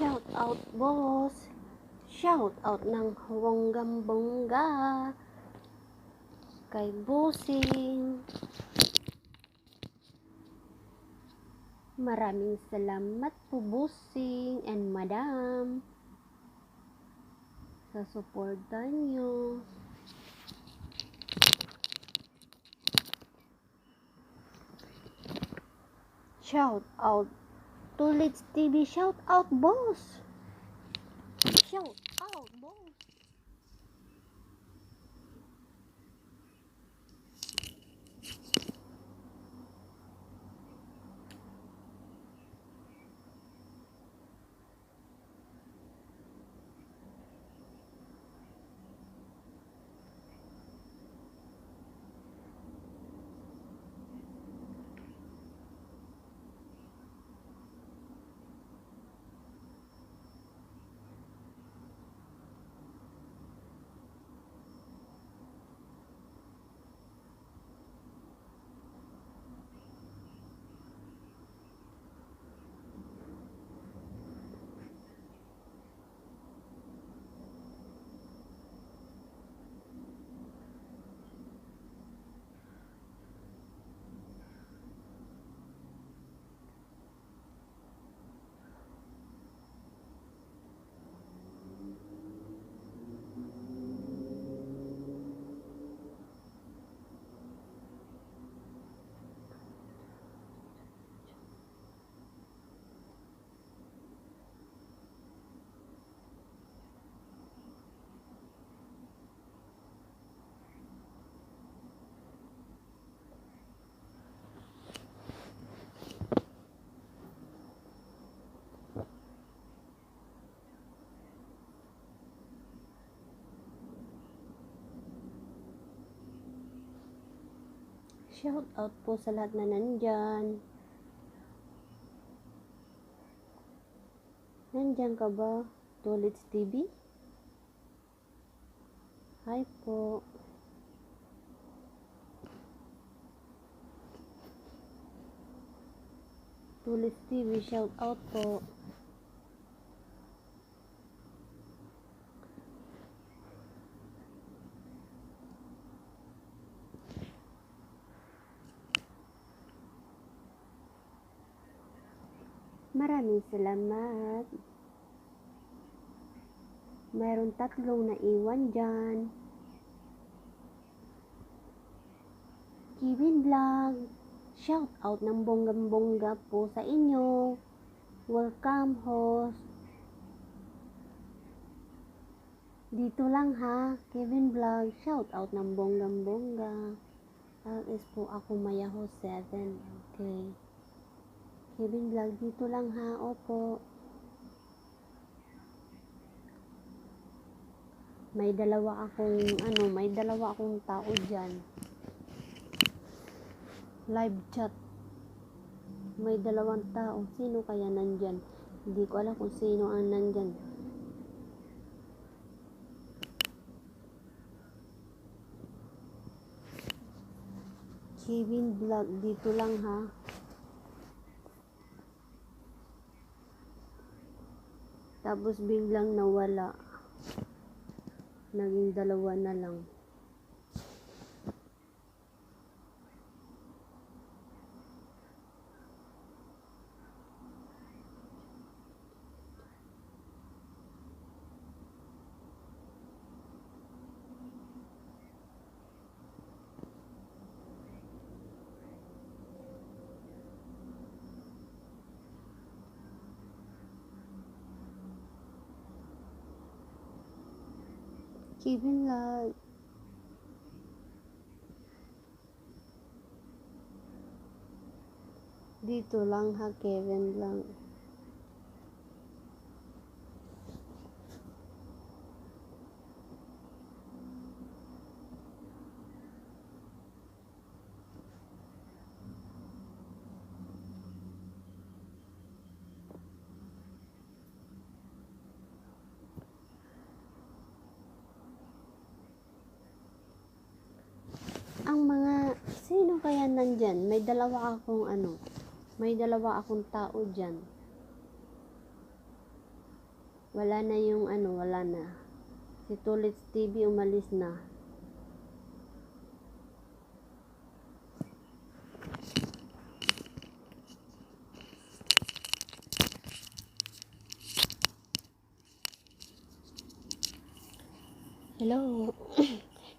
Shout out boss. Shout out ng bonggang-bongga kay Bossing. Maraming salamat po Bossing and Madam sa suporta nyo. Shout out Tulits TV, shout out boss. Shout out boss. Shout out po sa lahat na nandyan. Nandyan ka ba? Tulits TV? Hi po. Tulits TV, shout out po. Maraming salamat. Mayroon 3 na iwan dyan. Kevin Vlog, shout out ng bonggang-bongga po sa inyo. Welcome host. Dito lang ha, Kevin Vlog, shout out ng bonggang-bongga. LS po ako Mayaho 7. Okay. Kevin Vlog, dito lang ha, opo. May dalawa akong tao dyan. Live chat. May 2 tao. Sino kaya nandyan? Hindi ko alam kung sino ang nandyan. Kevin Vlog, dito lang ha. Tapos biglang nawala. Naging 2 na lang. Kevin Vlog. Dito lang ha, Kevin Vlog. Ang mga, sino kaya nandyan? May 2 akong tao dyan. Wala na yung wala na. Si Tulits TV umalis na. Hello.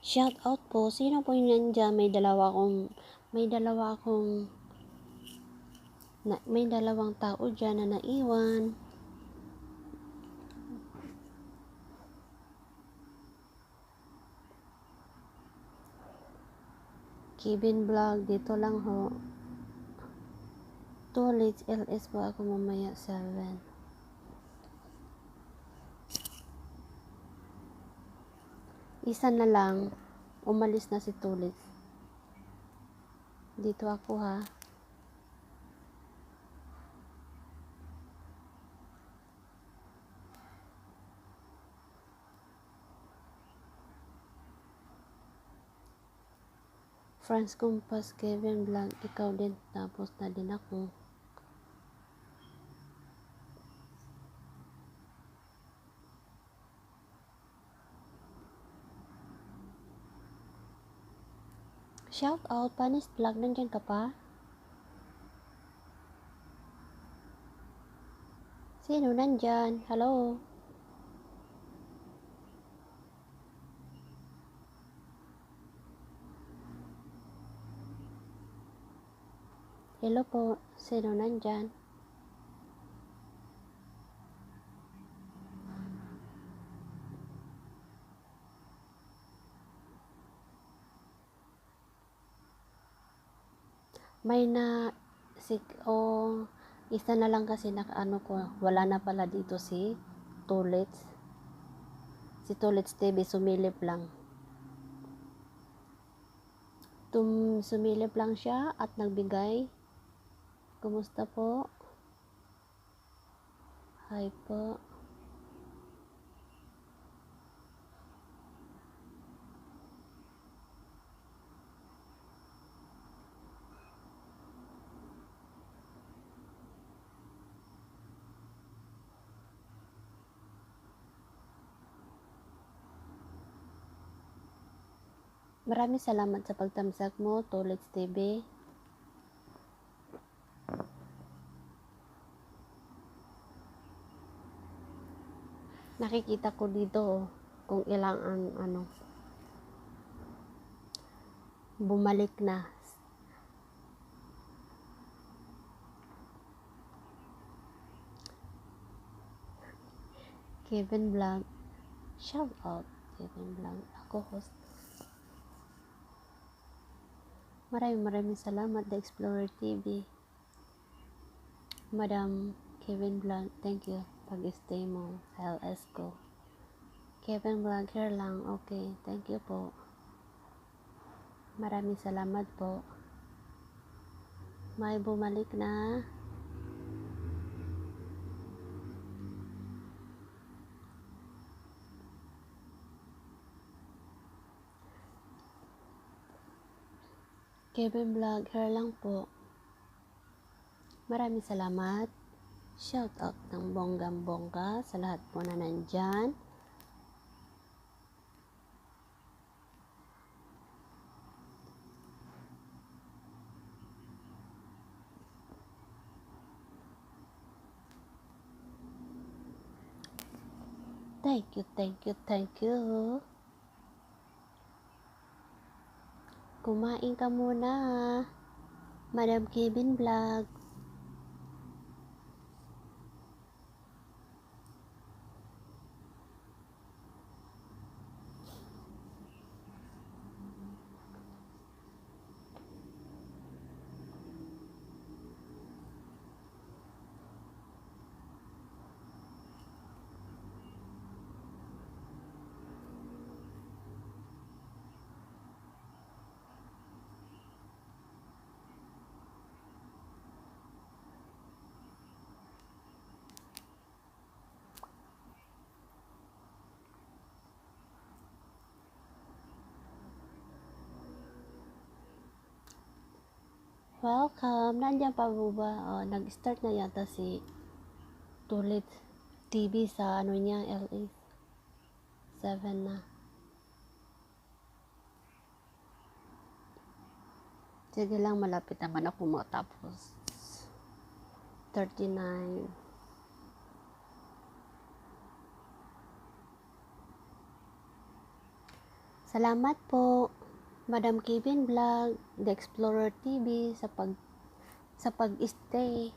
Shout out po. Sino po yung nandyan? May 2 tao dyan na naiwan. Kevin Vlog, dito lang ho. Tulits LS po ako mamaya 7. Isa na lang. Umalis na si Tulits. Dito ako ha. Franz Kumpas, Kevin Vlog, ikaw din. Tapos na din ako. Shout out, Panis Vlog, nandyan ka pa? Sino nandyan? Hello? Hello po, sino nandyan? May isa na lang kasi wala na pala dito si Tulits. Si Tulits TV sumilip lang. Sumilip lang siya at nagbigay. Kumusta po? Hi po. Maraming salamat sa pagtamsak mo, Tulits TV. Nakikita ko dito kung ilang bumalik na. Kevin Vlog, shout out Kevin Vlog, ako host. Maraming salamat The Explorer TV. Madam Kevin Vlog, thank you pag-stay mo sa LS ko. Kevin Vlog, here lang, okay, thank you po. Maraming salamat po. May bumalik na. Kevin Vlog, here lang po. Maraming salamat. Shout out ng bonggang-bongga sa lahat po na nandyan. Thank you. Kumain ka muna, Madam Kevin Vlog. Welcome. Nandiyan pa po ba? Nag-start na yata si Tulit TV sa niya, LA 7 na. Sige lang, malapit naman ako matapos. 39. Salamat po, Madam Kevin Vlog, The Explorer TV sa pag-stay.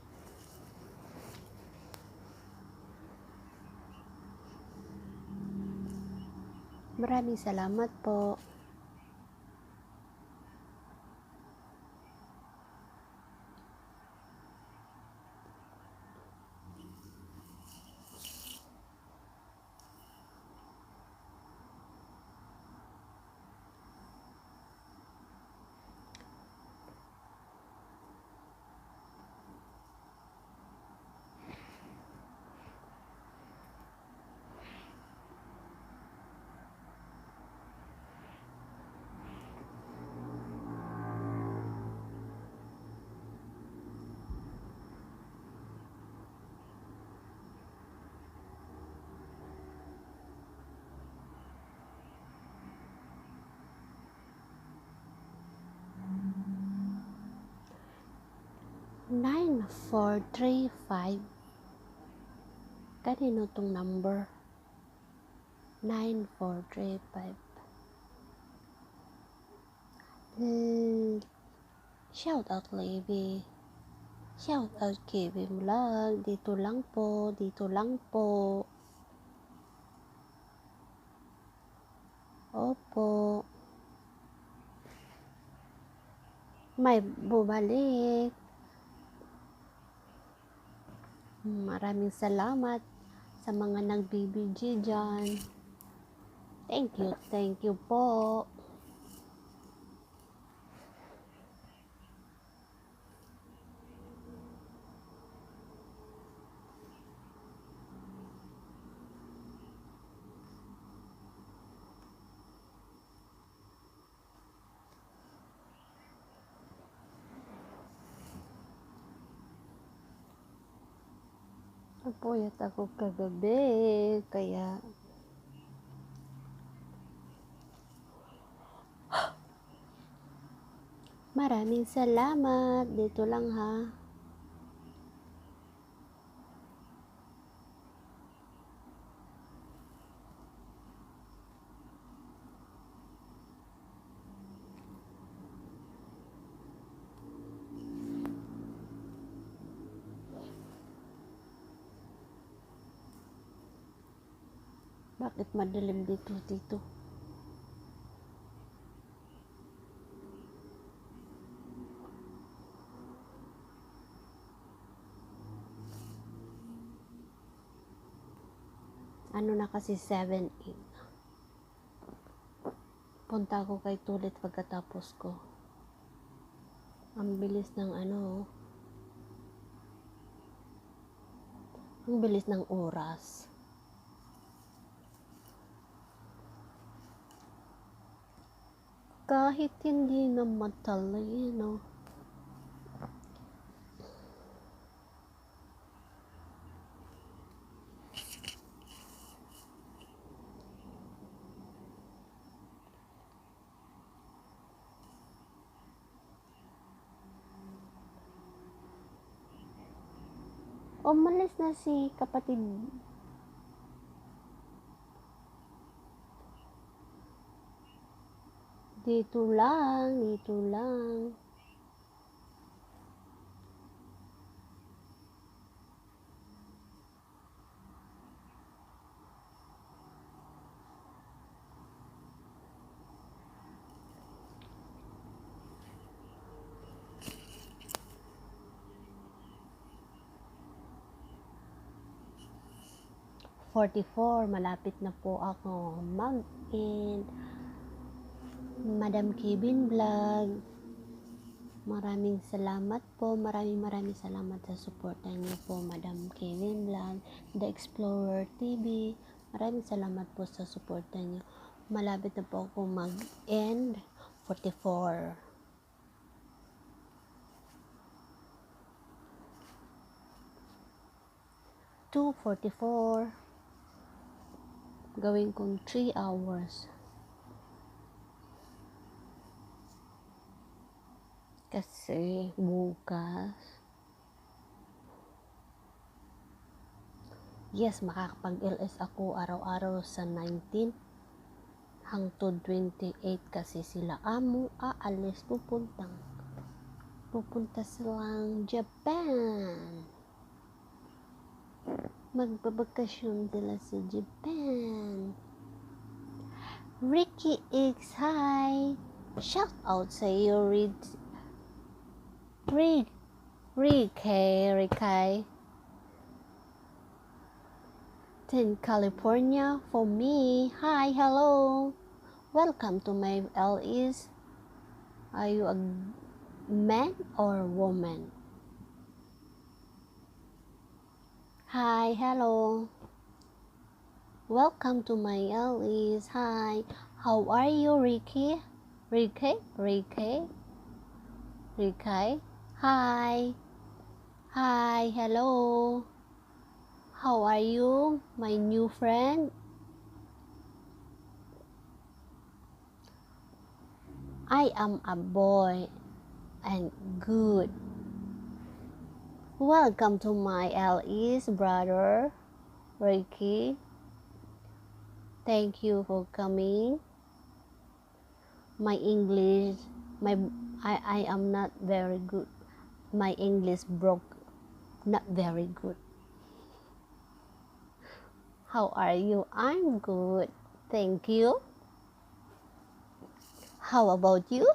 Maraming salamat po. Nine, 4, 3, 5. Kanino tong number? 9, 4, 3, 5. Shout out Levi. Shout out Kevin Vlog. Dito lang po. Opo. May bumalik. Maraming salamat sa mga nagbibidyo dyan. Thank you po. Napuyat ako kagabi, kaya maraming salamat. Dito lang ha. Bakit madilim dito, Tito? Ano na kasi 7:08. Punta ako kay Tulit pagkatapos ko. Ang bilis ng ang bilis ng oras. Kahit hindi na matalino. Umalis na si kapatid. Dito lang. Malapit na po ako mag-end. Madam Kevin Vlog, maraming salamat po. Maraming salamat sa suporta niyo po, Madam Kevin Vlog, The Explorer TV. Maraming salamat po sa suporta niyo. Malapit na po ako mag-end. 44. Gawin kong 3 hours. Kasi bukas, yes, makakapag-LS ako araw-araw sa 19 hangtod 28 kasi sila amo aalis pupunta silang Japan. Magbabakasyon sila sa Japan. Ricky X, hi! Shout out sa iyo, Ricky. 10 California for me. Hi, hello. Welcome to my LEs. Are you a man or woman? Hi, hello. Welcome to my LEs. Hi. How are you, Ricky? Ricky? Hi. Hi, hello. How are you, my new friend? I am a boy and good. Welcome to my LEs, brother Ricky. Thank you for coming. My English, I am not very good. My English broke, not very good. How are you? I'm good. Thank you. How about you?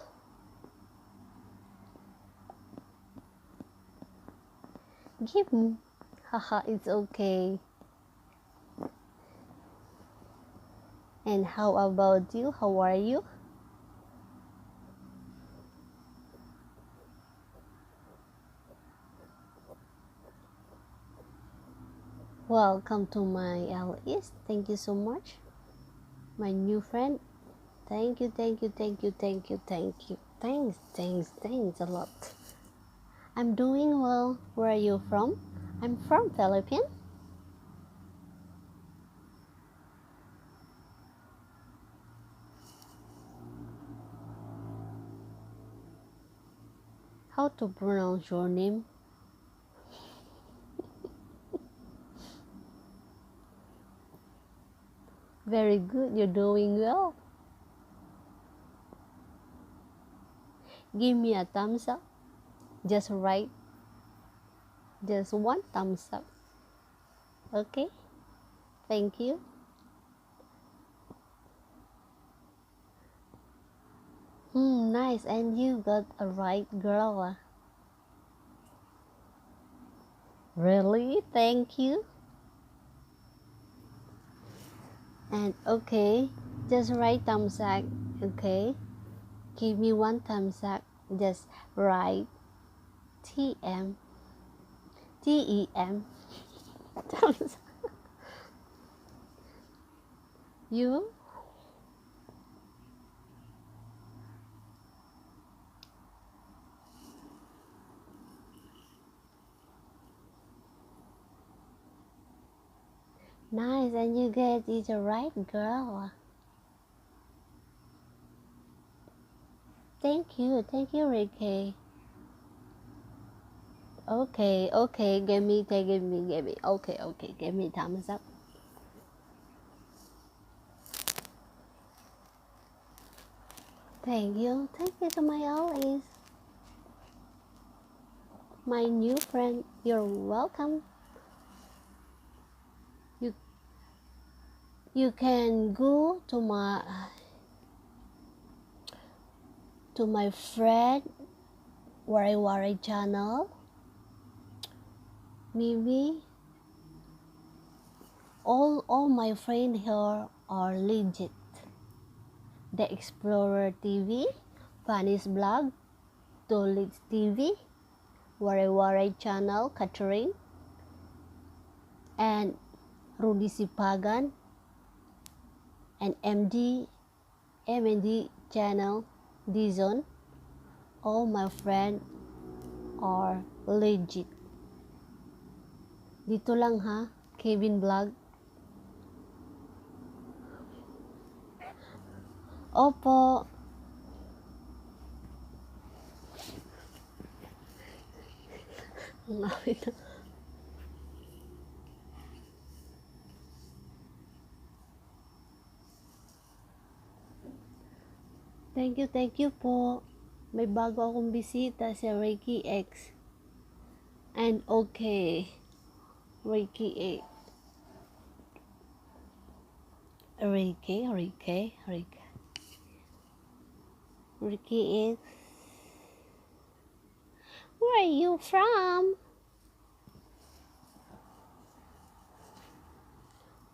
Give me. Haha, it's okay. And how about you? How are you? Welcome to my LEs. Thank you so much. My new friend. Thank you. Thanks a lot. I'm doing well. Where are you from? I'm from Philippines. How to pronounce your name? Very good. You're doing well. Give me a thumbs up. Just right. Just one thumbs up. Okay? Thank you. Nice. And you got a right girl. Really? Thank you. And okay, just write thumbs up. Okay, give me one thumbs up. Just write TM TEM thumbs up. You? Nice, and you get it right, girl. Thank you, Ricky. Okay, give me. Okay, give me thumbs up. Thank you to my allies, my new friend. You're welcome. You can go to my friend Wari channel. Maybe all my friends here are legit. The Explorer TV, Fanny's Blog, Tolits TV, Wari channel, Catherine, and Rudy Sipagan, and MD channel, Dizon. All my friends are legit. Dito lang ha, Kevin Vlog. Opo. Ang awit na. Thank you po. May bago akong bisita si Reiki X. And okay, Reiki X. Reiki X. Where are you from?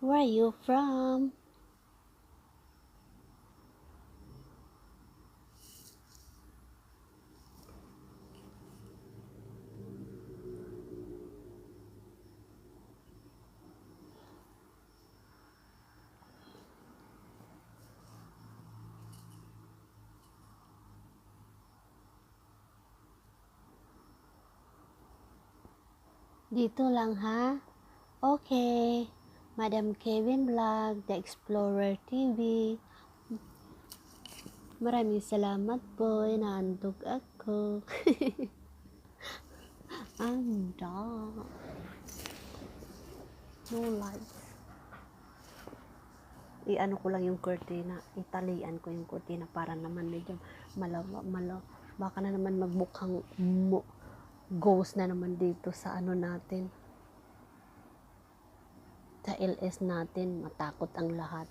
Where are you from? Dito lang ha. Okay. Madam Kevin Vlog, The Explorer TV. Maraming salamat po. Inaantog ako. Anda. No lights. I-ano ko lang yung kurtina. Italian ko yung kurtina para naman medyo malawa. Baka na naman magbukhang ghost na naman dito sa ano natin. Sa LS natin. Matakot ang lahat.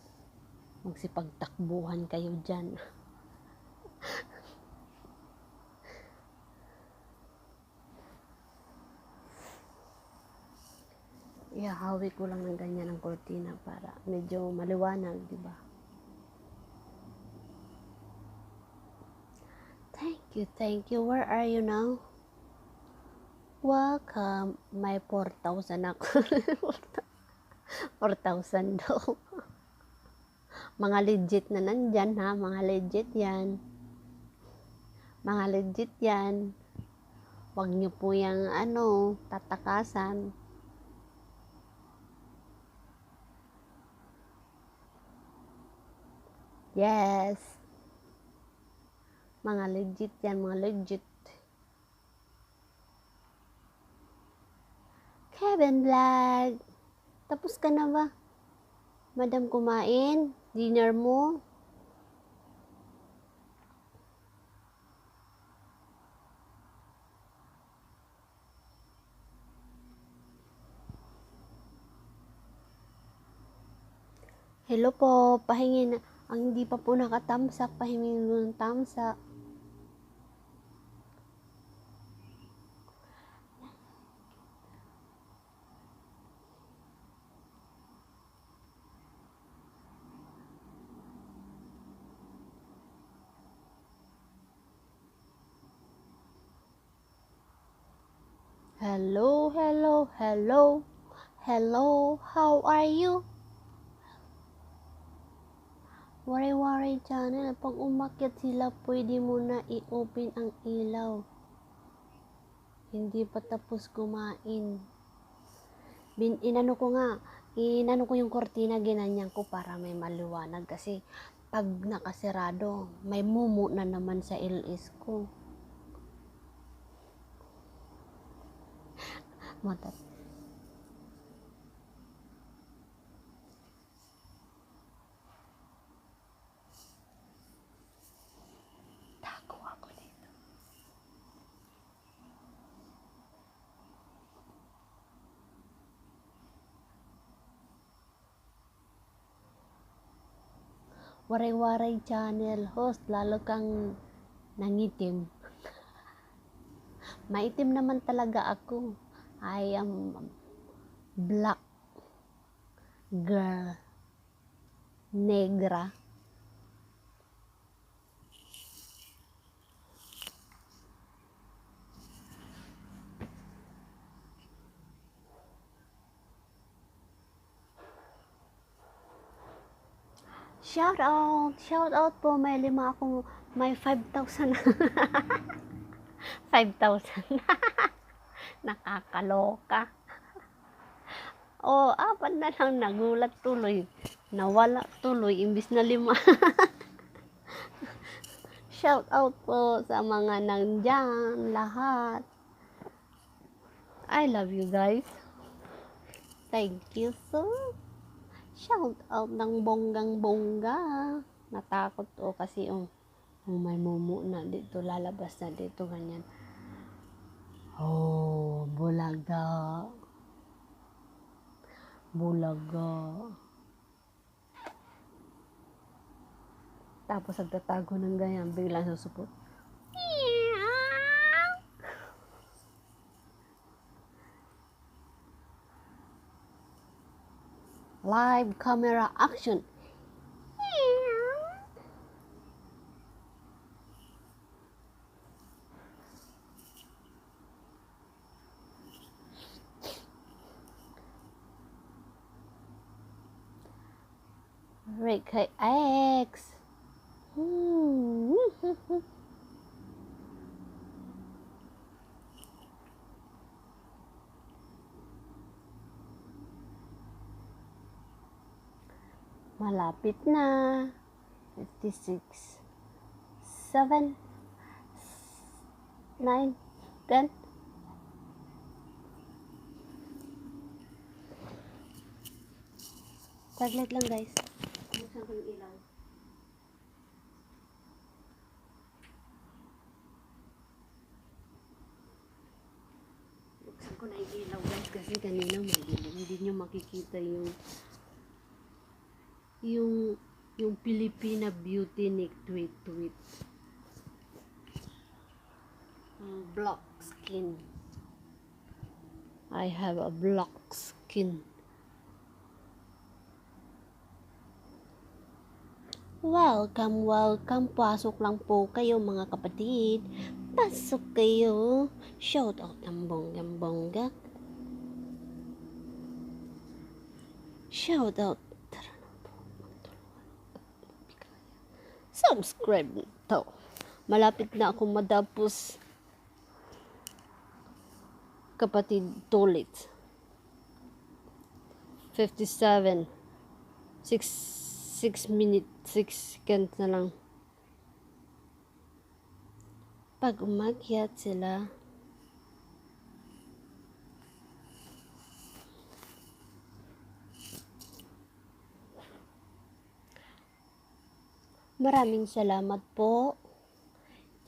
Magsipagtakbuhan kayo dyan. Ihahawi ko lang ng ganyan ang kurtina para medyo maliwanag, di ba? Thank you. Where are you now? Welcome. May 4,000 ako. 4,000 daw. Mga legit na nandyan ha. Mga legit yan. Huwag nyo po yung tatakasan. Yes. Mga legit yan, Kevin Vlog. Tapos ka na ba? Madam, kumain? Dinner mo? Hello po, pahingin Ang hindi pa po nakatamsak, pahingin mo ng tamsak. Hello, hello, hello. Hello, how are you? Wari-wari channel, pag umakyat sila, pwede mo na i-open ang ilaw. Hindi pa tapos kumain. Inano ko yung kortina, ginanyan ko para may maliwanag kasi pag nakasirado, may mumu na naman sa LS ko. Matat. Tago ako dito. Waray-waray channel host, lalo kang nangitim. Maitim naman talaga ako. I am black girl, negra. Shout out po, may 5,000 5,000 nakakaloka. Apat na lang, nagulat tuloy, nawala tuloy imbis na 5. Shout out po sa mga nandyan lahat. I love you guys. Thank you so. Shout out ng bonggang-bongga. Natakot kasi may mumu na dito, lalabas na dito, ganyan. Bulaga. Tapos nagtatago ng ganyan, biglang susupot. Live camera action. Rick X. Malapit na. 56, 7, 9, 10. Saglit lang guys. Buksan ko yung ilaw. Buksan ko na yung ilaw guys kasi kanina madilim. Hindi nyo makikita yung Filipina Beauty Nick Tweet. Black skin. I have a black skin. Welcome. Pasok lang po kayo mga kapatid. Pasok kayo. Shout out ng bonggang-bongga. Shout out. Subscribe to. Malapit na ako matapos, kapatid, tulit. 57 6 minutes 6 seconds na lang. Pag umakyat sila, maraming salamat po.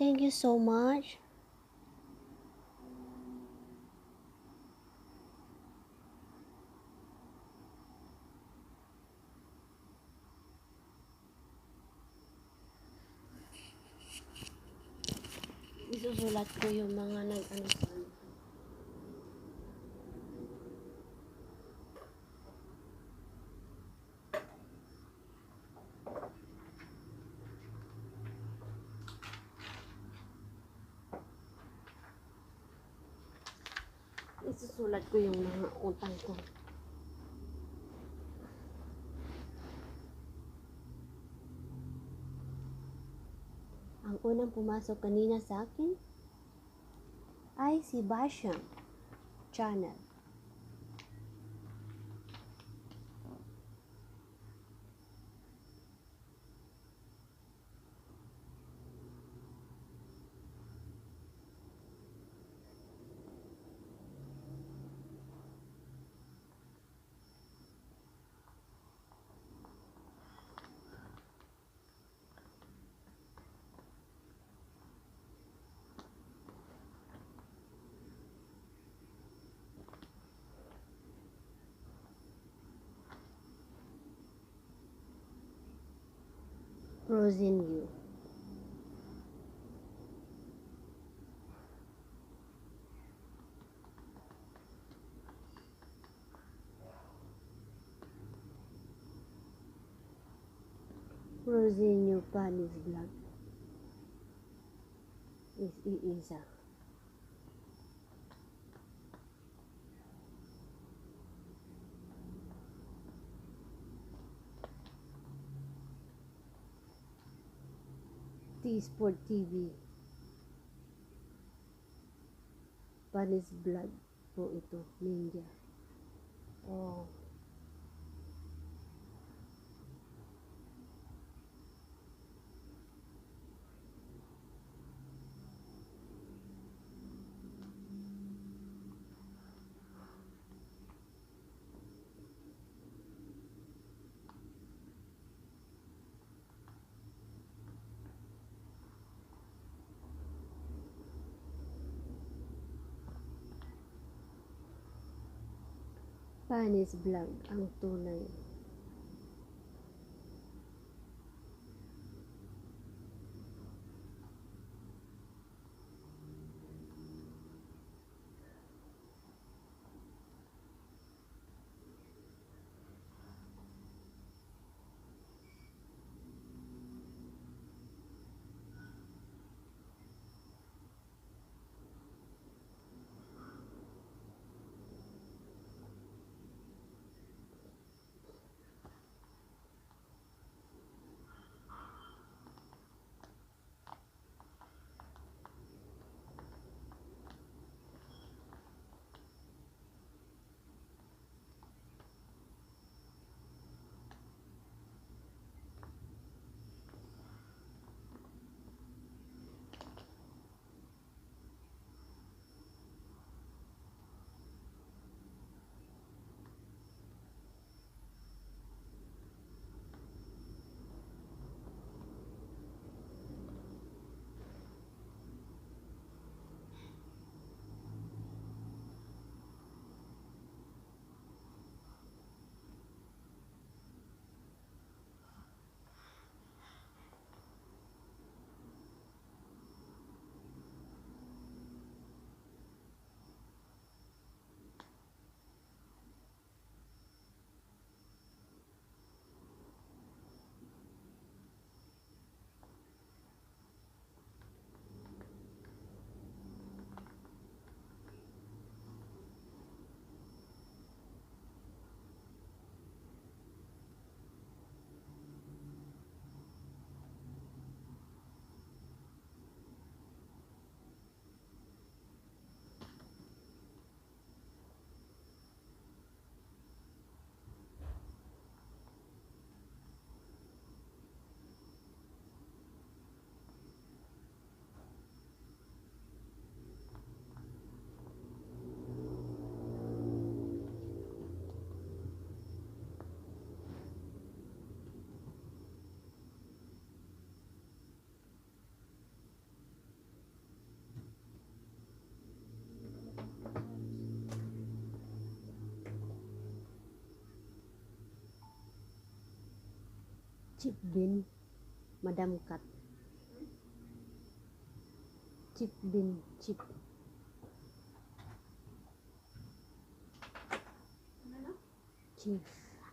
Thank you so much. Isusulat ko yung mga nag-ano sa ano. Isusulat ko yung mga utang ko. Ang unang pumasok kanina sa akin ay si Basham Channel. Frozen You. Frozen You Panis Vlog. Is iisa. T-Sport TV. Panis Vlog po ito. Ninja. Oh. Panis Vlog ang tunay. Chip Bin, Madam Kat. Chip bin. Chip. Ano na? Chief.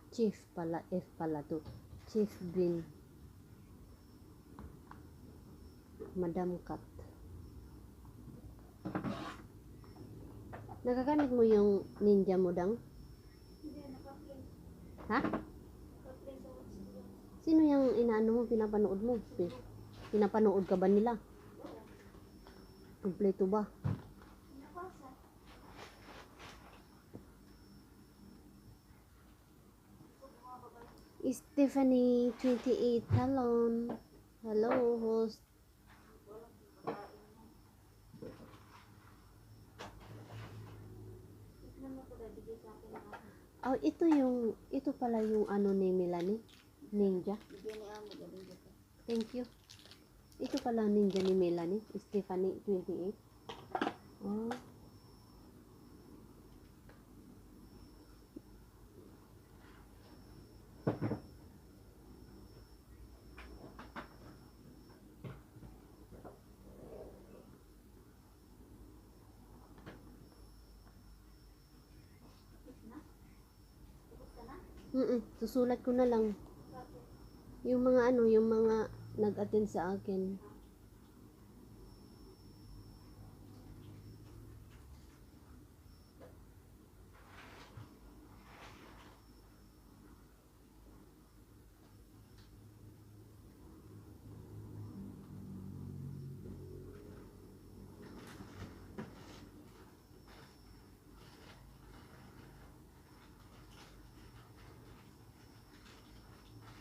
Chief pala. F pala to. Chief bin. Madam Cat. Nagagamit mo yung ninja mo dang? Hindi, naka-play. Ha? Naka-play sa WhatsApp. Sino yung inaano mo, pinapanood mo? Pinapanood ka ba nila? Kompleto ba? Nakasa. Stephanie 28. Hello. Hello, host. Tignan mo ko bigay sa akin ng ako. Oh, ito pala yung ano ni Melanie. Ninja. Bigyan ni Amo, galing dito. Thank you. Ito pala ninja ni Melanie. Stephanie 28. Oh. Tapos na? Tapos ka na? Susulat ko na lang. Bakit? Yung mga ano, yung mga nag-attend sa akin.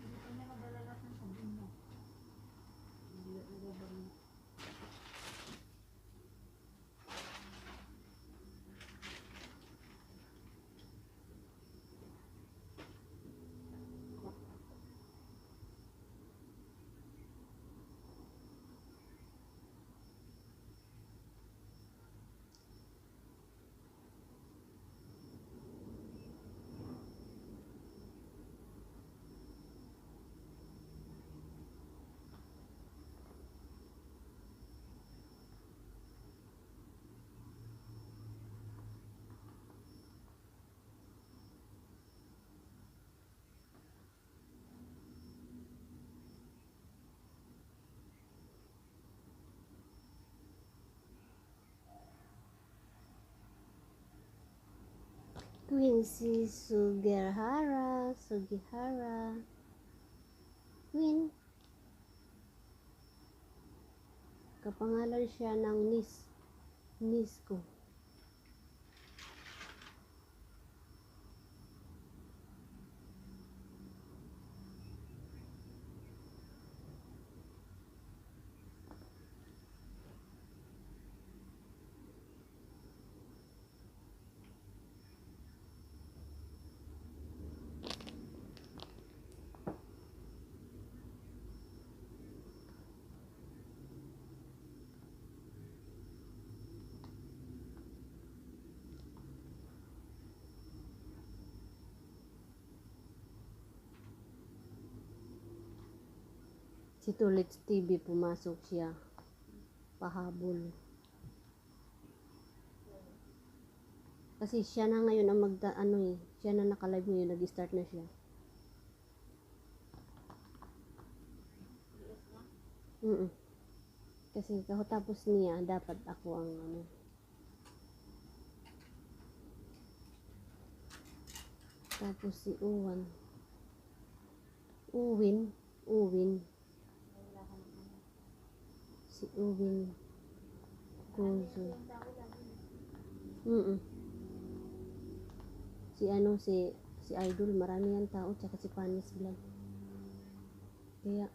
Hindi ka na madalalas ng sabon mo. Hindi ka nagabang. Quincy Sugihara. Queen. Kapangalan siya ng niece ko. Si Tulits TV, pumasok siya. Pahabol. Kasi siya na ngayon ang siya na nakalive ngayon, nag-start na siya. Kasi tapos niya, dapat ako ang Tapos si Uwin. Si Uwin Kuzo. Si Idol, marami yan tao, tsaka si Panis Vlog. Kaya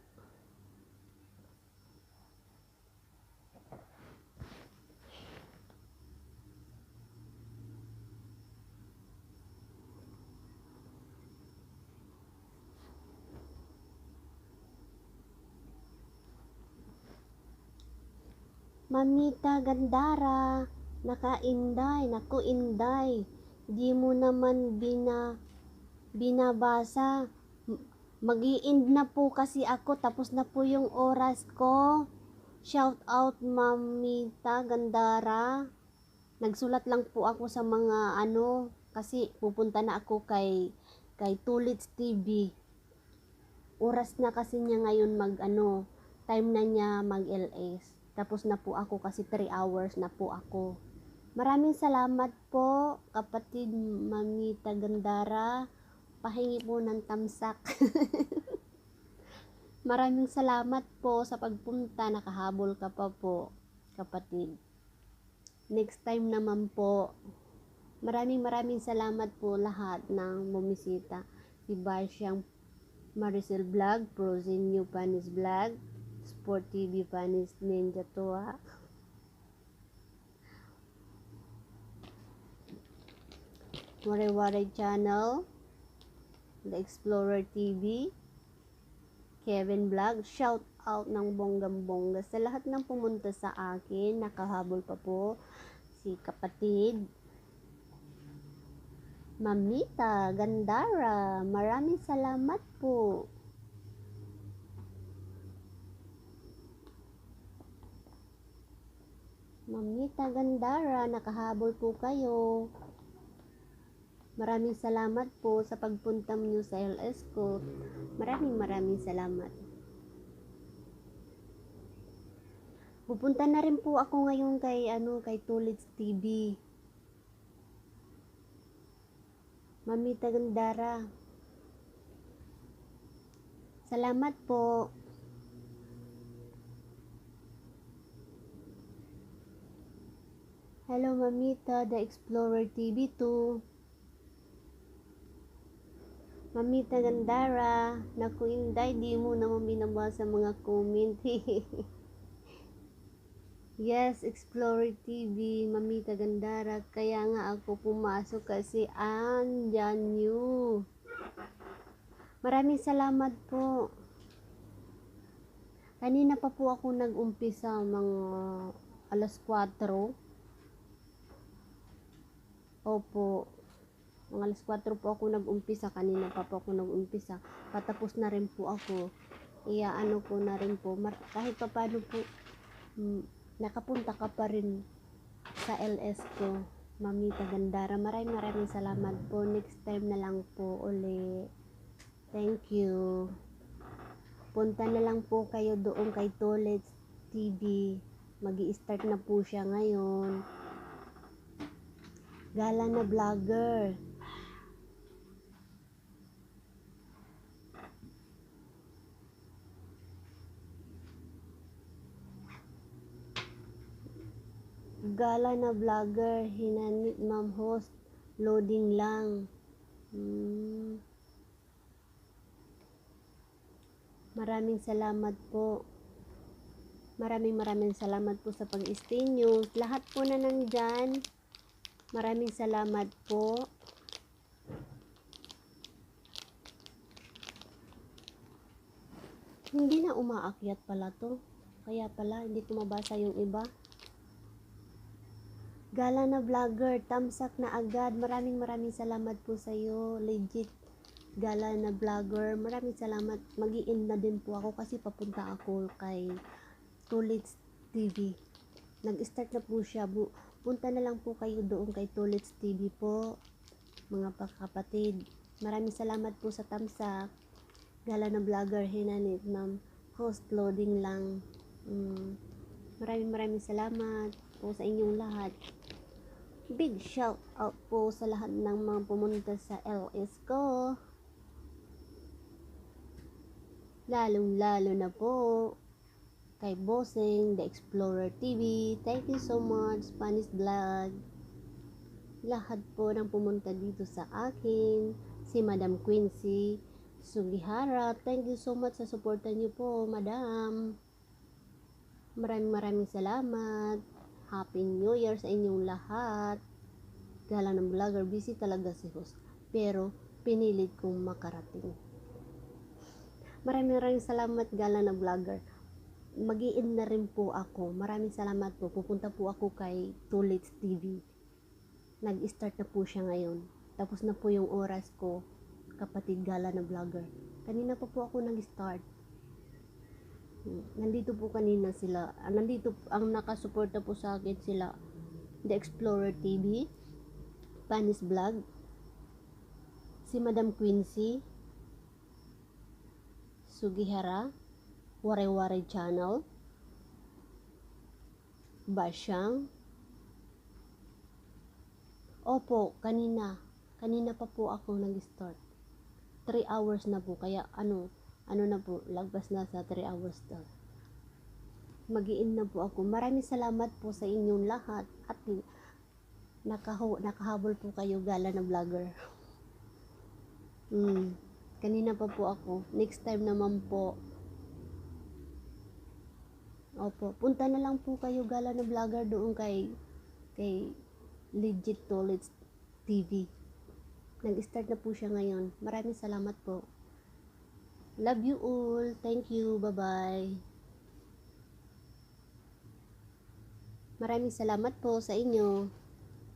Mamita Gandara, naka-inday, naku inday, di mo naman binabasa. Mag-i-end na po kasi ako, tapos na po yung oras ko. Shout out Mamita Gandara. Nagsulat lang po ako sa mga kasi pupunta na ako kay Tulits TV. Oras na kasi niya ngayon time na niya mag LS. Tapos na po ako kasi 3 hours na po ako. Maraming salamat po, kapatid Mamita Gandara. Pahingi po ng tamsak. Maraming salamat po sa pagpunta. Nakahabol ka pa po, kapatid. Next time naman po. Maraming salamat po lahat ng bumisita. Si Barsyang Maricel Vlog, Frozen New Panis Vlog, Sport TV Panis Ninja Toa, Waray Channel, The Explorer TV, Kevin Vlog. Shout out ng bonggang-bongga sa lahat ng pumunta sa akin. Nakahabol pa po si kapatid Mamita Gandara. Maraming salamat po. Mamita Gandara, nakahabol po kayo. Maraming salamat po sa pagpunta niyo sa LS ko. Maraming salamat. Pupunta na rin po ako ngayon kay Tulits TV. Mamita Gandara. Salamat po. Hello Mamita, The Explorer TV 2. Mamita Gandara. Naku, Inday, di mo naman binabasa mga comment. Yes, Explorer TV, Mamita Gandara. Kaya nga ako pumasok kasi andyan you. Maraming salamat po. Kanina pa po ako nag-umpisa mga alas 4. Opo. Mga alas 4 po ako nag-umpisa. Kanina pa po ako nag-umpisa. Patapos na rin po ako. Ko na rin po. Kahit pa paano po, nakapunta ka pa rin sa LS ko, Mamita Gandara. Maraming salamat po. Next time na lang po uli. Thank you. Punta na lang po kayo doon kay Tulits TV. Magi-start na po siya ngayon. Gala na vlogger. Gala na vlogger, hinanit ma'am host, loading lang. Maraming salamat po. Maraming salamat po sa pag-stay nyo. Lahat po na nandyan, maraming salamat po. Hindi na umaakyat pala to. Kaya pala, hindi ko mabasa yung iba. Gala na vlogger, thumbs up na agad. Maraming salamat po sa iyo. Legit Gala na vlogger. Maraming salamat. Mag-i-end na din po ako kasi papunta ako kay Tulits TV. Nag-start na po siya. Punta na lang po kayo doon kay Tulits TV po, mga kapatid. Maraming salamat po sa thumbs up. Gala na vlogger, hinanit ma'am host, loading lang. Maraming salamat po sa inyong lahat. Big shout out po sa lahat ng mga pumunta sa LS ko. Lalong-lalo na po kay Bossing, The Explorer TV. Thank you so much, Spanish Vlog. Lahat po ng pumunta dito sa akin. Si Madam Quincy Sugihara. Thank you so much sa suporta niyo po, Madam. Maraming salamat. Happy New Year sa inyong lahat. Gala ng vlogger, busy talaga si host. Pero pinilit kong makarating. Maraming salamat, Gala ng vlogger. Mag-i-end na rin po ako. Maraming salamat po. Pupunta po ako kay Tulits TV. Nag-start na po siya ngayon. Tapos na po yung oras ko, kapatid Gala ng vlogger. Kanina pa po ako nag-start. Nandito po kanina sila. Nandito ang nakasuporta po sa akin sila. The Explorer TV, Panis Vlog, si Madam Quincy, Sugihara, Ware-Ware Channel, Basyang. Opo, kanina pa po ako nag-start. 3 hours na po, kaya ano na po, lagpas na sa 3 hours na. Mag-i-in na po ako. Maraming salamat po sa inyong lahat at nakahabol po kayo, Gala na Vlogger. Kanina pa po ako. Next time naman po. Opo, punta na lang po kayo, Gala na Vlogger, doon kay Legit Toilets TV. Nag-start na po siya ngayon. Maraming salamat po. Love you all. Thank you. Bye-bye. Maraming salamat po sa inyo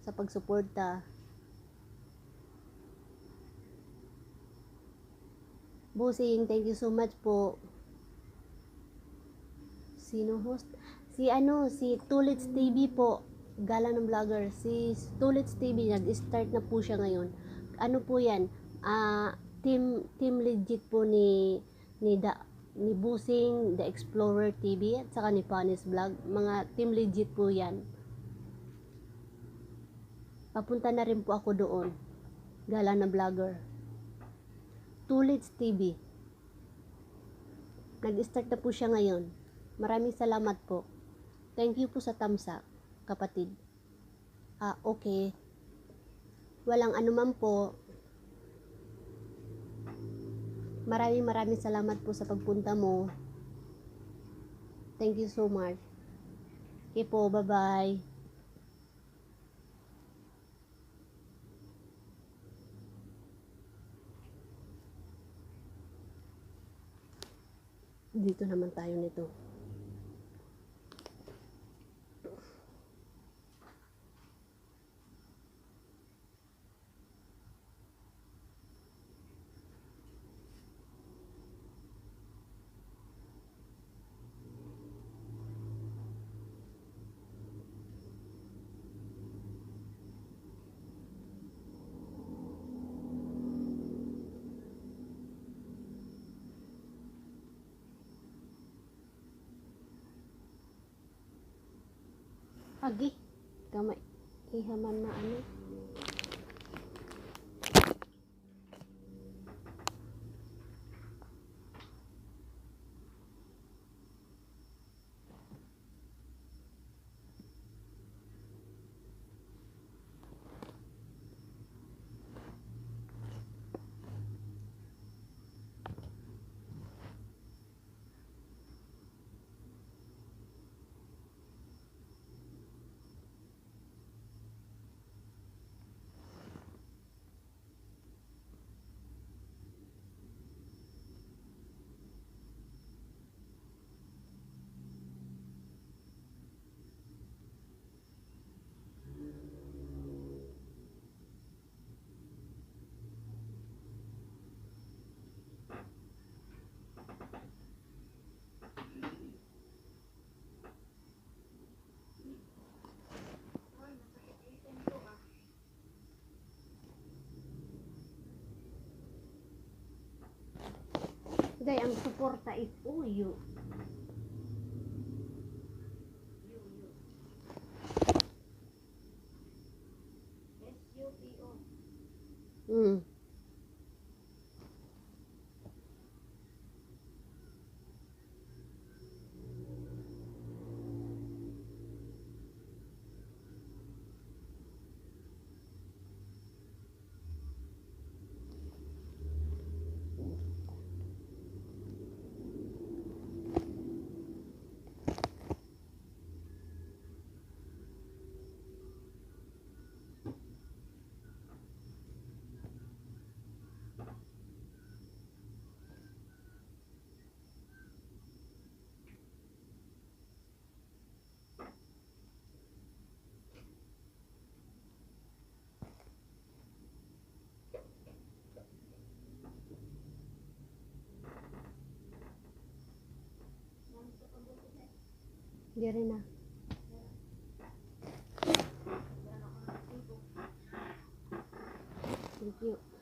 sa pagsuporta. Busing, thank you so much po. Sino host? Si Tulits TV po. Gala ng Vlogger. Si Tulits TV, nag-start na po siya ngayon. Ano po yan? Team Legit po ni Busing, The Explorer TV, at saka ni Panis Vlog. Mga Team Legit po yan. Papunta na rin po ako doon. Gala na Vlogger. Tulits TV. Nag-start na po siya ngayon. Maraming salamat po. Thank you po sa tamsa, kapatid. Okay. Walang anuman po. Maraming salamat po sa pagpunta mo. Thank you so much. Okay po, bye-bye. Dito naman tayo nito. Agi, kamay ihaman na ano. Day, ang suporta is uyo. Mm. Di rin na. Thank you.